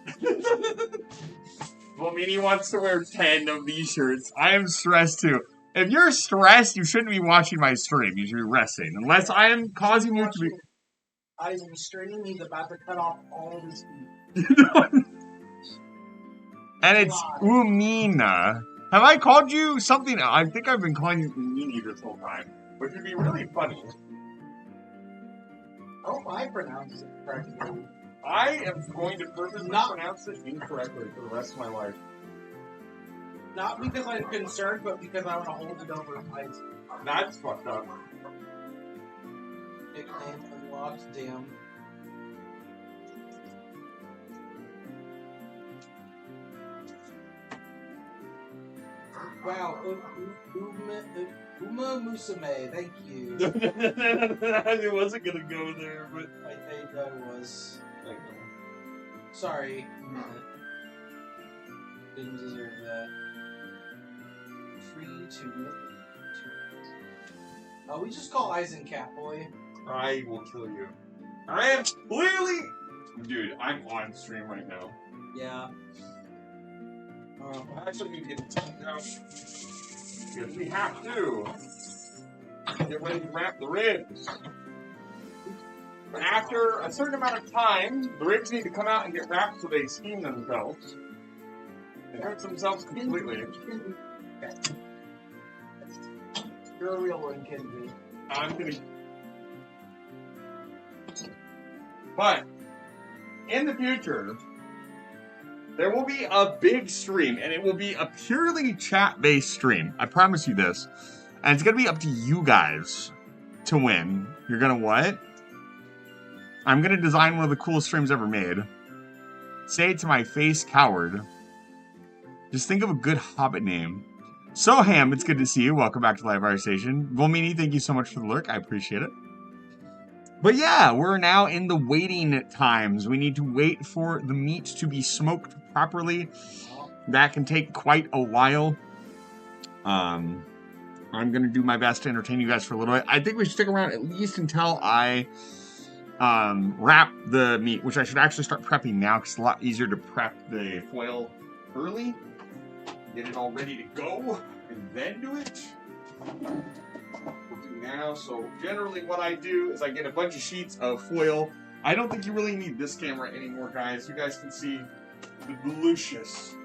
Volmini wants to wear 10 of these shirts. I am stressed too. If you're stressed, you shouldn't be watching my stream. You should be resting. Unless I am causing you to be... Eisen stream, he's about to cut off all of his feet. And it's Umina. Have I called you something? I think I've been calling you Umini this whole time. Which would be really funny. Oh, I pronounce it correctly. I am going to purposely pronounce it incorrectly for the rest of my life. Not because I'm concerned, but because I want to hold it over Eisen. That's fucked up. Nickname unlocked, damn. Wow, Uma Musume, thank you. I wasn't gonna go there, but I think that was. I know. Sorry. Didn't deserve that. Free to. Oh, we just call Eisen Catboy. I will kill you. I am clearly... Dude, I'm on stream right now. Yeah. I actually need to get the time out. Because we have to get ready to wrap the ribs. After a certain amount of time, the ribs need to come out and get wrapped so they steam themselves. They hurt themselves completely. You're a real one, Kenji. I'm gonna... But, in the future, there will be a big stream, and it will be a purely chat-based stream. I promise you this. And it's gonna be up to you guys to win. You're gonna what? I'm gonna design one of the coolest streams ever made. Say it to my face, coward. Just think of a good Hobbit name. Soham, it's good to see you. Welcome back to Live Fire Station. Volmini, thank you so much for the lurk. I appreciate it. But yeah, we're now in the waiting times. We need to wait for the meat to be smoked properly. That can take quite a while. I'm going to do my best to entertain you guys for a little bit. I think we should stick around at least until I wrap the meat, which I should actually start prepping now because it's a lot easier to prep the foil early. Get it all ready to go, and then do it. We'll do now. So generally what I do is I get a bunch of sheets of foil. I don't think you really need this camera anymore, guys. You guys can see the delicious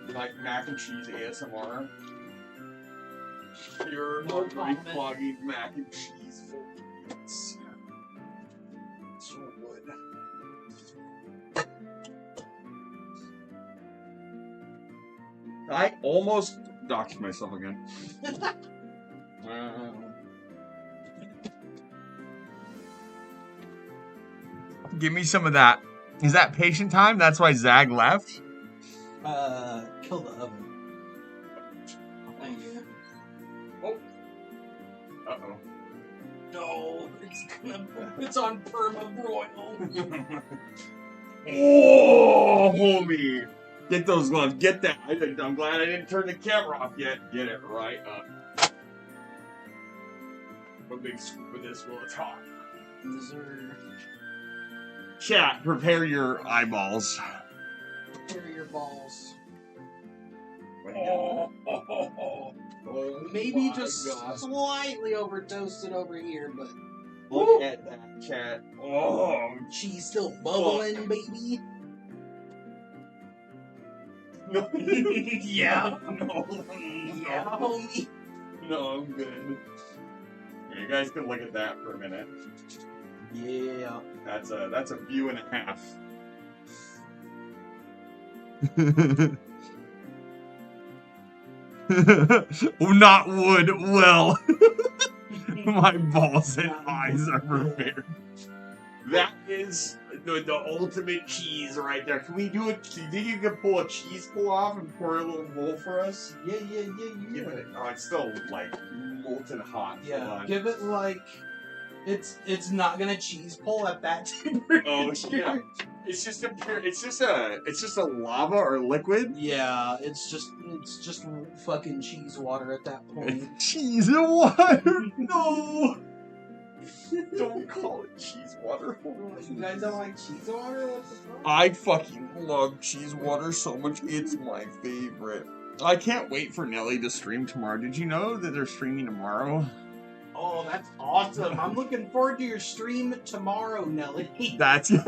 like mac and cheese ASMR. Pure clogging mac and cheese. It's so good. I almost doxed myself again. Give me some of that. Is that patient time? That's why Zag left? Kill the oven. Thank you. Oh. Uh-oh. No, it's on perma broil. Oh, homie. Get those gloves. Get that. I'm glad I didn't turn the camera off yet. Get it right up. A big scoop of this while it's hot. Chat, prepare your eyeballs. Prepare your balls. Oh, maybe just slightly over toasted over here, but look at that, chat. Oh, cheese still bubbling, baby. No. Yeah. No. Yeah, homie. No, I'm good. You guys can look at that for a minute. Yeah. That's a view and a half. Not wood. Well. My balls and eyes are prepared. That is the ultimate cheese right there. Can we do it? Do you think you can pull a cheese pull off and pour a little bowl for us? Yeah. Give it. Oh, it's still like molten hot. Hold Yeah, on. give it like it's not gonna cheese pull at that temperature. Oh yeah. It's just a lava or liquid. Yeah, it's just fucking cheese water at that point. Cheese and water. No. Don't call it cheese water. You guys don't like cheese water? What the fuck? I fucking love cheese water so much. It's my favorite. I can't wait for Nelly to stream tomorrow. Did you know that they're streaming tomorrow? Oh, that's awesome! I'm looking forward to your stream tomorrow, Nelly. That's Nelly.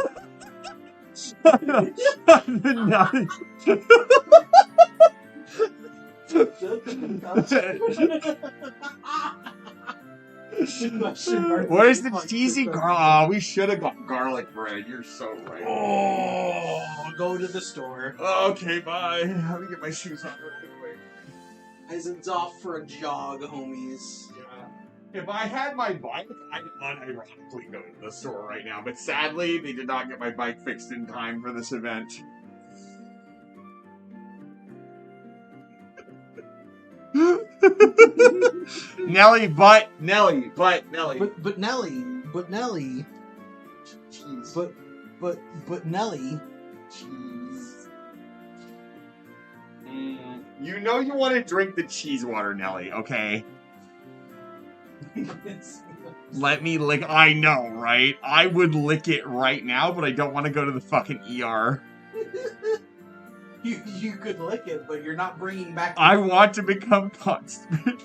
Where's the cheesy garlic? Oh, we should have got garlic bread. You're so right. Oh, go to the store. Okay, bye. Let me get my shoes on really quick. Eisen's off for a jog, homies. Yeah. If I had my bike, I'd unironically go to the store right now. But sadly, they did not get my bike fixed in time for this event. Nelly. But Nelly. Cheese. But Nelly. Cheese. You know you want to drink the cheese water, Nelly, okay? Let me lick. I know, right? I would lick it right now, but I don't want to go to the fucking ER. You could lick it, but you're not bringing back. I want to become constant.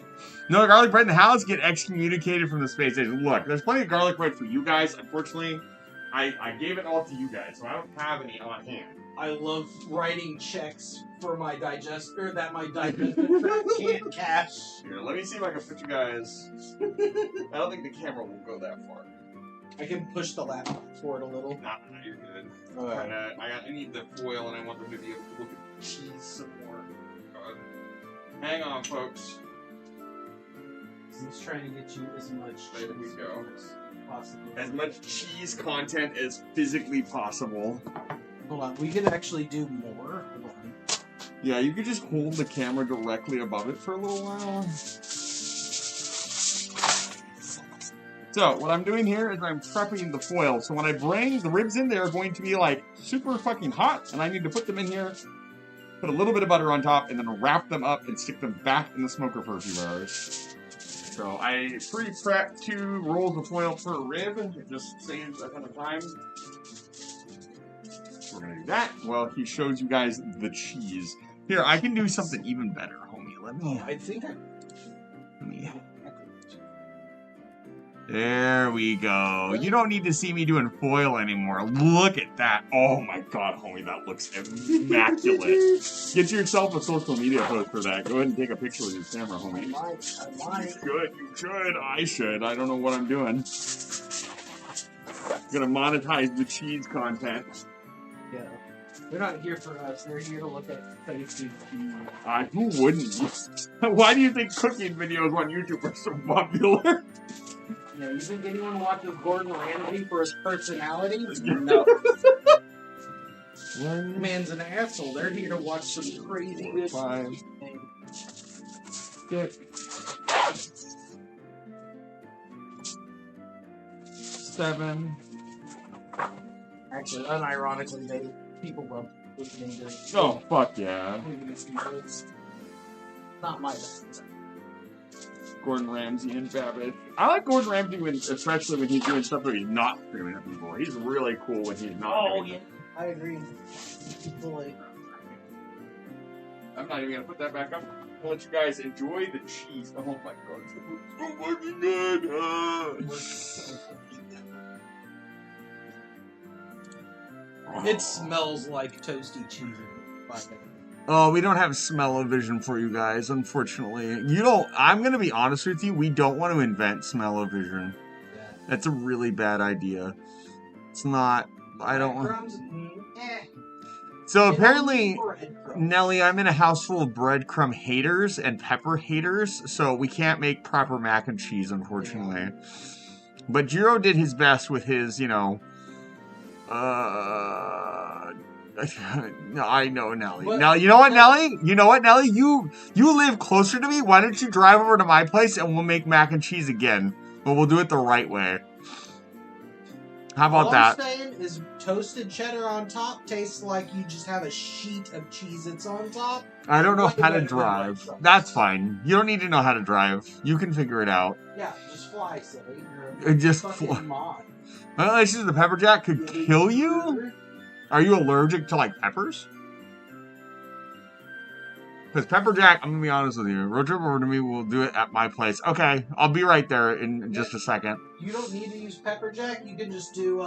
No garlic bread in the house, get excommunicated from the space station. Look, there's plenty of garlic bread for you guys. Unfortunately, I gave it all to you guys, so I don't have any on hand. I love writing checks for my digester that my digestive tract can't cash. Here, let me see if I can put you guys. I don't think the camera will go that far. I can push the laptop forward a little. Nah, you're good. Alright. I need the foil, and I want them to be able to look at the cheese some more. Hang on, folks. He's trying to get you as much There we go. as possible. As much cheese content as physically possible. Hold on, we could actually do more. Hold on. Yeah, you could just hold the camera directly above it for a little while. So, what I'm doing here is I'm prepping the foil. So when I bring the ribs in, they're going to be like super fucking hot, and I need to put them in here, put a little bit of butter on top, and then wrap them up and stick them back in the smoker for a few hours. So I pre-prepped 2 rolls of foil per rib. It just saves a ton of time. We're gonna do that while he shows you guys the cheese. Here, I can do something even better, homie. Let me. I think I. Let me. There we go. You don't need to see me doing foil anymore. Look at that. Oh my god, homie, that looks immaculate. Get yourself a social media post for that. Go ahead and take a picture with your camera, homie. I might. You should. I should. I don't know what I'm doing. Gonna monetize the cheese content. Yeah. They're not here for us. They're here to look at tasty food. Who wouldn't? Why do you think cooking videos on YouTube are so popular? Yeah, you think anyone watches Gordon Ramsay for his personality? No. Man's an asshole. They're here to watch some crazy good 5, 6, 7. Actually, unironically, people love listening to. Oh, fuck yeah. Not my best. Gordon Ramsay and Babbage. I like Gordon Ramsay, especially when he's doing stuff where he's not screaming at people. He's really cool when he's not. Oh, yeah. I agree. Fully. I'm not even going to put that back up. I'll let you guys enjoy the cheese. Oh my god. It's so fucking good. It smells like toasty cheese. Oh, we don't have smell-o-vision for you guys, unfortunately. I'm going to be honest with you, we don't want to invent smell-o-vision. Yeah. That's a really bad idea. It's not, I don't want... So And apparently, breadcrumbs. Nelly, I'm in a house full of breadcrumb haters and pepper haters, so we can't make proper mac and cheese, unfortunately. But Jiro did his best with his, you know, I know, Nelly. But- Now, you know what, Nelly? You know what, Nelly? You live closer to me. Why don't you drive over to my place and we'll make mac and cheese again? But we'll do it the right way. How about All that? I'm saying is toasted cheddar on top tastes like you just have a sheet of Cheez-Its on top. I don't know Way how to better than drive. breadcrumbs. That's fine. You don't need to know how to drive. You can figure it out. Yeah, just fly, silly. You're a Just fucking fly. mod. Well, it's just the pepper jack could kill you? Are you allergic to, like, peppers? Because pepper jack, I'm going to be honest with you. Road trip over to me, we'll do it at my place. Okay, I'll be right there in just a second. You don't need to use pepper jack. You can just do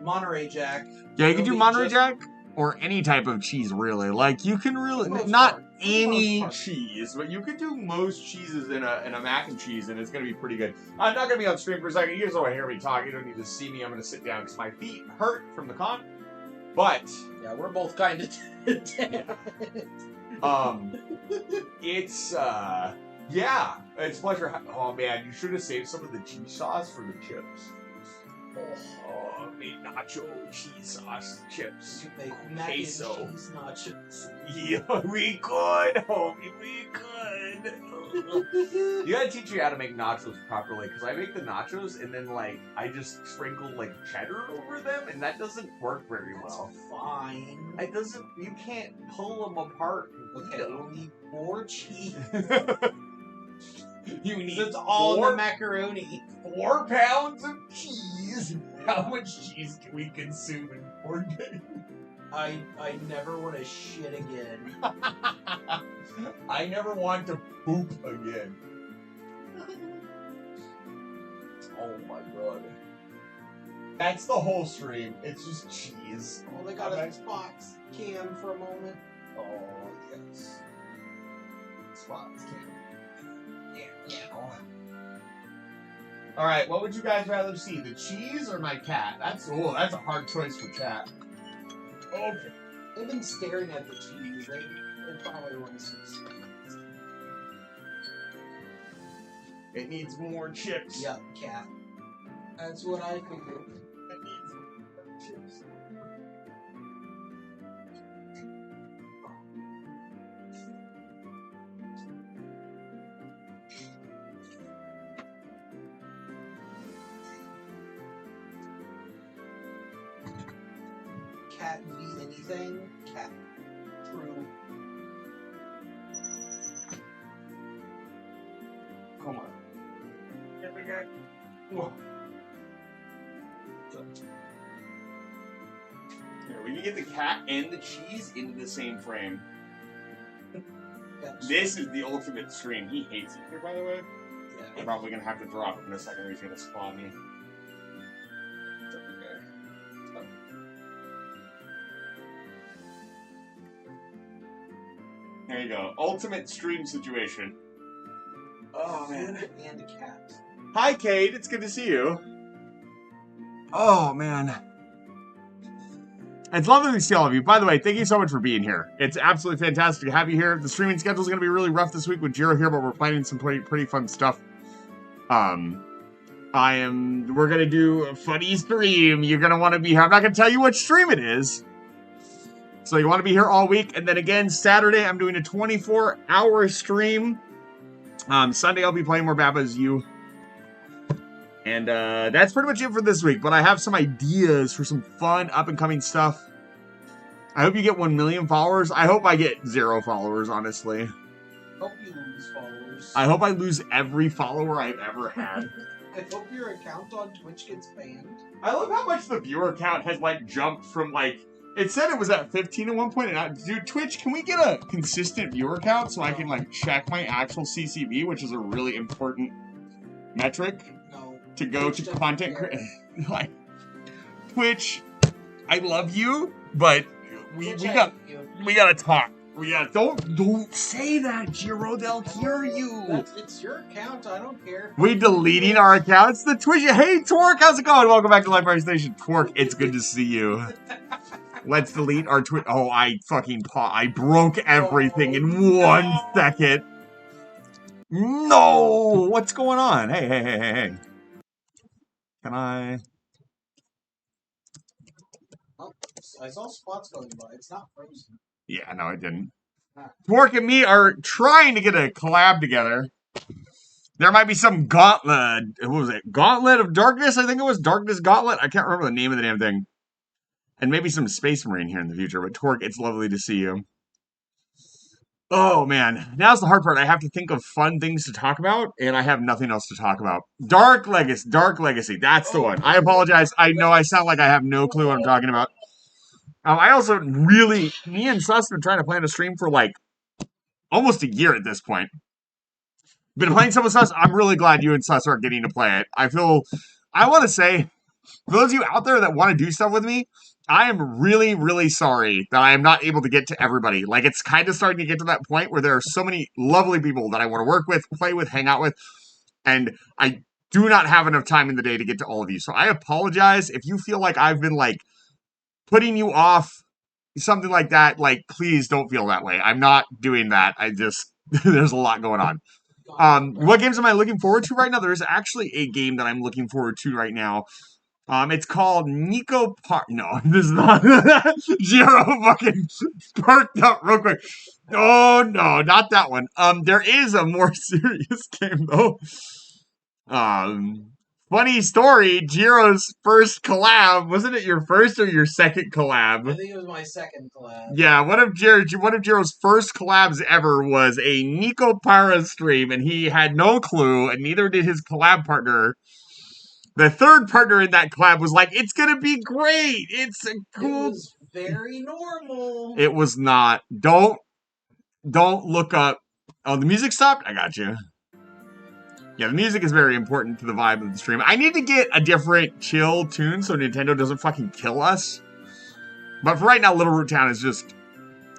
Monterey Jack. Yeah, you can It'll do be Monterey just- Jack or any type of cheese, really. Like, you can really, For the most not part. For the any most part. cheese, but you could do most cheeses in a mac and cheese, and it's going to be pretty good. I'm not going to be on stream for a second. You guys don't want to hear me talk. You don't need to see me. I'm going to sit down because my feet hurt from the con. But, Yeah, we're both kind of dead. it's, yeah, it's a pleasure. Oh, man, you should have saved some of the cheese sauce for the chips. Oh, made nacho cheese sauce chips. You make mac Queso. and cheese nachos. Yeah, we could, homie, we could. You gotta teach me how to make nachos properly, because I make the nachos and then, like, I just sprinkle, like, cheddar over them, and that doesn't work very well. That's fine. It doesn't, you can't pull them apart. Okay, we'll need more cheese. You need It's all in four- the macaroni. 4 pounds of cheese. How much cheese can we consume in 4 days? I never want to shit again. I never want to poop again. Oh my god. That's the whole stream. It's just cheese. Oh, they got a Spots can for a moment. Oh, yes. Spots can. Yeah. Alright, what would you guys rather see? The cheese or my cat? That's a hard choice for chat. Okay. They've been staring at the cheese. They probably want to see cheese. It needs more chips. Yup, cat. That's what I figured. It needs more chips. Cat be anything? Cat. True. Come on. Here we go. Whoa. Here, we can get the cat and the cheese into the same frame. This is the ultimate stream. He hates it here, by the way. I'm probably gonna have to drop it in a second or he's gonna spawn me. It's okay. It's okay. There you go. Ultimate stream situation. Oh, man. Food and a cat. Hi, Kate. It's good to see you. Oh, man. It's lovely to see all of you. By the way, thank you so much for being here. It's absolutely fantastic to have you here. The streaming schedule is going to be really rough this week with Jiro here, but we're planning some pretty fun stuff. We're going to do a funny stream. You're going to want to be here. I'm not going to tell you what stream it is. So you want to be here all week. And then again, Saturday, I'm doing a 24-hour stream. Sunday, I'll be playing more Baba as you. And that's pretty much it for this week. But I have some ideas for some fun, up-and-coming stuff. I hope you get 1 million followers. I hope I get 0 followers, honestly. Hope you lose followers. I hope I lose every follower I've ever had. I hope your account on Twitch gets banned. I love how much the viewer count has, like, jumped from, like... It said it was at 15 at one point. And dude, Twitch, can we get a consistent viewer count so I can, like, check my actual CCV, which is a really important metric No. to go Twitch to doesn't content care. like, Twitch, I love you, but we Twitch, I got hate you. we gotta talk. Don't say that, Jiro. They'll hear you. It's your account. I don't care. We deleting our accounts. The Twitch. Hey, Twerk, how's it going? Welcome back to Live Fire Station. Twerk, it's good to see you. Let's delete our Twitch. Oh, I fucking I broke everything in 1 second. No! What's going on? Hey. Can I? Oh, I saw spots going by. It's not frozen. Yeah, no, I didn't. Twerk and me are trying to get a collab together. There might be some Gauntlet. What was it? Gauntlet of Darkness? I think it was Darkness Gauntlet. I can't remember the name of the damn thing. And maybe some Space Marine here in the future. But Twerk, it's lovely to see you. Oh, man. Now's the hard part. I have to think of fun things to talk about, and I have nothing else to talk about. Dark Legacy. That's the one. I apologize. I know I sound like I have no clue what I'm talking about. I also really... Me and Sus have been trying to plan a stream for, like, almost a year at this point. Been playing some with Sus. I'm really glad you and Sus are getting to play it. I want to say, for those of you out there that want to do stuff with me, I am really, really sorry that I am not able to get to everybody. Like, it's kind of starting to get to that point where there are so many lovely people that I want to work with, play with, hang out with, and I do not have enough time in the day to get to all of you. So I apologize if you feel like I've been, like, putting you off, something like that. Like, please don't feel that way. I'm not doing that. There's a lot going on. What games am I looking forward to right now? There's actually a game that I'm looking forward to right now. It's called Nico No, this is not. Jiro fucking perked up real quick. Oh, no, not that one. There is a more serious game, though. Funny story, Jiro's first collab. Wasn't it your first or your second collab? I think it was my second collab. Yeah, one of Jiro's first collabs ever was a Nico Para stream, and he had no clue, and neither did his collab partner. The third partner in that collab was like, "It's gonna be great. It's a cool." It was very normal. It was not. Don't look up. Oh, the music stopped? I got you. Yeah, the music is very important to the vibe of the stream. I need to get a different chill tune so Nintendo doesn't fucking kill us. But for right now, Little Root Town is just...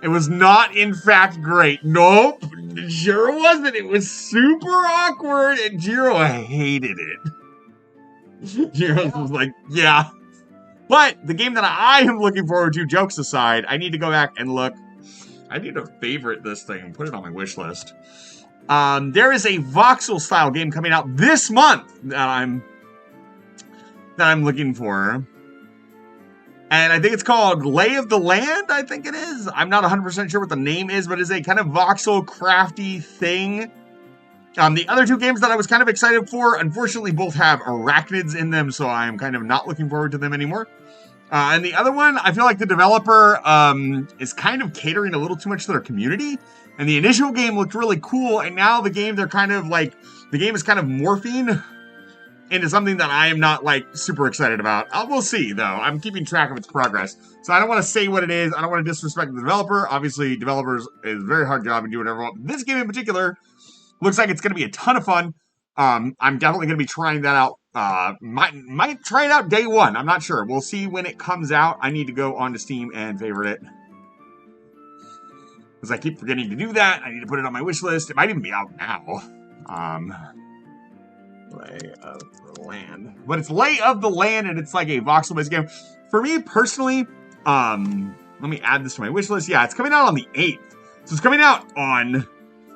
It was not, in fact, great. Nope. Sure wasn't. It was super awkward, and Jiro hated it. Jiro was like, yeah. But the game that I am looking forward to, jokes aside, I need to go back and look. I need to favorite this thing and put it on my wish list. There is a voxel-style game coming out this month that I'm looking for. And I think it's called Lay of the Land, I think it is. I'm not 100% sure what the name is, but it's a kind of voxel crafty thing. The other two games that I was kind of excited for, unfortunately, both have arachnids in them, so I'm kind of not looking forward to them anymore. And the other one, I feel like the developer is kind of catering a little too much to their community. And the initial game looked really cool, and now the game, the game is kind of morphing into something that I am not, like, super excited about. We'll see, though. I'm keeping track of its progress. So I don't want to say what it is. I don't want to disrespect the developer. Obviously, developers is a very hard job and do whatever they want. This game in particular looks like it's going to be a ton of fun. I'm definitely going to be trying that out. Might try it out day one. I'm not sure. We'll see when it comes out. I need to go onto Steam and favorite it. Because I keep forgetting to do that. I need to put it on my wish list. It might even be out now. Lay of the Land. But it's Lay of the Land, and it's like a voxel-based game. For me, personally, let me add this to my wish list. Yeah, it's coming out on the 8th. So it's coming out on...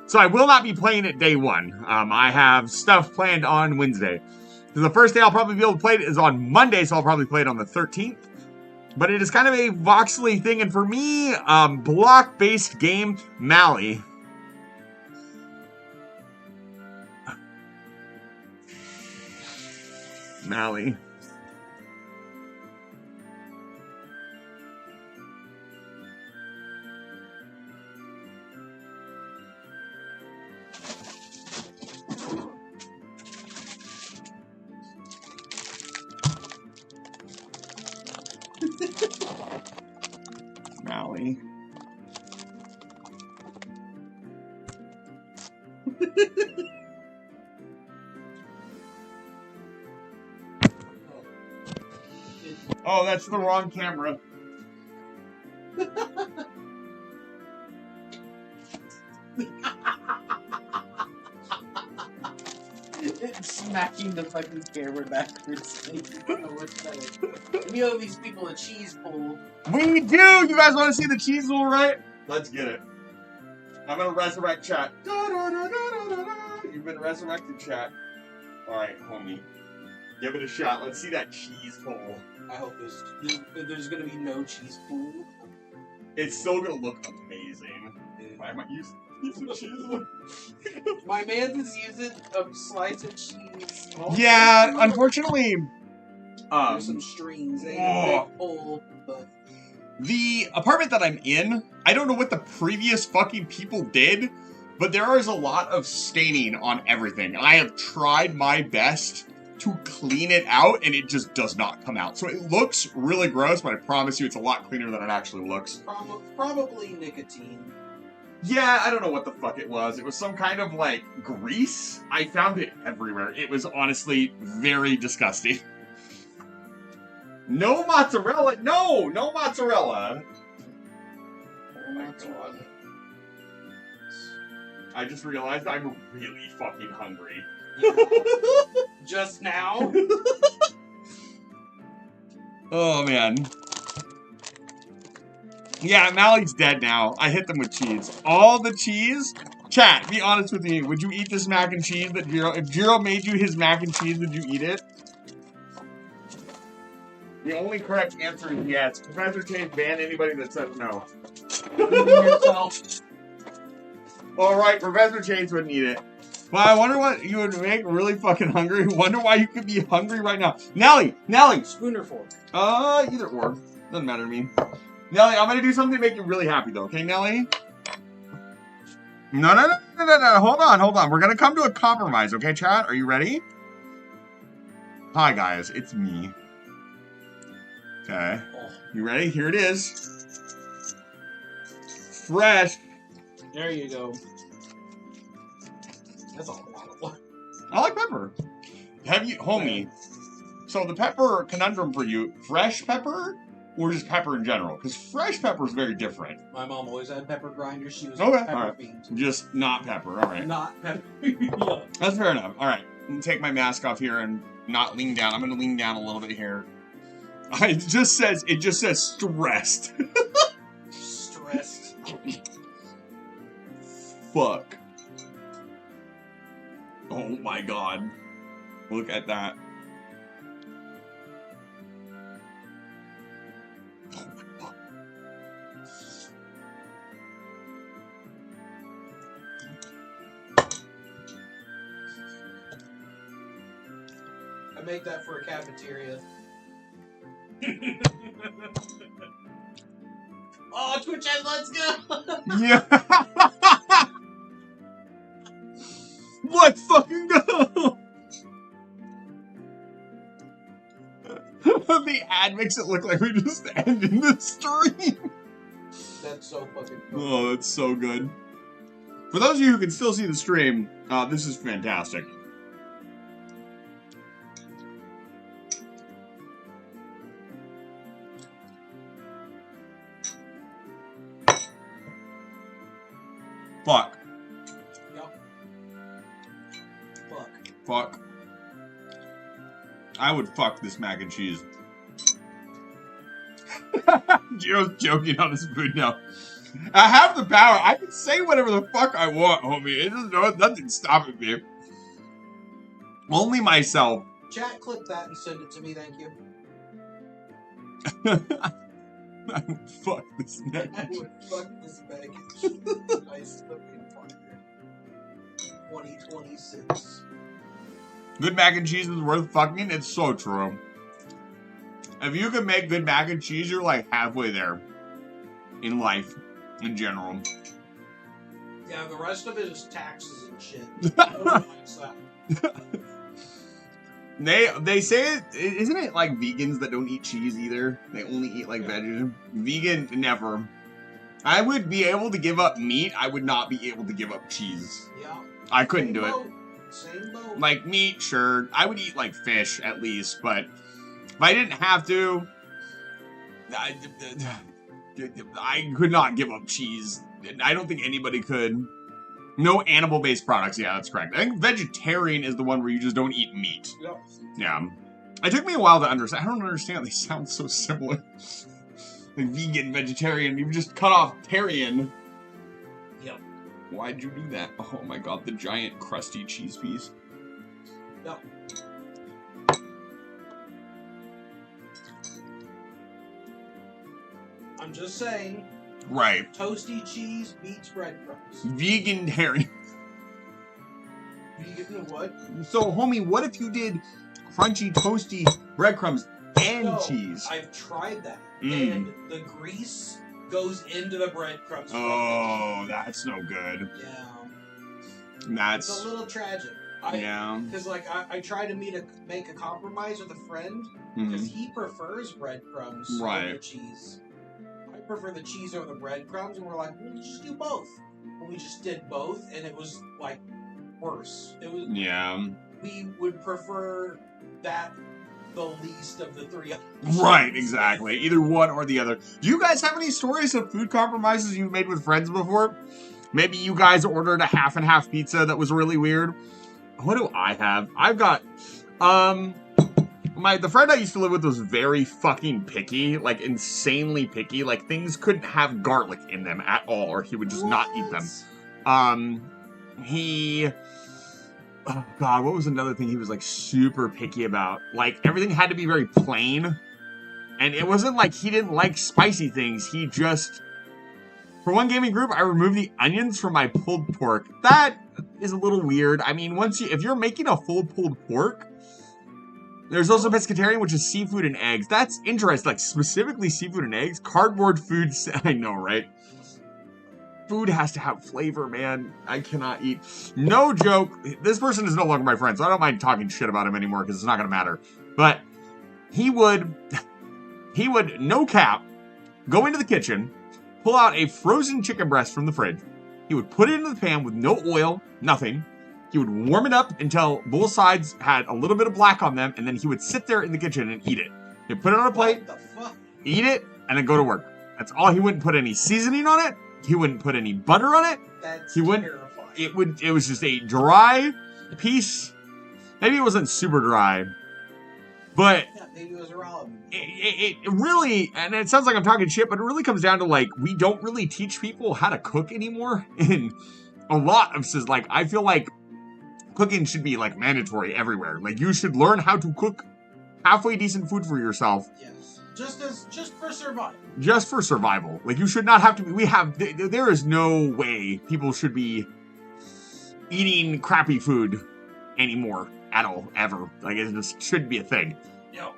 So I will not be playing it day one. I have stuff planned on Wednesday. So the first day I'll probably be able to play it is on Monday, so I'll probably play it on the 13th. But it is kind of a voxely thing, and for me, block-based game, Mali. Mali. Mali. Oh, that's the wrong camera. Smacking the fucking camera backwards. I don't know what's better. We owe these people a cheese pull. We do! You guys want to see the cheese roll, right? Let's get it. I'm gonna resurrect chat. You've been resurrected, chat. Alright, homie. Give it a shot. Let's see that cheese pull. I hope there's gonna be no cheese pull. It's still gonna look amazing. Why am I using cheese? My man is using a slice of cheese. Yeah, unfortunately, There's some strings. Ain't a big pull, but the apartment that I'm in, I don't know what the previous fucking people did, but there is a lot of staining on everything. I have tried my best to clean it out, and it just does not come out. So it looks really gross, but I promise you it's a lot cleaner than it actually looks. Probably nicotine. Yeah, I don't know what the fuck it was. It was some kind of, like, grease. I found it everywhere. It was honestly very disgusting. No mozzarella! No! No mozzarella! Oh my god. I just realized I'm really fucking hungry. just now. Oh, man. Yeah, Mally's dead now. I hit them with cheese. All the cheese? Chat, be honest with me. Would you eat this mac and cheese that Jiro... If Jiro made you his mac and cheese, would you eat it? The only correct answer is yes. Professor Chase banned anybody that said no. yourself. Alright, Professor Chase wouldn't eat it. Well, I wonder what you would make really fucking hungry. Wonder why you could be hungry right now. Nelly! Nelly! Spoon or fork? Either or. Doesn't matter to me. Nelly, I'm gonna do something to make you really happy though, okay, Nelly? No. Hold on. We're gonna come to a compromise, okay, chat? Are you ready? Hi, guys. It's me. Okay. You ready? Here it is. Fresh. There you go. That's a lot of work. I like pepper. Have you, homie? So the pepper conundrum for you: fresh pepper or just pepper in general? Because fresh pepper is very different. My mom always had pepper grinders. She was Okay, pepper alright. fiend. Just not pepper. All right. Not pepper. Yeah. That's fair enough. All right. I'm gonna take my mask off here and not lean down. I'm gonna lean down a little bit here. It just says stressed. Stressed. Fuck. Oh my god. Look at that. Oh my god. I make that for a cafeteria. Oh, Twitch Ed, let's go! Yeah. Let's fucking go! The ad makes it look like we just ended the stream. That's so fucking cool. Oh, that's so good. For those of you who can still see the stream, this is fantastic. Fuck. Yep. Fuck. Fuck. I would fuck this mac and cheese. Jiro's joking on his food now. I have the power. I can say whatever the fuck I want, homie. It doesn't know nothing's stopping me. Only myself. Chat, clip that and send it to me, thank you. I would fuck this mac I and cheese. would fuck this bag of nice looking fire. 2026. Good mac and cheese is worth fucking. It's so true. If you can make good mac and cheese, you're like halfway there in life, in general. Yeah, the rest of it is taxes and shit. Nobody likes that. They say it isn't it like vegans that don't eat cheese either? They only eat like veggies. Vegan, never. I would be able to give up meat. I would not be able to give up cheese. Yeah. I couldn't do it. Same boat. Like meat, sure. I would eat like fish at least, but if I didn't have to, I could not give up cheese. I don't think anybody could. No animal-based products. Yeah, that's correct. I think vegetarian is the one where you just don't eat meat. Yep. Yeah. It took me a while to understand. I don't understand. They sound so similar. Like vegan, vegetarian. You just cut off tarian. Yep. Why'd you do that? Oh my god, the giant crusty cheese piece. Yep. I'm just saying, Right. toasty cheese beats breadcrumbs. Vegan tarian. Vegan what? So, homie, what if you did crunchy, toasty breadcrumbs and No, cheese? I've tried that, Mm. and the grease goes into the breadcrumbs. Oh, that's no good. Yeah. That's It's a little tragic. yeah. Because I tried to make a compromise with a friend Mhm. because he prefers breadcrumbs Right. over cheese. I prefer the cheese over the breadcrumbs, and we're like, we'll just do both. And we just did both, and it was like worse. It was. Yeah. We would prefer that the least of the three. Right, exactly. Either one or the other. Do you guys have any stories of food compromises you've made with friends before? Maybe you guys ordered a half and half pizza that was really weird. What do I have? I've got, the friend I used to live with was very fucking picky, like insanely picky. Like things couldn't have garlic in them at all, or he would just not eat them. Oh god, what was another thing he was like super picky about? Like everything had to be very plain. And it wasn't like he didn't like spicy things, he just... For one gaming group, I removed the onions from my pulled pork. That is a little weird. I mean, if you're making a full pulled pork, there's also pescatarian, which is seafood and eggs. That's interesting, like specifically seafood and eggs. Cardboard foods, I know, right? Food has to have flavor, man. I cannot eat. No joke. This person is no longer my friend, so I don't mind talking shit about him anymore because it's not going to matter. But he would, no cap, go into the kitchen, pull out a frozen chicken breast from the fridge. He would put it into the pan with no oil, nothing. He would warm it up until both sides had a little bit of black on them, and then he would sit there in the kitchen and eat it. He'd put it on a plate, What the fuck? eat it, and then go to work. That's all. He wouldn't put any seasoning on it. He wouldn't put any butter on it. That's He wouldn't- terrifying. It was just a dry piece. Maybe it wasn't super dry, but Yeah, maybe it was raw. it really, and it sounds like I'm talking shit, but it really comes down to like, we don't really teach people how to cook anymore. In a lot of says, like, I feel like cooking should be like mandatory everywhere. Like you should learn how to cook halfway decent food for yourself. Yes. Just for survival. Just for survival. Like, you should not have to be... There is no way people should be eating crappy food anymore at all, ever. Like, it just shouldn't be a thing. Yep.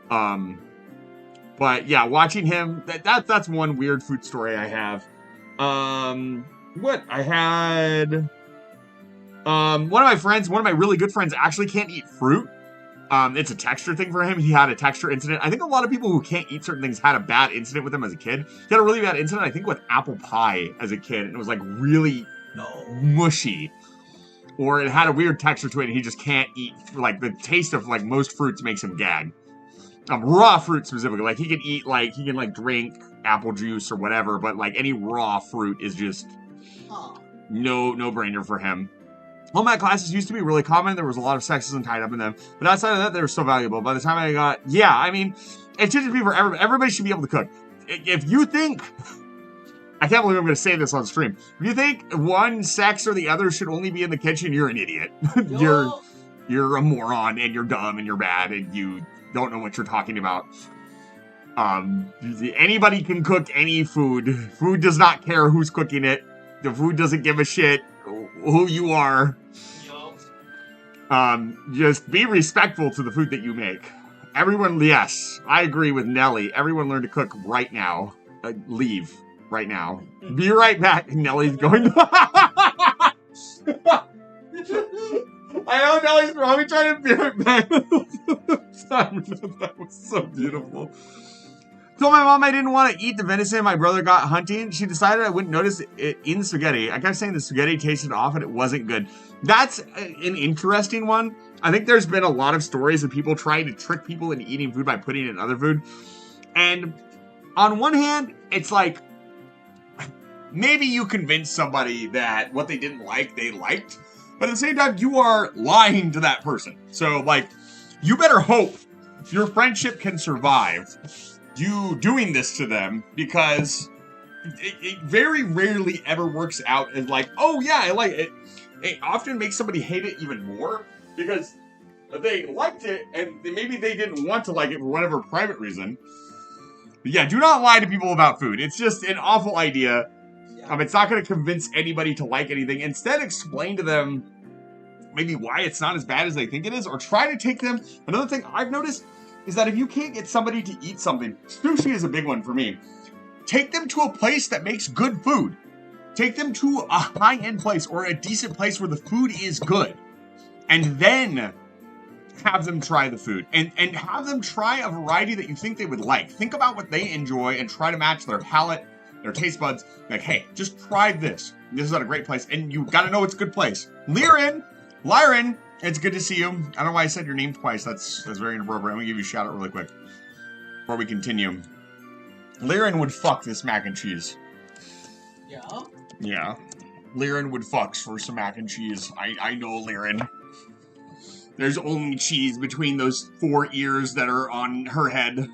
But, yeah, watching him... That's one weird food story I have. What? I had... one of my really good friends actually can't eat fruit. It's a texture thing for him. He had a texture incident. I think a lot of people who can't eat certain things had a bad incident with them as a kid. He had a really bad incident, I think, with apple pie as a kid. And it was like really mushy. Or it had a weird texture to it and he just can't eat. Like the taste of like most fruits makes him gag. Raw fruit specifically. Like he can drink apple juice or whatever, but like any raw fruit is just no-brainer for him. Home ec classes used to be really common. There was a lot of sexism tied up in them. But outside of that, they were so valuable. By the time I got... Yeah, I mean, it should just be for everybody. Everybody should be able to cook. If you think... I can't believe I'm going to say this on stream. If you think one sex or the other should only be in the kitchen, you're an idiot. You're a moron, and you're dumb, and you're bad, and you don't know what you're talking about. Anybody can cook any food. Food does not care who's cooking it. The food doesn't give a shit who you are. Just be respectful to the food that you make. Everyone, yes, I agree with Nelly. Everyone learn to cook right now. Leave right now. Be right back. Nelly's going I know Nelly's probably trying to be right back. That was so beautiful. Told my mom I didn't want to eat the venison my brother got hunting. She decided I wouldn't notice it in spaghetti. I kept saying the spaghetti tasted off and it wasn't good. That's an interesting one. I think there's been a lot of stories of people trying to trick people into eating food by putting it in other food. And on one hand, it's like, maybe you convince somebody that what they didn't like, they liked. But at the same time, you are lying to that person. So, like, you better hope your friendship can survive you doing this to them, because it very rarely ever works out as like, oh yeah, I like it. It often makes somebody hate it even more because they liked it and maybe they didn't want to like it for whatever private reason. But yeah, do not lie to people about food. It's just an awful idea. It's not going to convince anybody to like anything. Instead, explain to them maybe why it's not as bad as they think it is, or try to take them. Another thing I've noticed is that if you can't get somebody to eat something, sushi is a big one for me. Take them to a place that makes good food. Take them to a high-end place or a decent place where the food is good. And then have them try the food. And have them try a variety that you think they would like. Think about what they enjoy and try to match their palate, their taste buds. Like, hey, just try this. This is at a great place. And you gotta know it's a good place. Lyran, it's good to see you. I don't know why I said your name twice. That's very inappropriate. I'm gonna give you a shout out really quick before we continue. Lyran would fuck this mac and cheese. Yeah? Yeah. Lyran would fucks for some mac and cheese. I know Lyran. There's only cheese between those 4 ears that are on her head.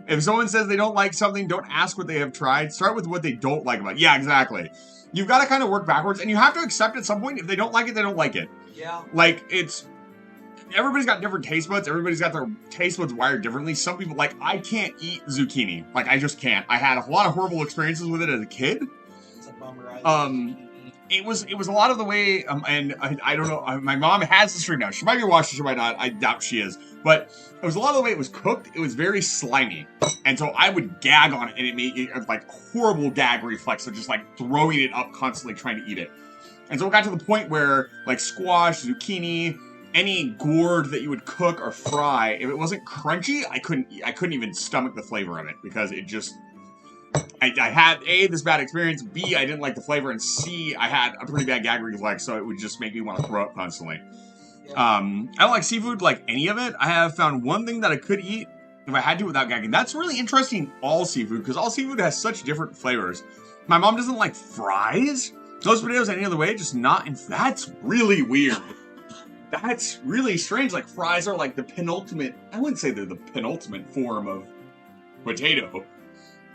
If someone says they don't like something, don't ask what they have tried. Start with what they don't like about it. Yeah, exactly. You've got to kind of work backwards, and you have to accept at some point, if they don't like it, they don't like it. Yeah. Like, everybody's got different taste buds. Everybody's got their taste buds wired differently. Some people, like, I can't eat zucchini. Like, I just can't. I had a lot of horrible experiences with it as a kid. It's a bummer. It was a lot of the way, and I don't know, my mom has the stream now. She might be watching, she might not. I doubt she is. But it was a lot of the way it was cooked. It was very slimy. And so I would gag on it, and it made it like horrible gag reflex of just like throwing it up constantly trying to eat it. And so it got to the point where like squash, zucchini, any gourd that you would cook or fry, if it wasn't crunchy, I couldn't even stomach the flavor of it because it just... I had A, this bad experience, B, I didn't like the flavor, and C, I had a pretty bad gag reflex, so it would just make me want to throw up constantly. Yeah. I don't like seafood, like any of it. I have found one thing that I could eat if I had to without gagging. That's really interesting, all seafood, because all seafood has such different flavors. My mom doesn't like fries. Those potatoes any other way, just not in... That's really weird. That's really strange. Like, fries are like the penultimate... I wouldn't say they're the penultimate form of potato.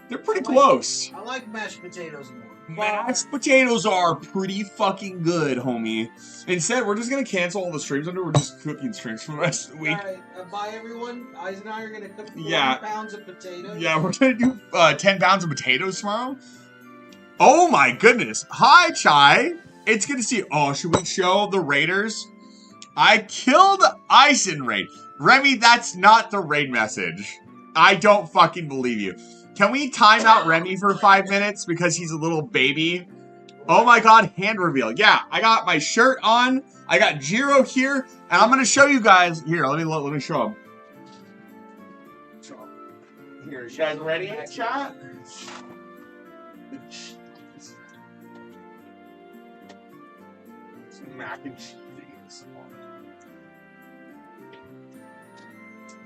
They're pretty close. I like mashed potatoes more. Mashed potatoes are pretty fucking good, homie. Instead, we're just going to cancel all the streams under. We're just cooking streams for the rest of the week. Alright, bye everyone. Eyes and I are going to cook 40 pounds of potatoes. Yeah, we're going to do 10 pounds of potatoes tomorrow. Oh my goodness. Hi, Chai. It's good to see you. Oh, should we show the raiders? I killed Ice in Raid. Remy, that's not the raid message. I don't fucking believe you. Can we time out Remy for 5 minutes because he's a little baby? Oh my god, hand reveal. Yeah, I got my shirt on. I got Jiro here, and I'm going to show you guys. Here, let me show him. Here, you guys ready? Chat? Mac and cheese.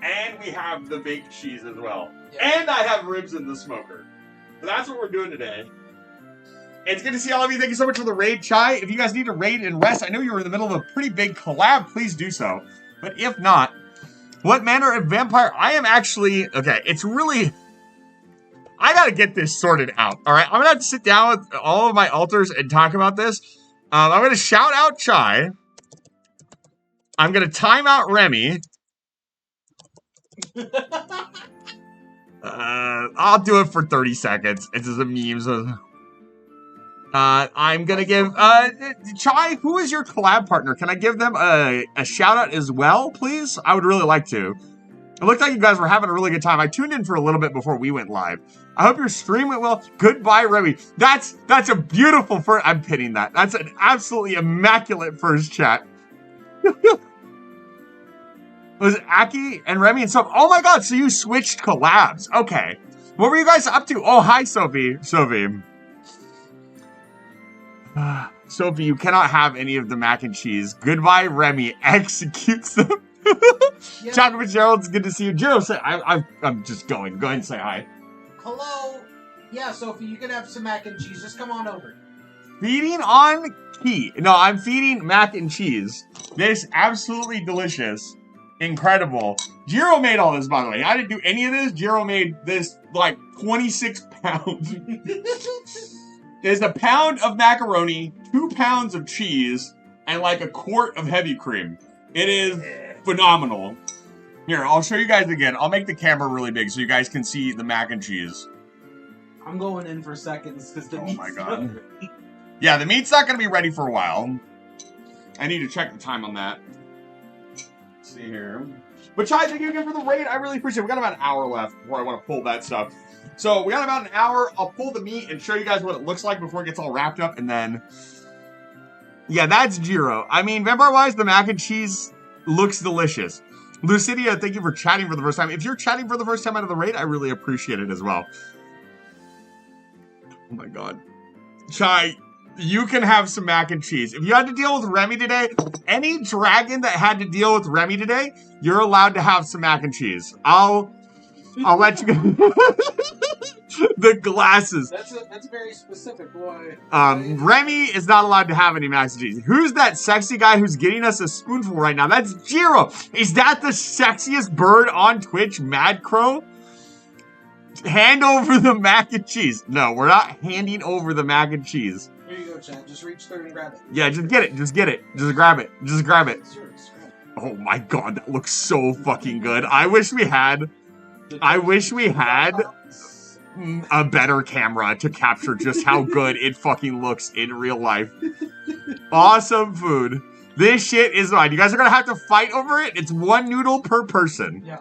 And we have the baked cheese as well. Yeah. And I have ribs in the smoker. So that's what we're doing today. It's good to see all of you. Thank you so much for the raid, Chai. If you guys need to raid and rest, I know you were in the middle of a pretty big collab. Please do so. But if not, what manner of vampire? I am actually... Okay, it's really... I gotta get this sorted out. Alright, I'm gonna have to sit down with all of my alters and talk about this. I'm gonna shout out Chai. I'm gonna time out Remy. I'll do it for 30 seconds. It's just a meme. So, I'm gonna give Chai, who is your collab partner? Can I give them a shout out as well, please? I would really like to. It looked like you guys were having a really good time. I tuned in for a little bit before we went live. I hope your stream went well. Goodbye, Remy. That's a beautiful first. I'm pitting that. That's an absolutely immaculate first chat. It was Aki and Remy and Sophie. Oh my god, so you switched collabs. Okay. What were you guys up to? Oh, hi, Sophie. Sophie, you cannot have any of the mac and cheese. Goodbye, Remy. Executes them. Yeah. Chocolate Gerald, it's good to see you. Jiro, say, I'm just going. Go ahead and say hi. Hello. Yeah, Sophie, you can have some mac and cheese. Just come on over. Feeding on key. No, I'm feeding mac and cheese. This absolutely delicious. Incredible. Jiro made all this, by the way. I didn't do any of this. Jiro made this like 26 pounds. There's a pound of macaroni, 2 pounds of cheese, and like a quart of heavy cream. It is phenomenal. Here, I'll show you guys again. I'll make the camera really big so you guys can see the mac and cheese. I'm going in for seconds because the meat's my god. Yeah, the meat's not going to be ready for a while. I need to check the time on that. Let's see here. But Chai, thank you again for the raid. I really appreciate it. We got about an hour left before I want to pull that stuff. So we got about an hour. I'll pull the meat and show you guys what it looks like before it gets all wrapped up. And then, yeah, that's Jiro. I mean, vampire-wise, the mac and cheese looks delicious. Lucidia, thank you for chatting for the first time. If you're chatting for the first time out of the raid, I really appreciate it as well. Oh my god. Chai, you can have some mac and cheese. If you had to deal with Remy today, any dragon that had to deal with Remy today, you're allowed to have some mac and cheese. I'll let you go. The glasses. That's very specific. Why? Remy is not allowed to have any mac and cheese. Who's that sexy guy who's getting us a spoonful right now? That's Jiro. Is that the sexiest bird on Twitch, Mad Crow? Hand over the mac and cheese. No, we're not handing over the mac and cheese. Here you go, Chad. Just reach through and grab it. Yeah, just get it. Just get it. Just grab it. Just grab it. It's yours. Grab it. Oh my god, that looks so fucking good. I wish we had a better camera to capture just how good it fucking looks in real life. Awesome food. This shit is mine. You guys are gonna have to fight over it. It's 1 noodle per person. Yeah.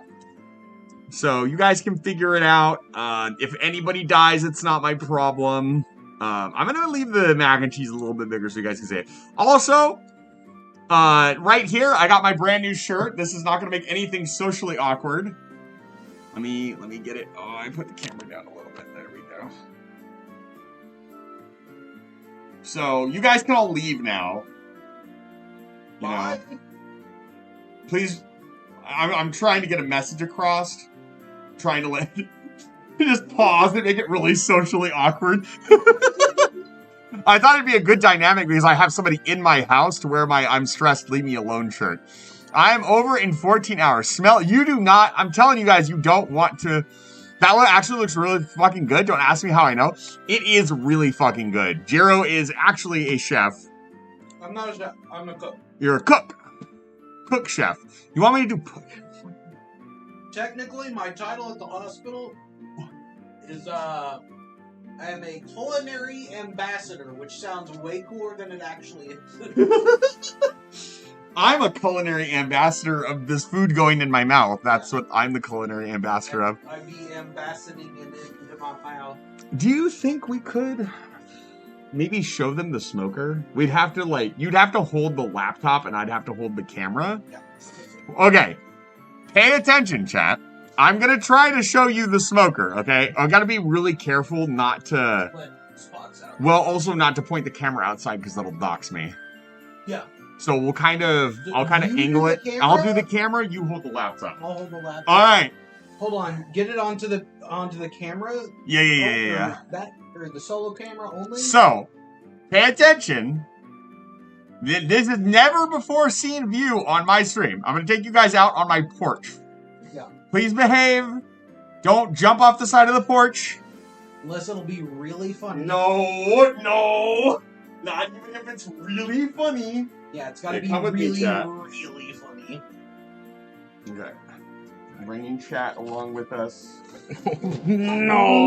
So you guys can figure it out. If anybody dies, it's not my problem. I'm gonna leave the mac and cheese a little bit bigger so you guys can see it. Also, right here, I got my brand new shirt. This is not gonna make anything socially awkward. Let me get it. Oh, I put the camera down a little bit. There we go. So you guys can all leave now. You know, please. I'm trying to get a message across. Trying to let just pause and make it really socially awkward. I thought it'd be a good dynamic because I have somebody in my house to wear my "I'm stressed, leave me alone" shirt. I'm over in 14 hours. Smell, you do not, I'm telling you guys, you don't want to. That one actually looks really fucking good. Don't ask me how I know. It is really fucking good. Jiro is actually a chef. I'm not a chef. I'm a cook. You're a cook. Cook chef. You want me to do Technically, my title at the hospital is, I am a culinary ambassador, which sounds way cooler than it actually is. I'm a culinary ambassador of this food going in my mouth. That's what I'm the culinary ambassador of. I'd be ambassading it into my mouth. Do you think we could maybe show them the smoker? We'd have to, like, you'd have to hold the laptop and I'd have to hold the camera. Yeah. Okay. Pay attention, chat. I'm gonna try to show you the smoker, okay? I gotta be really careful not to... Put spots out. Well, also not to point the camera outside because that'll dox me. Yeah. So we'll kind of... I'll kind of You do angle the it. camera? I'll do the camera, you hold the laptop. I'll hold the laptop. Alright. Hold on. Get it onto the camera. Yeah. That or the solo camera only. So, pay attention. This is never before seen view on my stream. I'm going to take you guys out on my porch. Yeah. Please behave. Don't jump off the side of the porch. Unless it'll be really funny. No. Not even if it's really funny. Yeah, it's got to Hey, be come with me, really, chat. really funny. Okay. Bringing chat along with us. No.